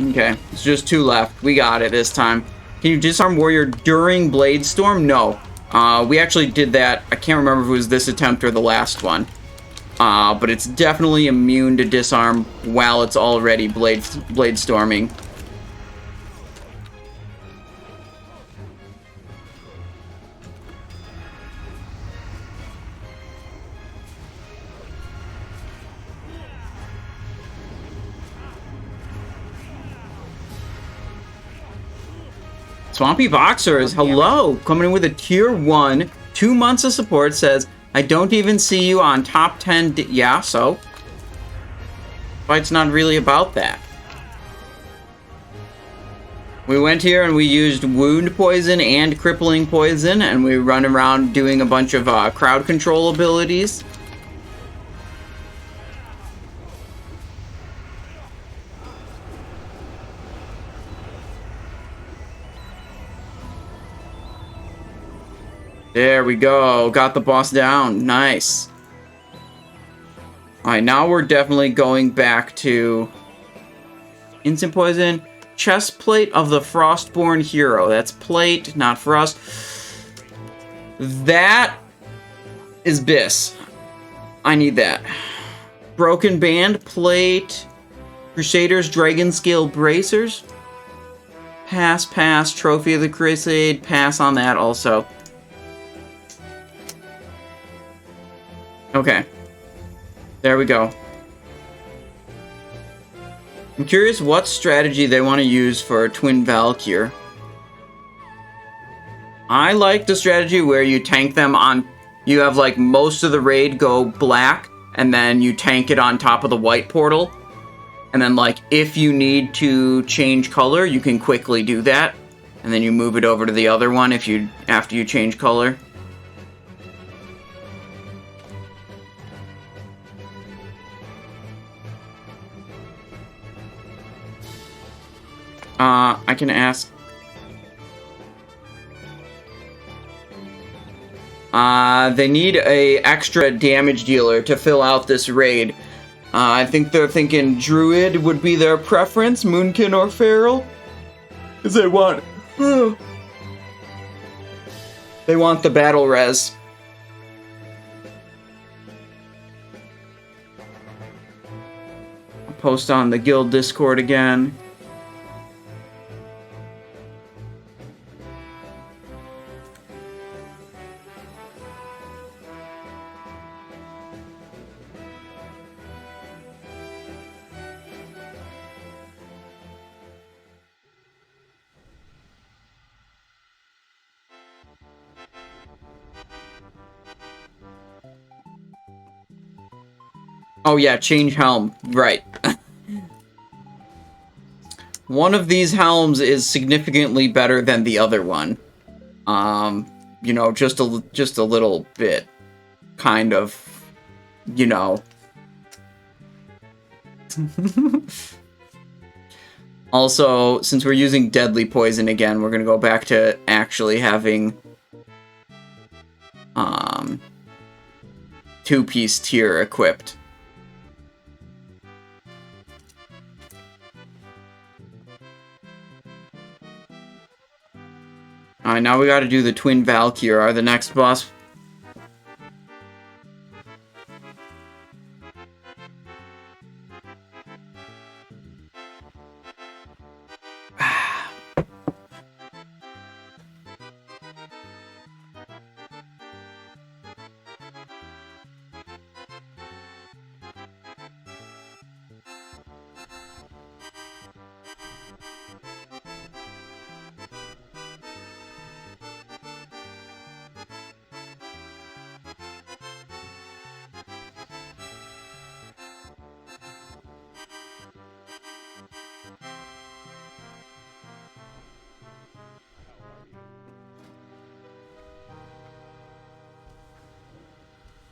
Okay, it's just 2 left. We got it this time. Can you disarm warrior during blade storm? No. We actually did that. I can't remember if it was this attempt or the last one. But it's definitely immune to disarm while it's already blade storming. Swampy Boxers, hello! Coming in with a tier 1, 2 months of support, says, I don't even see you on top 10. Yeah, so? Fight's not really about that. We went here and we used wound poison and crippling poison, and we run around doing a bunch of crowd control abilities. There we go. Got the boss down. Nice. Alright, now we're definitely going back to instant poison. Chest plate of the Frostborn hero. That's plate, not frost. That is Biss. I need that. Broken band plate. Crusaders Dragon Scale bracers. Pass, pass. Trophy of the Crusade. Pass on that also. Okay. There we go. I'm curious what strategy they want to use for Twin Valkyr. I like the strategy where you tank them on... You have, like, most of the raid go black, and then you tank it on top of the white portal. And then, like, if you need to change color, you can quickly do that. And then you move it over to the other one after you change color. I can ask. They need a extra damage dealer to fill out this raid. I think they're thinking Druid would be their preference, Moonkin or Feral. Because they want... They want the battle res. I'll post on the guild Discord again. Oh yeah, change helm. Right. One of these helms is significantly better than the other one. You know, just a little bit. Kind of, you know. Also, since we're using deadly poison again, we're gonna go back to actually having 2-piece tier equipped. Alright, now we gotta do the Twin Valkyr, the next boss.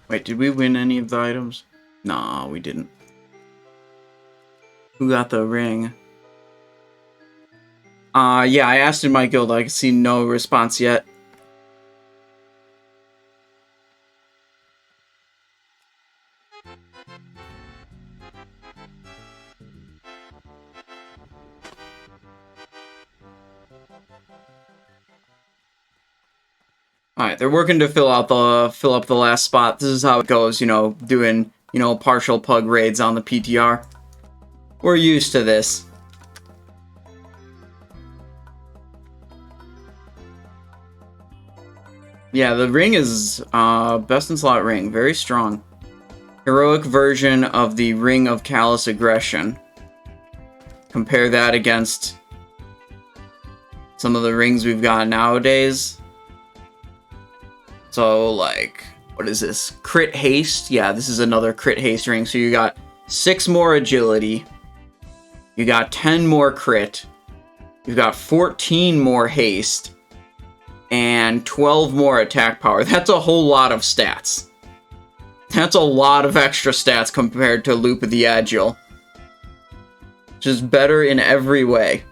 Wait, did we win any of the items? No, we didn't. Who got the ring? Yeah, I asked in my guild. I can see no response yet. Alright, they're working to fill up the last spot. This is how it goes, you know, doing, you know, partial pug raids on the PTR. We're used to this. Yeah, the ring is best in slot ring, very strong. Heroic version of the Ring of Callous Aggression. Compare that against some of the rings we've got nowadays. So, like, what is this? Crit Haste? Yeah, this is another Crit Haste ring. So you got 6 more agility. You got 10 more crit. You've got 14 more haste. And 12 more attack power. That's a whole lot of stats. That's a lot of extra stats compared to Loop of the Agile. Just better in every way.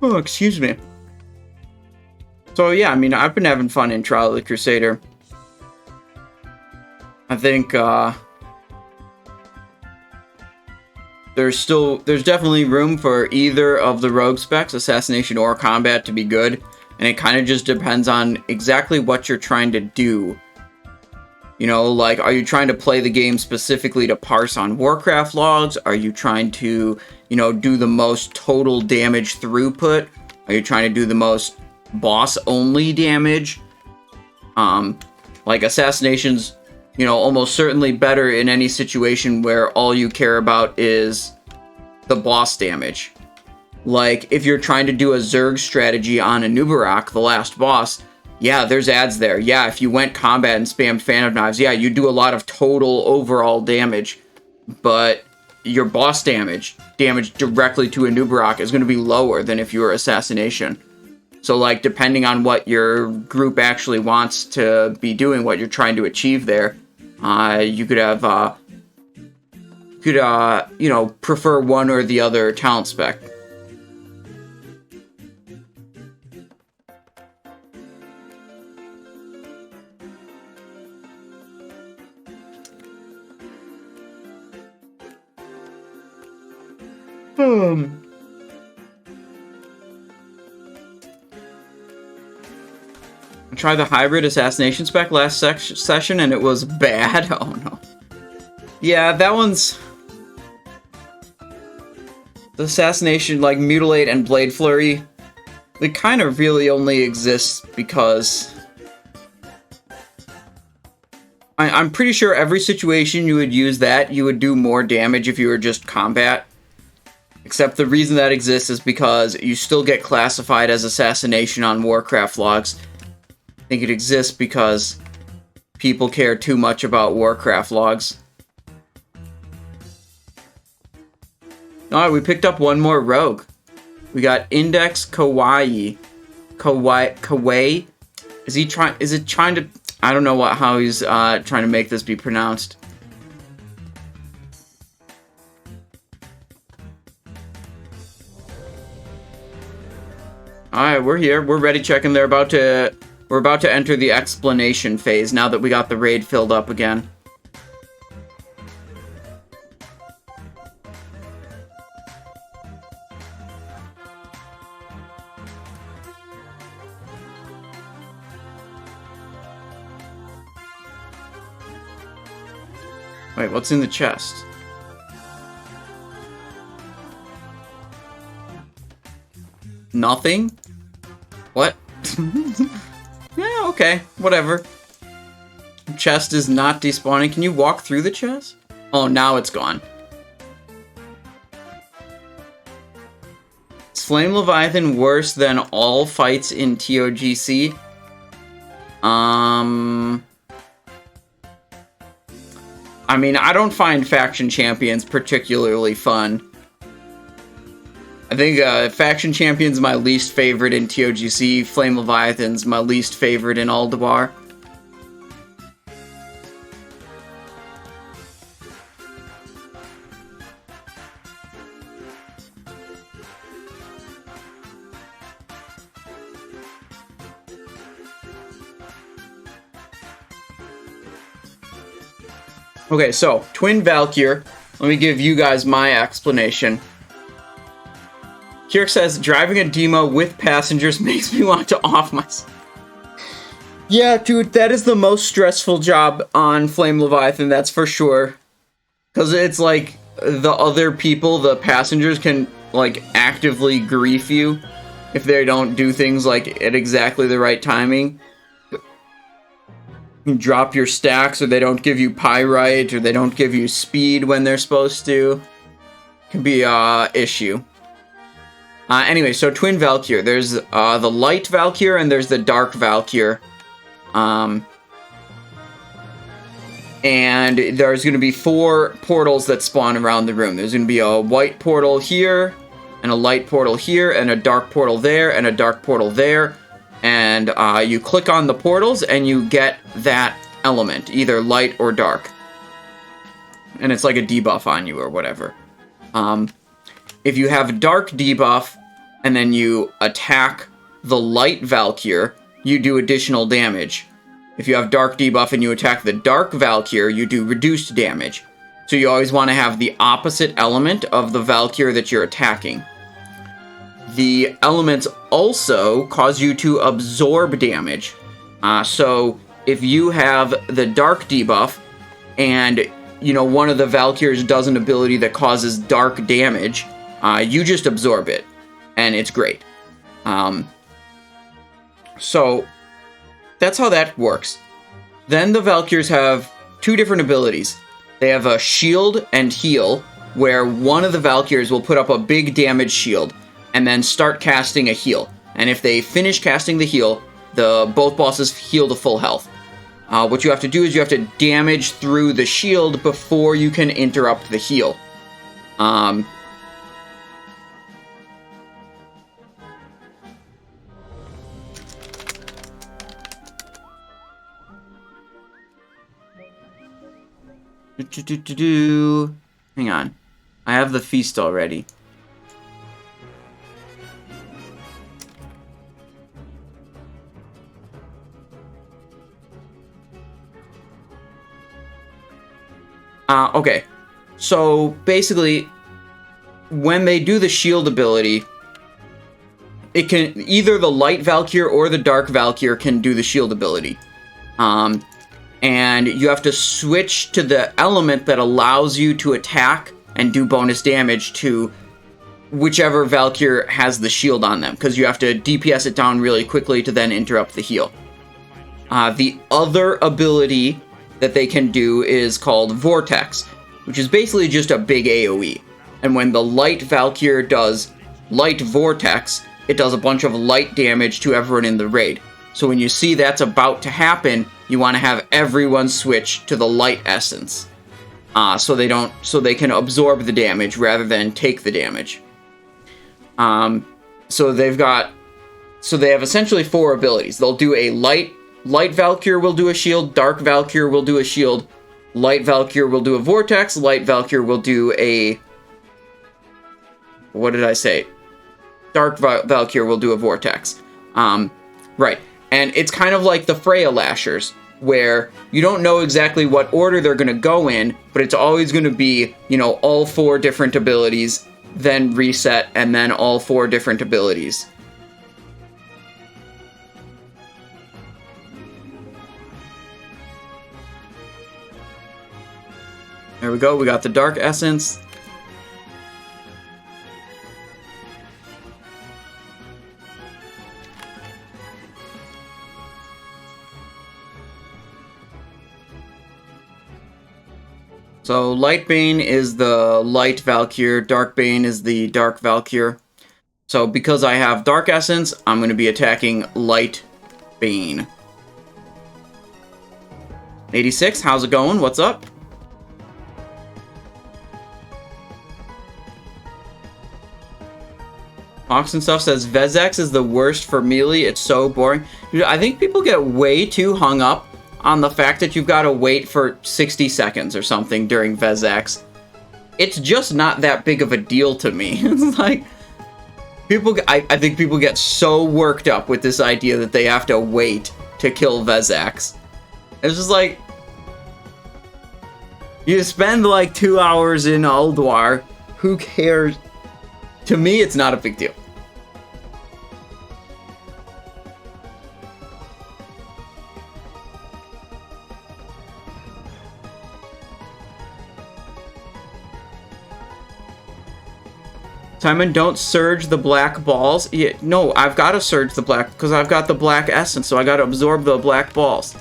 Oh, excuse me. So yeah, I mean, I've been having fun in Trial of the Crusader. I think there's definitely room for either of the rogue specs, Assassination or Combat, to be good, and it kind of just depends on exactly what you're trying to do. You know, like, are you trying to play the game specifically to parse on Warcraft logs? Are you trying to, you know, do the most total damage throughput? Are you trying to do the most boss-only damage? Like, Assassination's, you know, almost certainly better in any situation where all you care about is the boss damage. Like, if you're trying to do a Zerg strategy on Anubarak, the last boss, yeah, there's ads there. Yeah, if you went combat and spammed Fan of Knives, yeah, you do a lot of total overall damage. But your boss damage directly to Anubarak, is going to be lower than if you were Assassination. So, like, depending on what your group actually wants to be doing, what you're trying to achieve there, you could have, you know, prefer one or the other talent spec. I tried the hybrid assassination spec last session and it was bad. Oh no. Yeah, that one's... The assassination, like Mutilate and Blade Flurry, they kind of really only exist because... I'm pretty sure every situation you would use that, you would do more damage if you were just combat. Except the reason that exists is because you still get classified as assassination on Warcraft logs. I think it exists because people care too much about Warcraft logs. Alright, we picked up one more rogue. We got Index Kawaii. Kawaii? Is it trying to... I don't know how he's trying to make this be pronounced. Alright, we're here. We're ready checking. We're about to enter the explanation phase now that we got the raid filled up again. Wait, what's in the chest? Nothing? What? Yeah, okay, whatever. Chest is not despawning. Can you walk through the chest? Oh, now it's gone. Is Flame Leviathan worse than all fights in TOGC? I mean, I don't find faction champions particularly fun. I think faction champion's my least favorite in TOGC. Flame Leviathan's my least favorite in Ulduar. Okay, so, Twin Valkyr. Let me give you guys my explanation. Kirk says, driving a demo with passengers makes me want to off myself. Yeah, dude, that is the most stressful job on Flame Leviathan, that's for sure. Because it's like, the other people, the passengers, can, like, actively grief you if they don't do things, like, at exactly the right timing. You drop your stacks, or they don't give you pyrite, or they don't give you speed when they're supposed to. Can be a issue. Anyway, so Twin Valkyr. There's the Light Valkyr and there's the Dark Valkyr. And there's going to be 4 portals that spawn around the room. There's going to be a white portal here, and a light portal here, and a dark portal there, and a dark portal there. And you click on the portals and you get that element, either light or dark. And it's like a debuff on you or whatever. If you have a dark debuff and then you attack the light Valkyr, you do additional damage. If you have dark debuff and you attack the dark Valkyr, you do reduced damage. So you always want to have the opposite element of the Valkyr that you're attacking. The elements also cause you to absorb damage. So if you have the dark debuff and, you know, one of the Valkyrs does an ability that causes dark damage, you just absorb it, and it's great. So that's how that works. Then the Valkyrs have 2 different abilities. They have a shield and heal, where one of the Valkyrs will put up a big damage shield and then start casting a heal. And if they finish casting the heal, both bosses heal to full health. What you have to do is you have to damage through the shield before you can interrupt the heal. Hang on. I have the feast already. Okay, so basically, when they do the shield ability, it can either the light Valkyr or the dark Valkyr can do the shield ability. And you have to switch to the element that allows you to attack and do bonus damage to whichever Valkyr has the shield on them, because you have to DPS it down really quickly to then interrupt the heal. The other ability that they can do is called Vortex, which is basically just a big AoE. And when the light Valkyr does light Vortex, it does a bunch of light damage to everyone in the raid. So when you see that's about to happen, you want to have everyone switch to the light essence, so they can absorb the damage rather than take the damage. So they have essentially 4 abilities. They'll do a light Valkyr will do a shield, dark Valkyr will do a shield, light Valkyr will do a vortex, light Valkyr will do a... what did I say? Dark Valkyr will do a vortex. Right. And it's kind of like the Freya Lashers, where you don't know exactly what order they're going to go in, but it's always going to be, you know, all 4 different abilities, then reset, and then all 4 different abilities. There we go, we got the Dark Essence. So Light Bane is the Light Valkyr, Dark Bane is the Dark Valkyr. So because I have Dark Essence, I'm going to be attacking Light Bane. 86, how's it going? What's up? Hawks and stuff says Vezex is the worst for melee. It's so boring. Dude, I think people get way too hung up on the fact that you've got to wait for 60 seconds or something during Vezex. It's just not that big of a deal to me. It's like, I think people get so worked up with this idea that they have to wait to kill Vezex. It's just like, you spend like 2 hours in Ulduar, who cares? To me, it's not a big deal. Simon, don't surge the black balls. Yeah, no, I've got to surge the black, because I've got the black essence, so I got to absorb the black balls.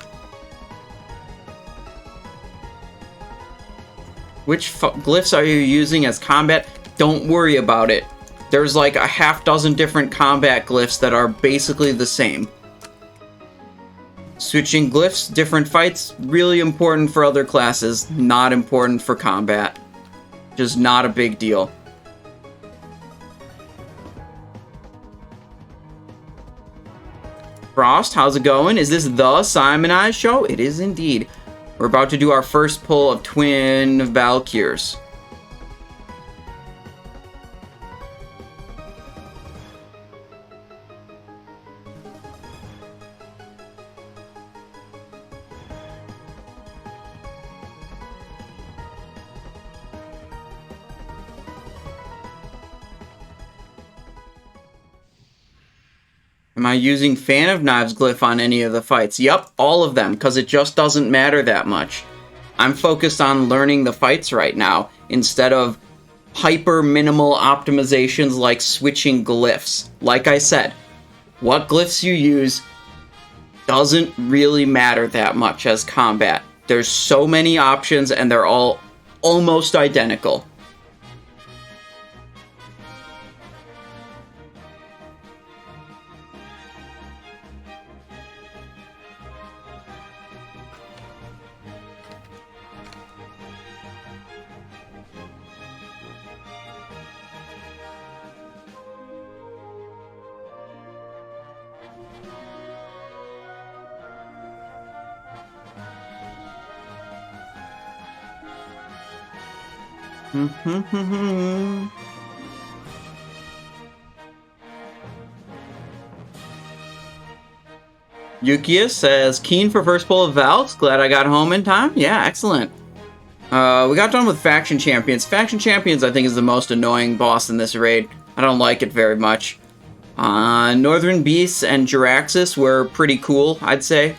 Which glyphs are you using as combat? Don't worry about it. There's like a half dozen different combat glyphs that are basically the same. Switching glyphs, different fights, really important for other classes, not important for combat. Just not a big deal. Frost, how's it going? Is this the Simonized show? It is indeed. We're about to do our first pull of twin Valkyrs. Am I using Fan of Knives glyph on any of the fights? Yep, all of them, because it just doesn't matter that much. I'm focused on learning the fights right now, instead of hyper minimal optimizations like switching glyphs. Like I said, what glyphs you use doesn't really matter that much as combat. There's so many options and they're all almost identical. Yukia says, keen for first pull of Valks. Glad I got home in time. Yeah, excellent. We got done with Faction Champions. Faction Champions, I think, is the most annoying boss in this raid. I don't like it very much. Northrend Beasts and Jaraxxus were pretty cool, I'd say.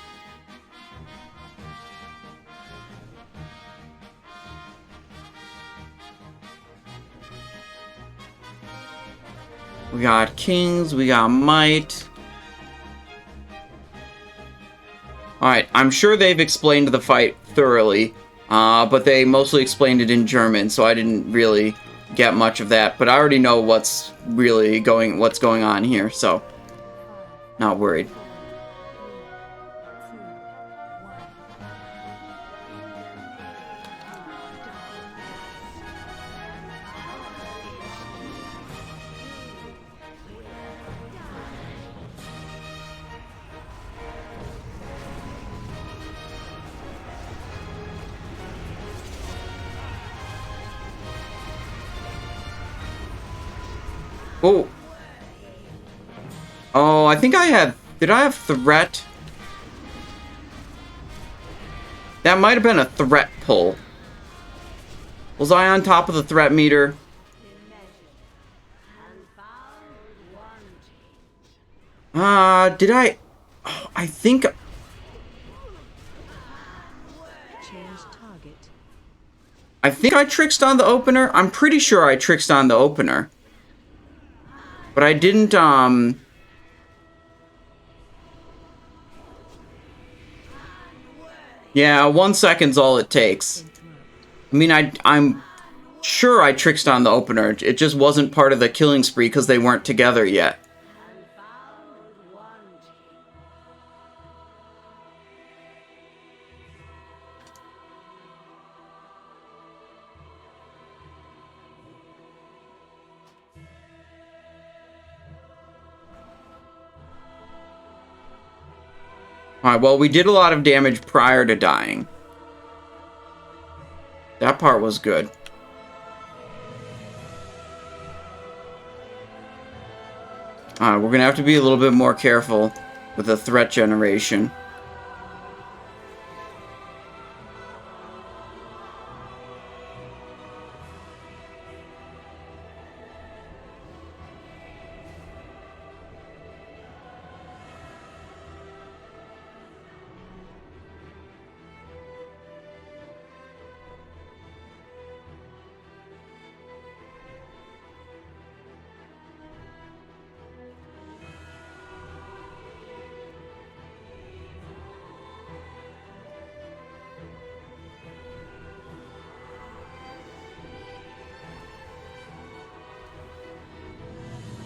We got Kings, we got Might. Alright, I'm sure they've explained the fight thoroughly, but they mostly explained it in German, so I didn't really get much of that. But I already know what's going on here, so not worried. Oh. Oh, I think I had... Did I have threat? That might have been a threat pull. Was I on top of the threat meter? Did I... Oh, I think... I think I tricksed on the opener. I'm pretty sure I tricksed on the opener. But I didn't, Yeah, 1 second's all it takes. I mean, I'm sure I tricksed on the opener. It just wasn't part of the killing spree because they weren't together yet. Alright, well, we did a lot of damage prior to dying. That part was good. Alright, we're gonna have to be a little bit more careful with the threat generation.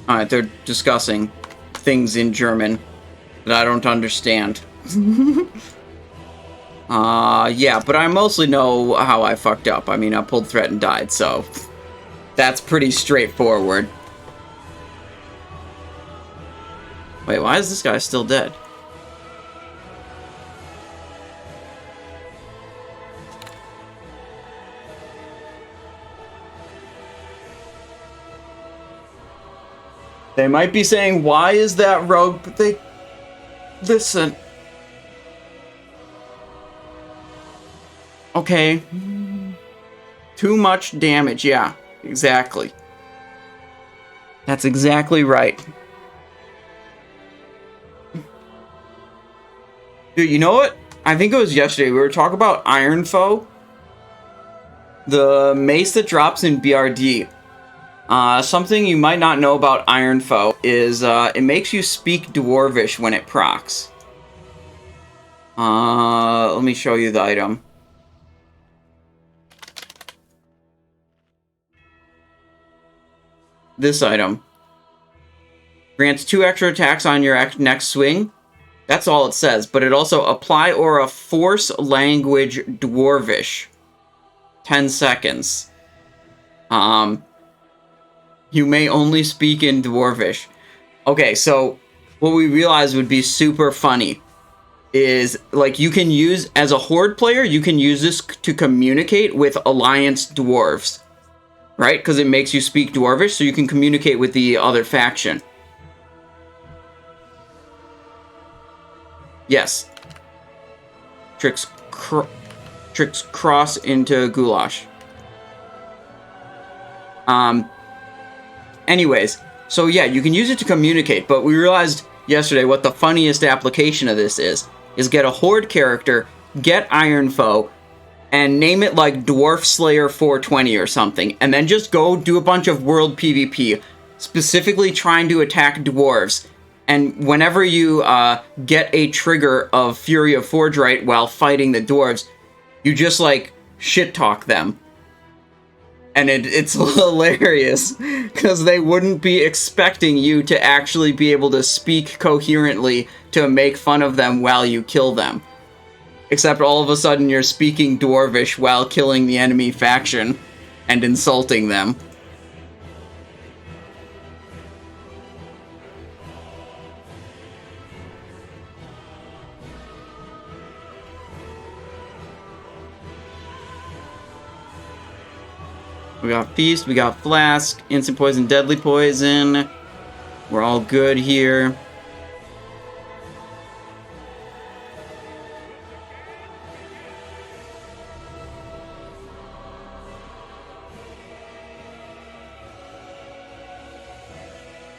Alright, they're discussing things in German that I don't understand. Yeah, but I mostly know how I fucked up. I mean, I pulled threat and died, so that's pretty straightforward. Wait, why is this guy still dead? They might be saying, why is that rogue? But they... Listen. Okay. Too much damage, yeah. Exactly. That's exactly right. Dude, you know what? I think it was yesterday. We were talking about Iron Foe. The mace that drops in BRD. Something you might not know about Iron Foe is it makes you speak Dwarvish when it procs. Let me show you the item. This item grants 2 extra attacks on your next swing. That's all it says, but it also apply Aura Force Language Dwarvish. 10 seconds. You may only speak in Dwarvish. Okay, so what we realized would be super funny is, like, you can use, as a Horde player, you can use this to communicate with Alliance Dwarves. Right? Because it makes you speak Dwarvish, so you can communicate with the other faction. Yes. Tricks cross into Goulash. Anyways, so yeah, you can use it to communicate, but we realized yesterday what the funniest application of this is get a Horde character, get Iron Foe, and name it like Dwarf Slayer 420 or something, and then just go do a bunch of world PvP, specifically trying to attack dwarves. And whenever you get a trigger of Fury of Forgerite while fighting the dwarves, you just, like, shit-talk them. And it's hilarious, because they wouldn't be expecting you to actually be able to speak coherently to make fun of them while you kill them. Except all of a sudden you're speaking Dwarvish while killing the enemy faction and insulting them. We got Feast, we got Flask, Instant Poison, Deadly Poison. We're all good here.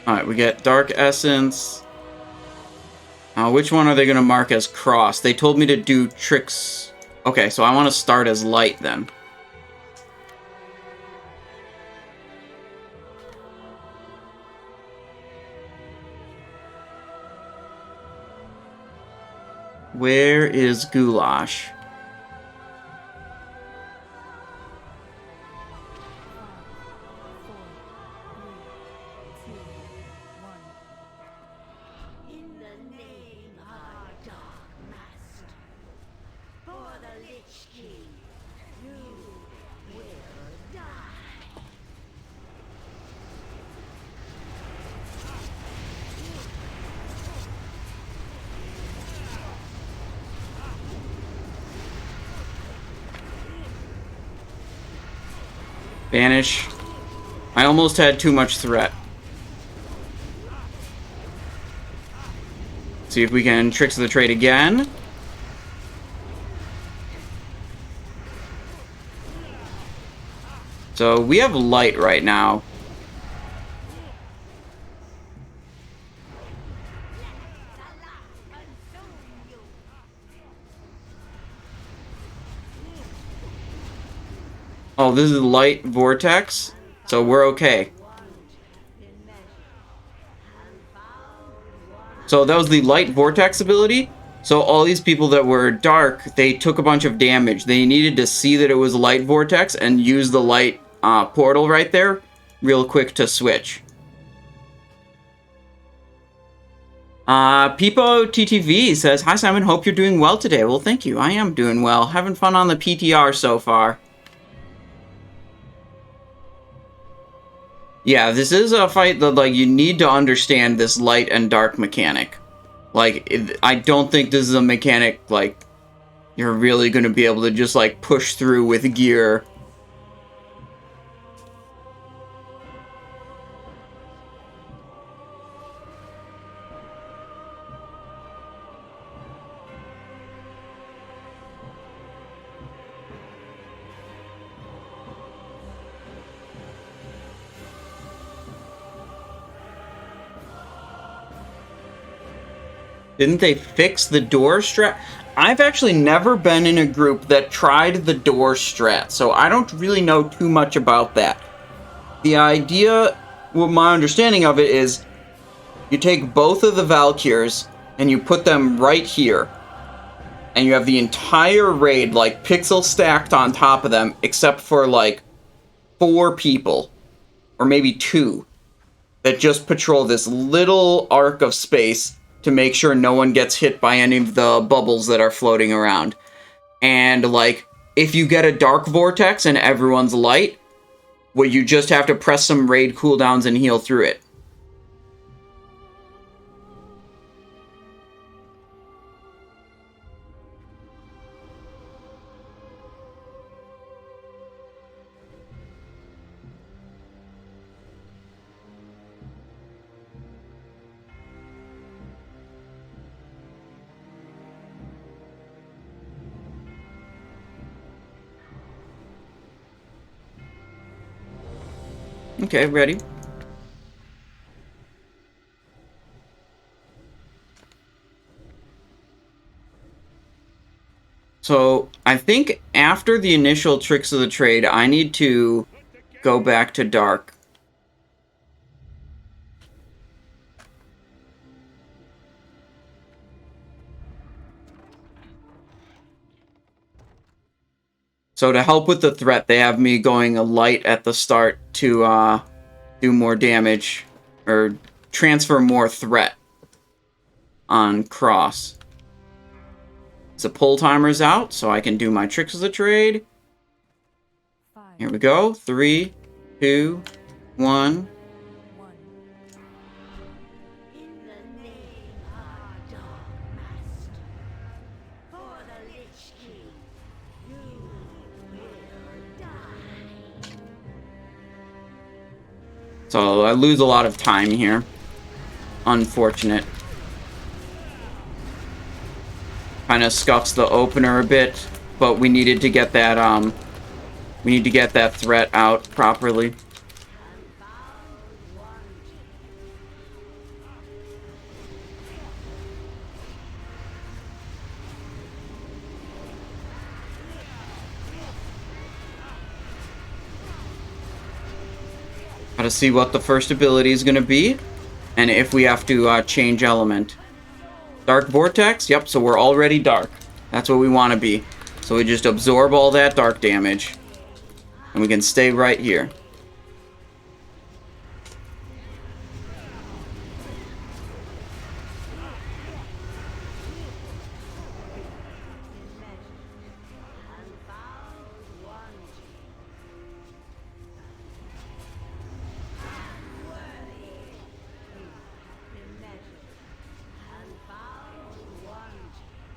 Alright, we get Dark Essence. Which one are they going to mark as Cross? They told me to do Tricks. Okay, so I want to start as Light then. Where is Goulash? Banish. I almost had too much threat. See if we can Tricks of the Trade again. So we have light right now. Oh, this is light vortex, so we're okay. So that was the light vortex ability. So all these people that were dark, they took a bunch of damage. They needed to see that it was light vortex and use the light portal right there real quick to switch. Peepo TTV says, "Hi Simon, hope you're doing well today." Well, thank you. I am doing well. Having fun on the PTR so far. Yeah, this is a fight that, like, you need to understand this light and dark mechanic. Like, I don't think this is a mechanic, like, you're really going to be able to just, like, push through with gear. Didn't they fix the door strat? I've actually never been in a group that tried the door strat, so I don't really know too much about that. The idea, well, my understanding of it is, you take both of the Valkyrs and you put them right here, and you have the entire raid, like, pixel stacked on top of them, except for, like, 4 people, or maybe 2, that just patrol this little arc of space to make sure no one gets hit by any of the bubbles that are floating around. And, like, if you get a dark vortex and everyone's light, well, you just have to press some raid cooldowns and heal through it. Okay, ready. So, I think after the initial Tricks of the Trade, I need to go back to Dark. So to help with the threat, they have me going a light at the start to do more damage, or transfer more threat on Cross. So pull timer's out, so I can do my Tricks of the Trade. Here we go. 3, 2, 1. So I lose a lot of time here. Unfortunate. Kind of scuffs the opener a bit, but we needed to get that we need to get that threat out properly. To see what the first ability is going to be, and if we have to change element. Dark Vortex, yep, so we're already dark. That's what we want to be. So we just absorb all that dark damage, and we can stay right here.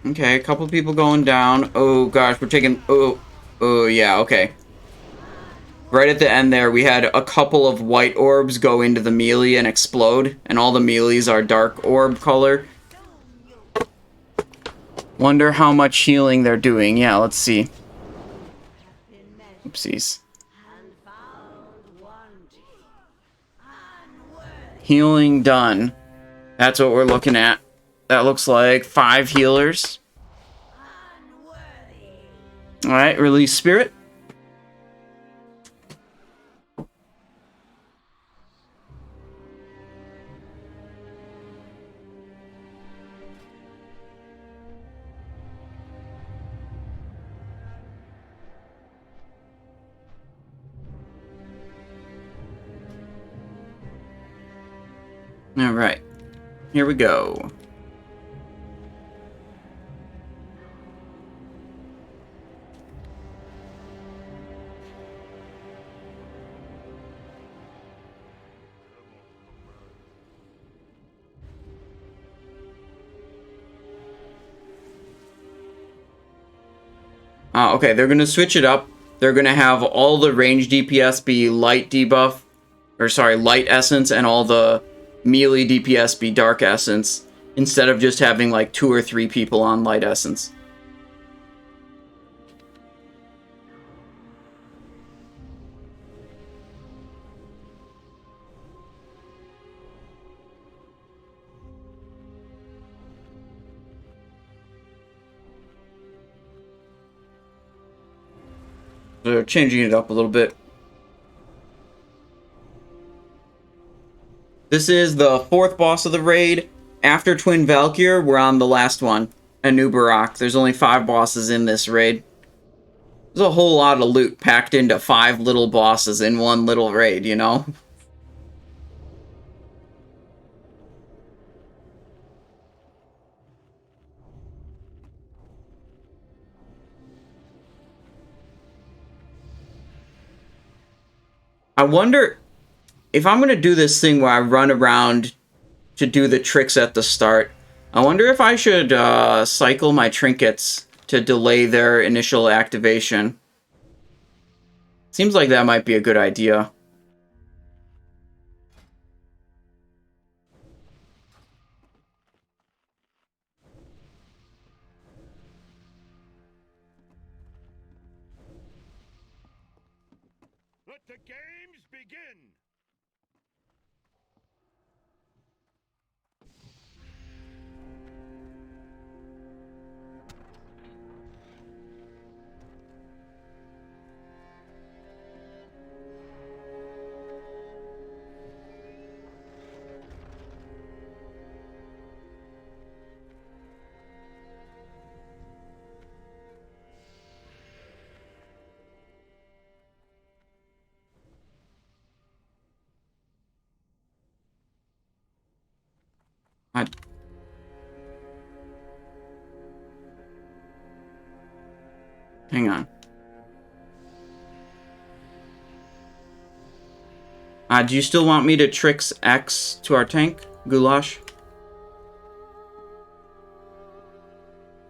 Okay, a couple people going down. Oh gosh, we're taking... Oh, yeah, okay. right at the end there, we had a couple of white orbs go into the melee and explode, and all the melees are dark orb color. Wonder how much healing they're doing. Yeah, let's see. Oopsies. Healing done. That's what we're looking at. That looks like 5 healers. Alright, release spirit. Alright, here we go. Okay, they're going to switch it up. They're going to have all the range DPS be light debuff, or sorry, light essence, and all the melee DPS be dark essence, instead of just having like 2 or 3 people on light essence. They're changing it up a little bit. This is the 4th boss of the raid. After Twin Valkyr, we're on the last one, Anubarak. There's only 5 bosses in this raid. There's a whole lot of loot packed into 5 little bosses in one little raid, you know? I wonder if I'm going to do this thing where I run around to do the tricks at the start. I wonder if I should cycle my trinkets to delay their initial activation. Seems like that might be a good idea. Let the games begin! Hang on. Do you still want me to tricks X to our tank, Goulash?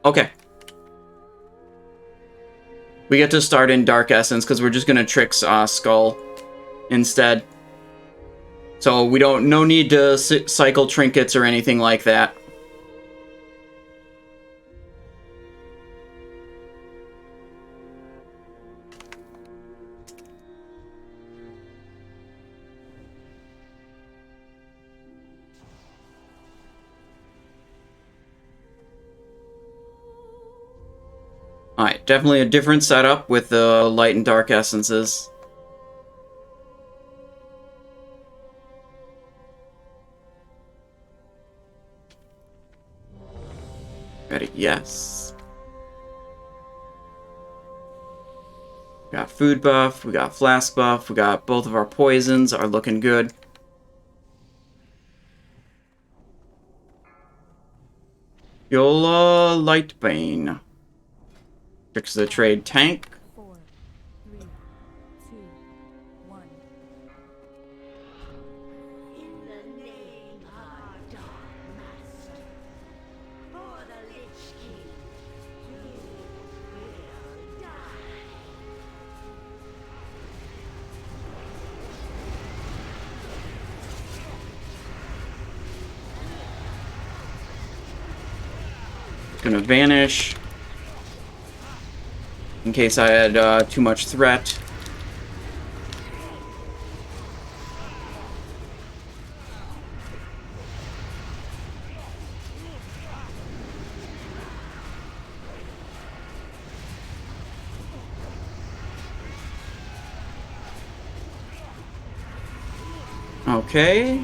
Okay. We get to start in Dark Essence because we're just gonna tricks Skull instead. So we don't, no need to cycle trinkets or anything like that. Alright, definitely a different setup with the light and dark essences. Ready? Yes. We got food buff, we got flask buff, we got both of our poisons are looking good. Yola Lightbane. Fix the trade tank. 4, 3, 2, 1. In the name of our Dark Master, for the Lich King, you will die. gonna vanish. In case I had too much threat. Okay.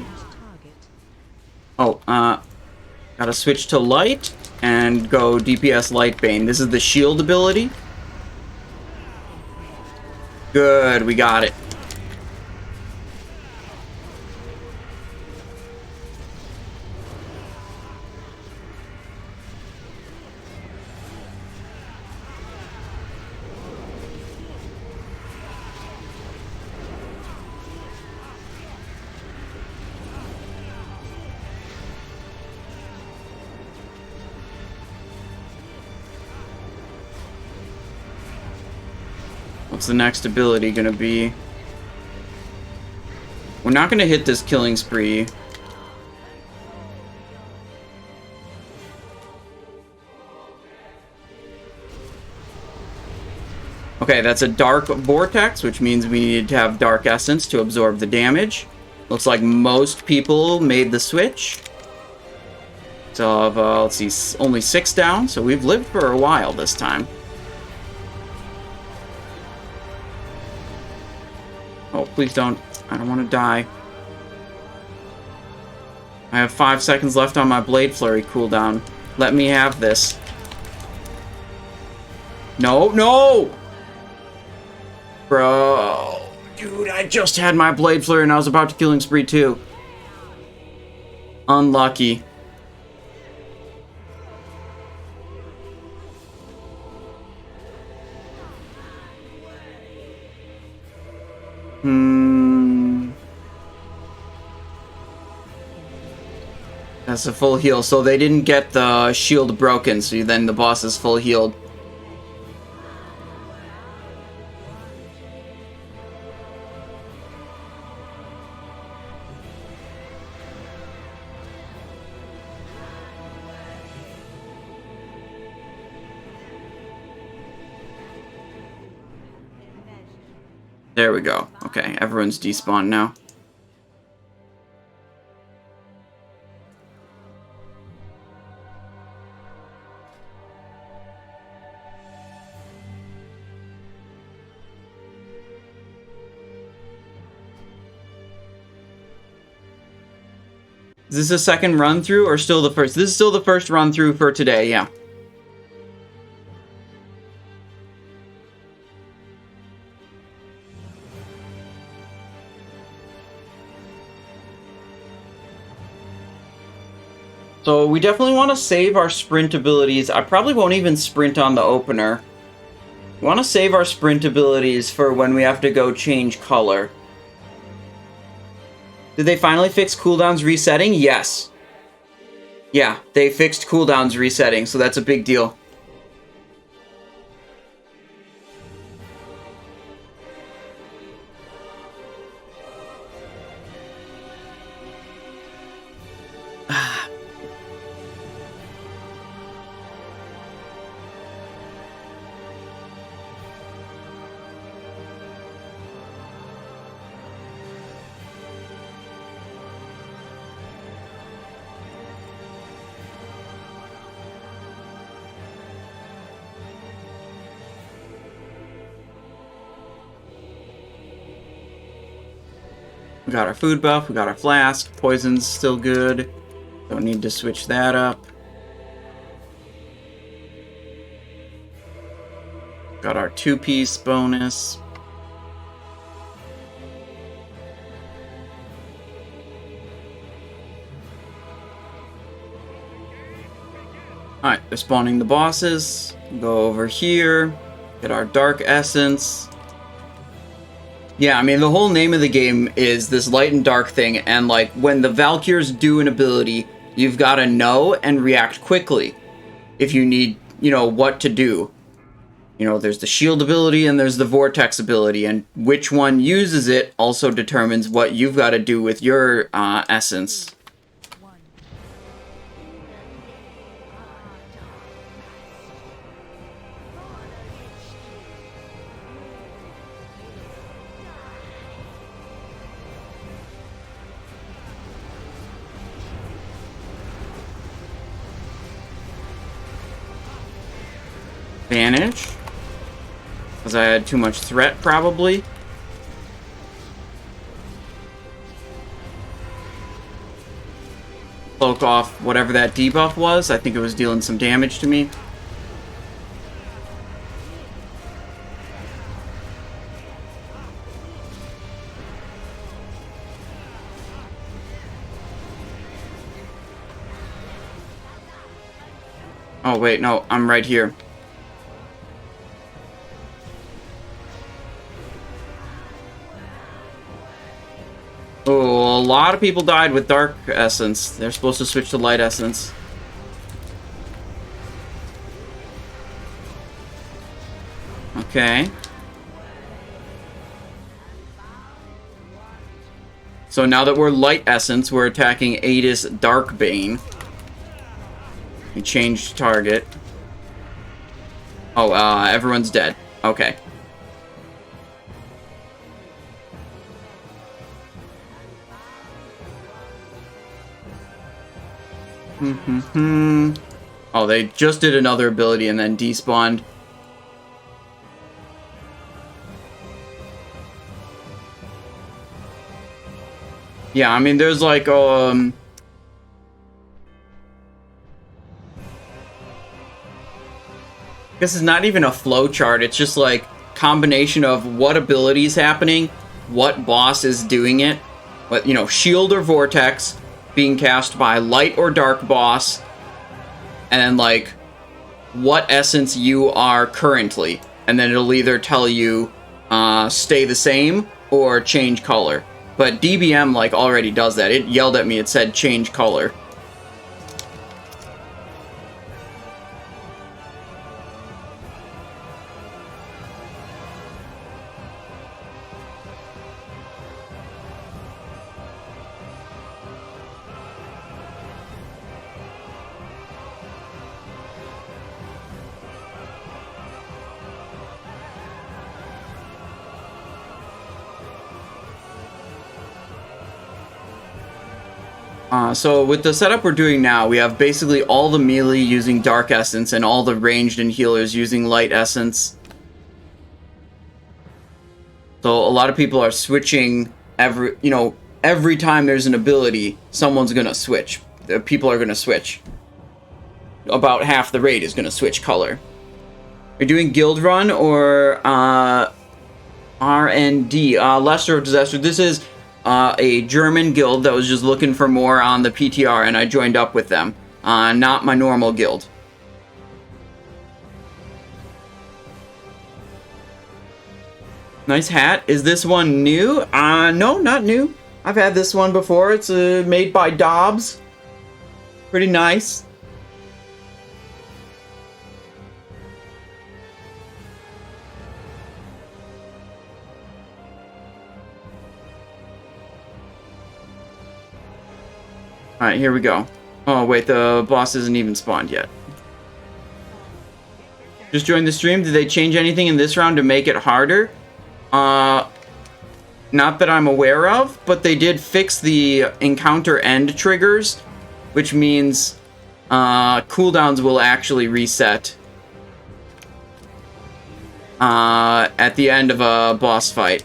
Oh, gotta switch to light and go DPS Lightbane. This is the shield ability. Good, we got it. What's the next ability gonna be? We're not gonna hit this killing spree. Okay, that's a dark vortex, which means we need to have dark essence to absorb the damage. Looks like most people made the switch. So, let's see, only 6 down, so we've lived for a while this time. Oh, please don't. I don't want to die. I have 5 seconds left on my Blade Flurry cooldown. Let me have this. No, no! Bro. Dude, I just had my Blade Flurry and I was about to killing spree too. Unlucky. That's a full heal. So they didn't get the shield broken, so then the boss is full healed. There we go. Okay, everyone's despawned now. Is this a second run through or still the first? This is still the first run through for today, yeah. So we definitely want to save our sprint abilities. I probably won't even sprint on the opener. We want to save our sprint abilities for when we have to go change color. Did they finally fix cooldowns resetting? Yes. Yeah, they fixed cooldowns resetting, so that's a big deal. We got our food buff, we got our flask, poison's still good. Don't need to switch that up. Got our 2-piece bonus. Alright, they're spawning the bosses. Go over here, get our dark essence. Yeah, I mean, the whole name of the game is this light and dark thing, and, like, when the Valkyrs do an ability, you've got to know and react quickly if you need, you know, what to do. You know, there's the shield ability and there's the vortex ability, and which one uses it also determines what you've got to do with your essence. Vanish. Because I had too much threat, probably. Cloak off whatever that debuff was. I think it was dealing some damage to me. Oh, wait, no, I'm right here. Oh, a lot of people died with Dark Essence. They're supposed to switch to Light Essence. Okay. So now that we're Light Essence, we're attacking Aegis Darkbane. We changed target. Oh, everyone's dead. Okay. Oh, they just did another ability and then despawned. Yeah, I mean, there's like, this is not even a flow chart. It's just like combination of what ability is happening, what boss is doing it, what, you know, shield or vortex being cast by light or dark boss, and then like what essence you are currently, and then it'll either tell you stay the same or change color. But DBM like already does that. It yelled at me. It said change color. So with the setup we're doing now, we have basically all the melee using Dark Essence and all the ranged and healers using Light Essence. So a lot of people are switching every time there's an ability, someone's gonna switch. People are gonna switch. About half the raid is gonna switch color. We're doing Guild Run or R&D, Lesser of Disaster. This is a German guild that was just looking for more on the PTR, and I joined up with them. Not my normal guild. Nice hat. Is this one new? No, not new. I've had this one before. It's made by Dobbs. Pretty nice. Alright, here we go. Oh, wait, the boss isn't even spawned yet. Just joined the stream. Did they change anything in this round to make it harder? Not that I'm aware of, but they did fix the encounter end triggers, which means cooldowns will actually reset at the end of a boss fight.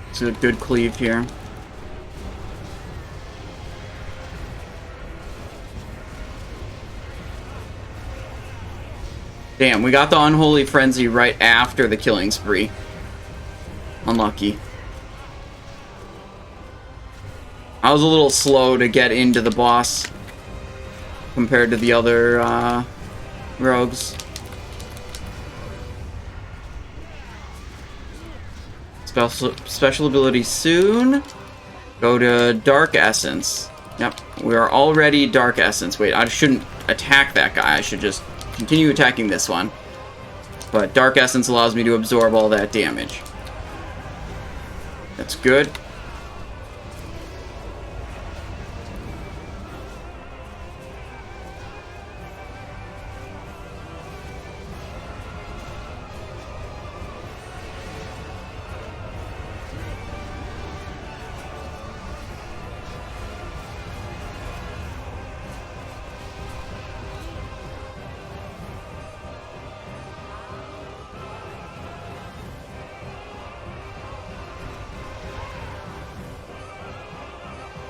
It's a good cleave here. Damn, we got the Unholy Frenzy right after the killing spree. Unlucky. I was a little slow to get into the boss compared to the other rogues. Special ability soon. Go to Dark Essence. Yep, we are already Dark Essence. Wait, I shouldn't attack that guy. I should just continue attacking this one. But Dark Essence allows me to absorb all that damage. That's good.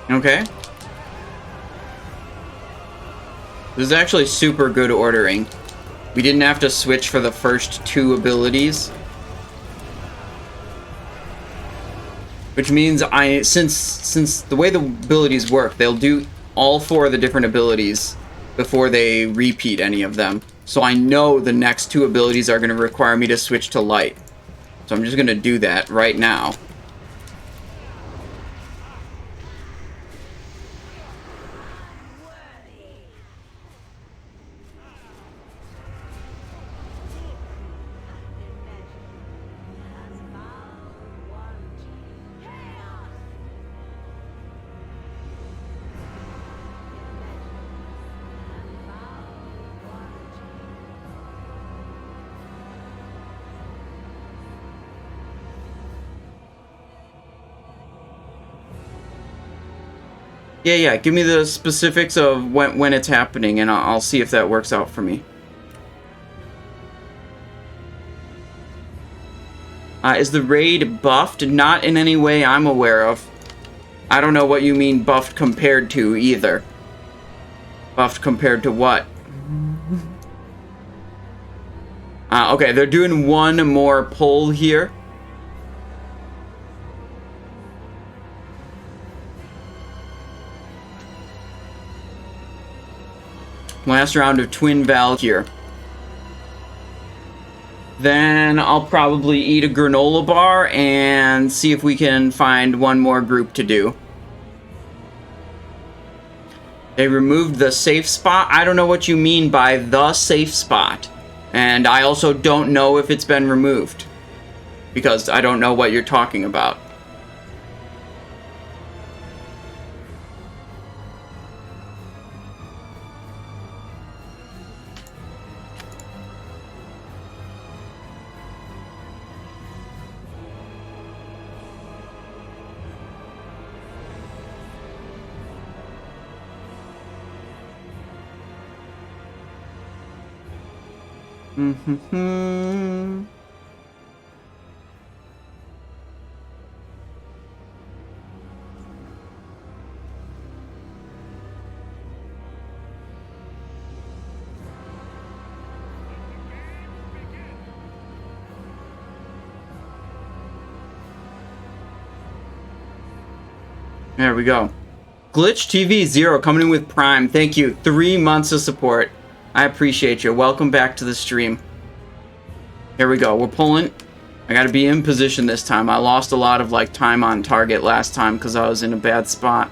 Okay. This is actually super good ordering. We didn't have to switch for the first 2 abilities. Which means since the way the abilities work, they'll do all 4 of the different abilities before they repeat any of them. So I know the next 2 abilities are going to require me to switch to light. So I'm just going to do that right now. Yeah, give me the specifics of when it's happening, and I'll see if that works out for me. Is the raid buffed? Not in any way I'm aware of. I don't know what you mean buffed compared to either. Buffed compared to what? Okay, they're doing 1 more pull here. Last round of Twin Valkyr. Then I'll probably eat a granola bar and see if we can find 1 more group to do. They removed the safe spot. I don't know what you mean by the safe spot. And I also don't know if it's been removed. Because I don't know what you're talking about. There we go. Glitch TV 0 coming in with Prime. Thank you. 3 months of support. I appreciate you. Welcome back to the stream. Here we go. We're pulling. I gotta be in position this time. I lost a lot of like time on target last time because I was in a bad spot.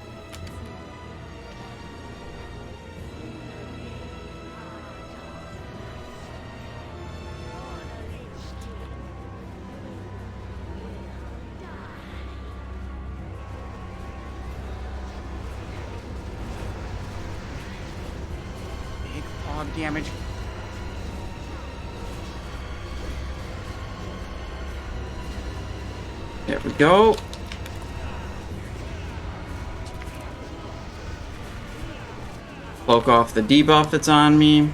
Big fog damage. There we go. Cloak off the debuff that's on me.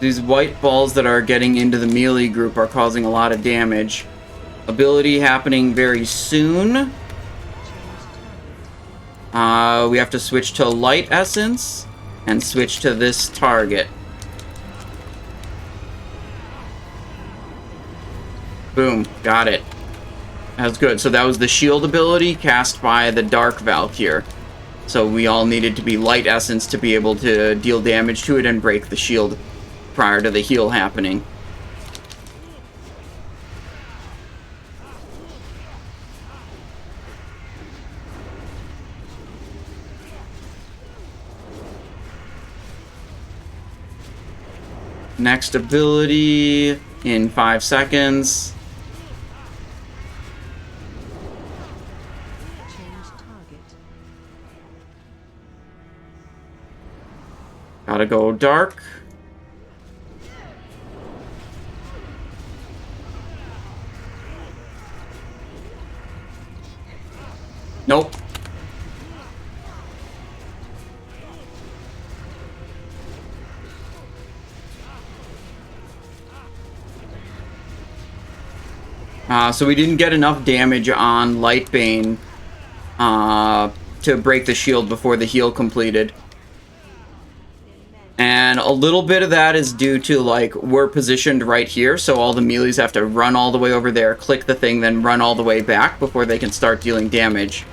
These white balls that are getting into the melee group are causing a lot of damage. Ability happening very soon. We have to switch to light essence and switch to this target. Boom, got it. That's good. So that was the shield ability cast by the Dark Valkyr. So we all needed to be light essence to be able to deal damage to it and break the shield prior to the heal happening. Next ability in 5 seconds. Gotta go dark. Nope. So we didn't get enough damage on Lightbane to break the shield before the heal completed. And a little bit of that is due to, like, we're positioned right here, so all the melees have to run all the way over there, click the thing, then run all the way back before they can start dealing damage.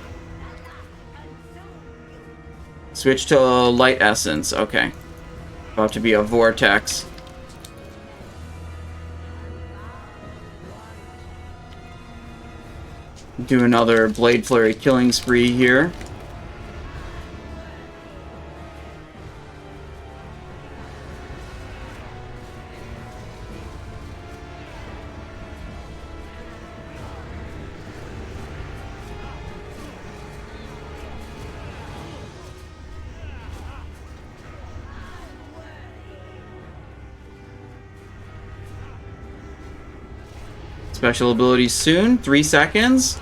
Switch to Light Essence, okay. About to be a Vortex. Do another Blade Flurry killing spree here. Special abilities soon. 3 seconds.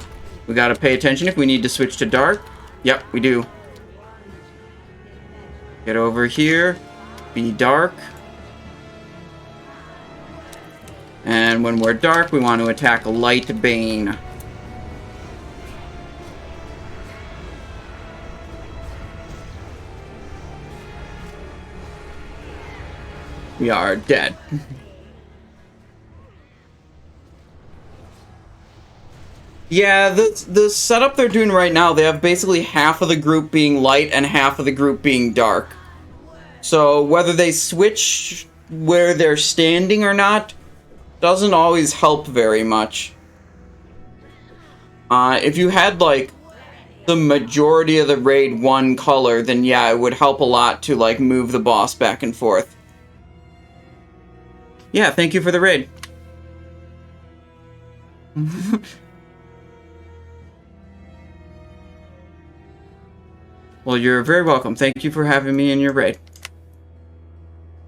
We gotta pay attention if we need to switch to dark. Yep, we do. Get over here. Be dark. And when we're dark, we want to attack Light Bane. We are dead. Yeah, the setup they're doing right now, they have basically half of the group being light and half of the group being dark. So whether they switch where they're standing or not doesn't always help very much. If you had, like, the majority of the raid one color, then yeah, it would help a lot to, like, move the boss back and forth. Yeah, thank you for the raid. Well, you're very welcome. Thank you for having me in your raid.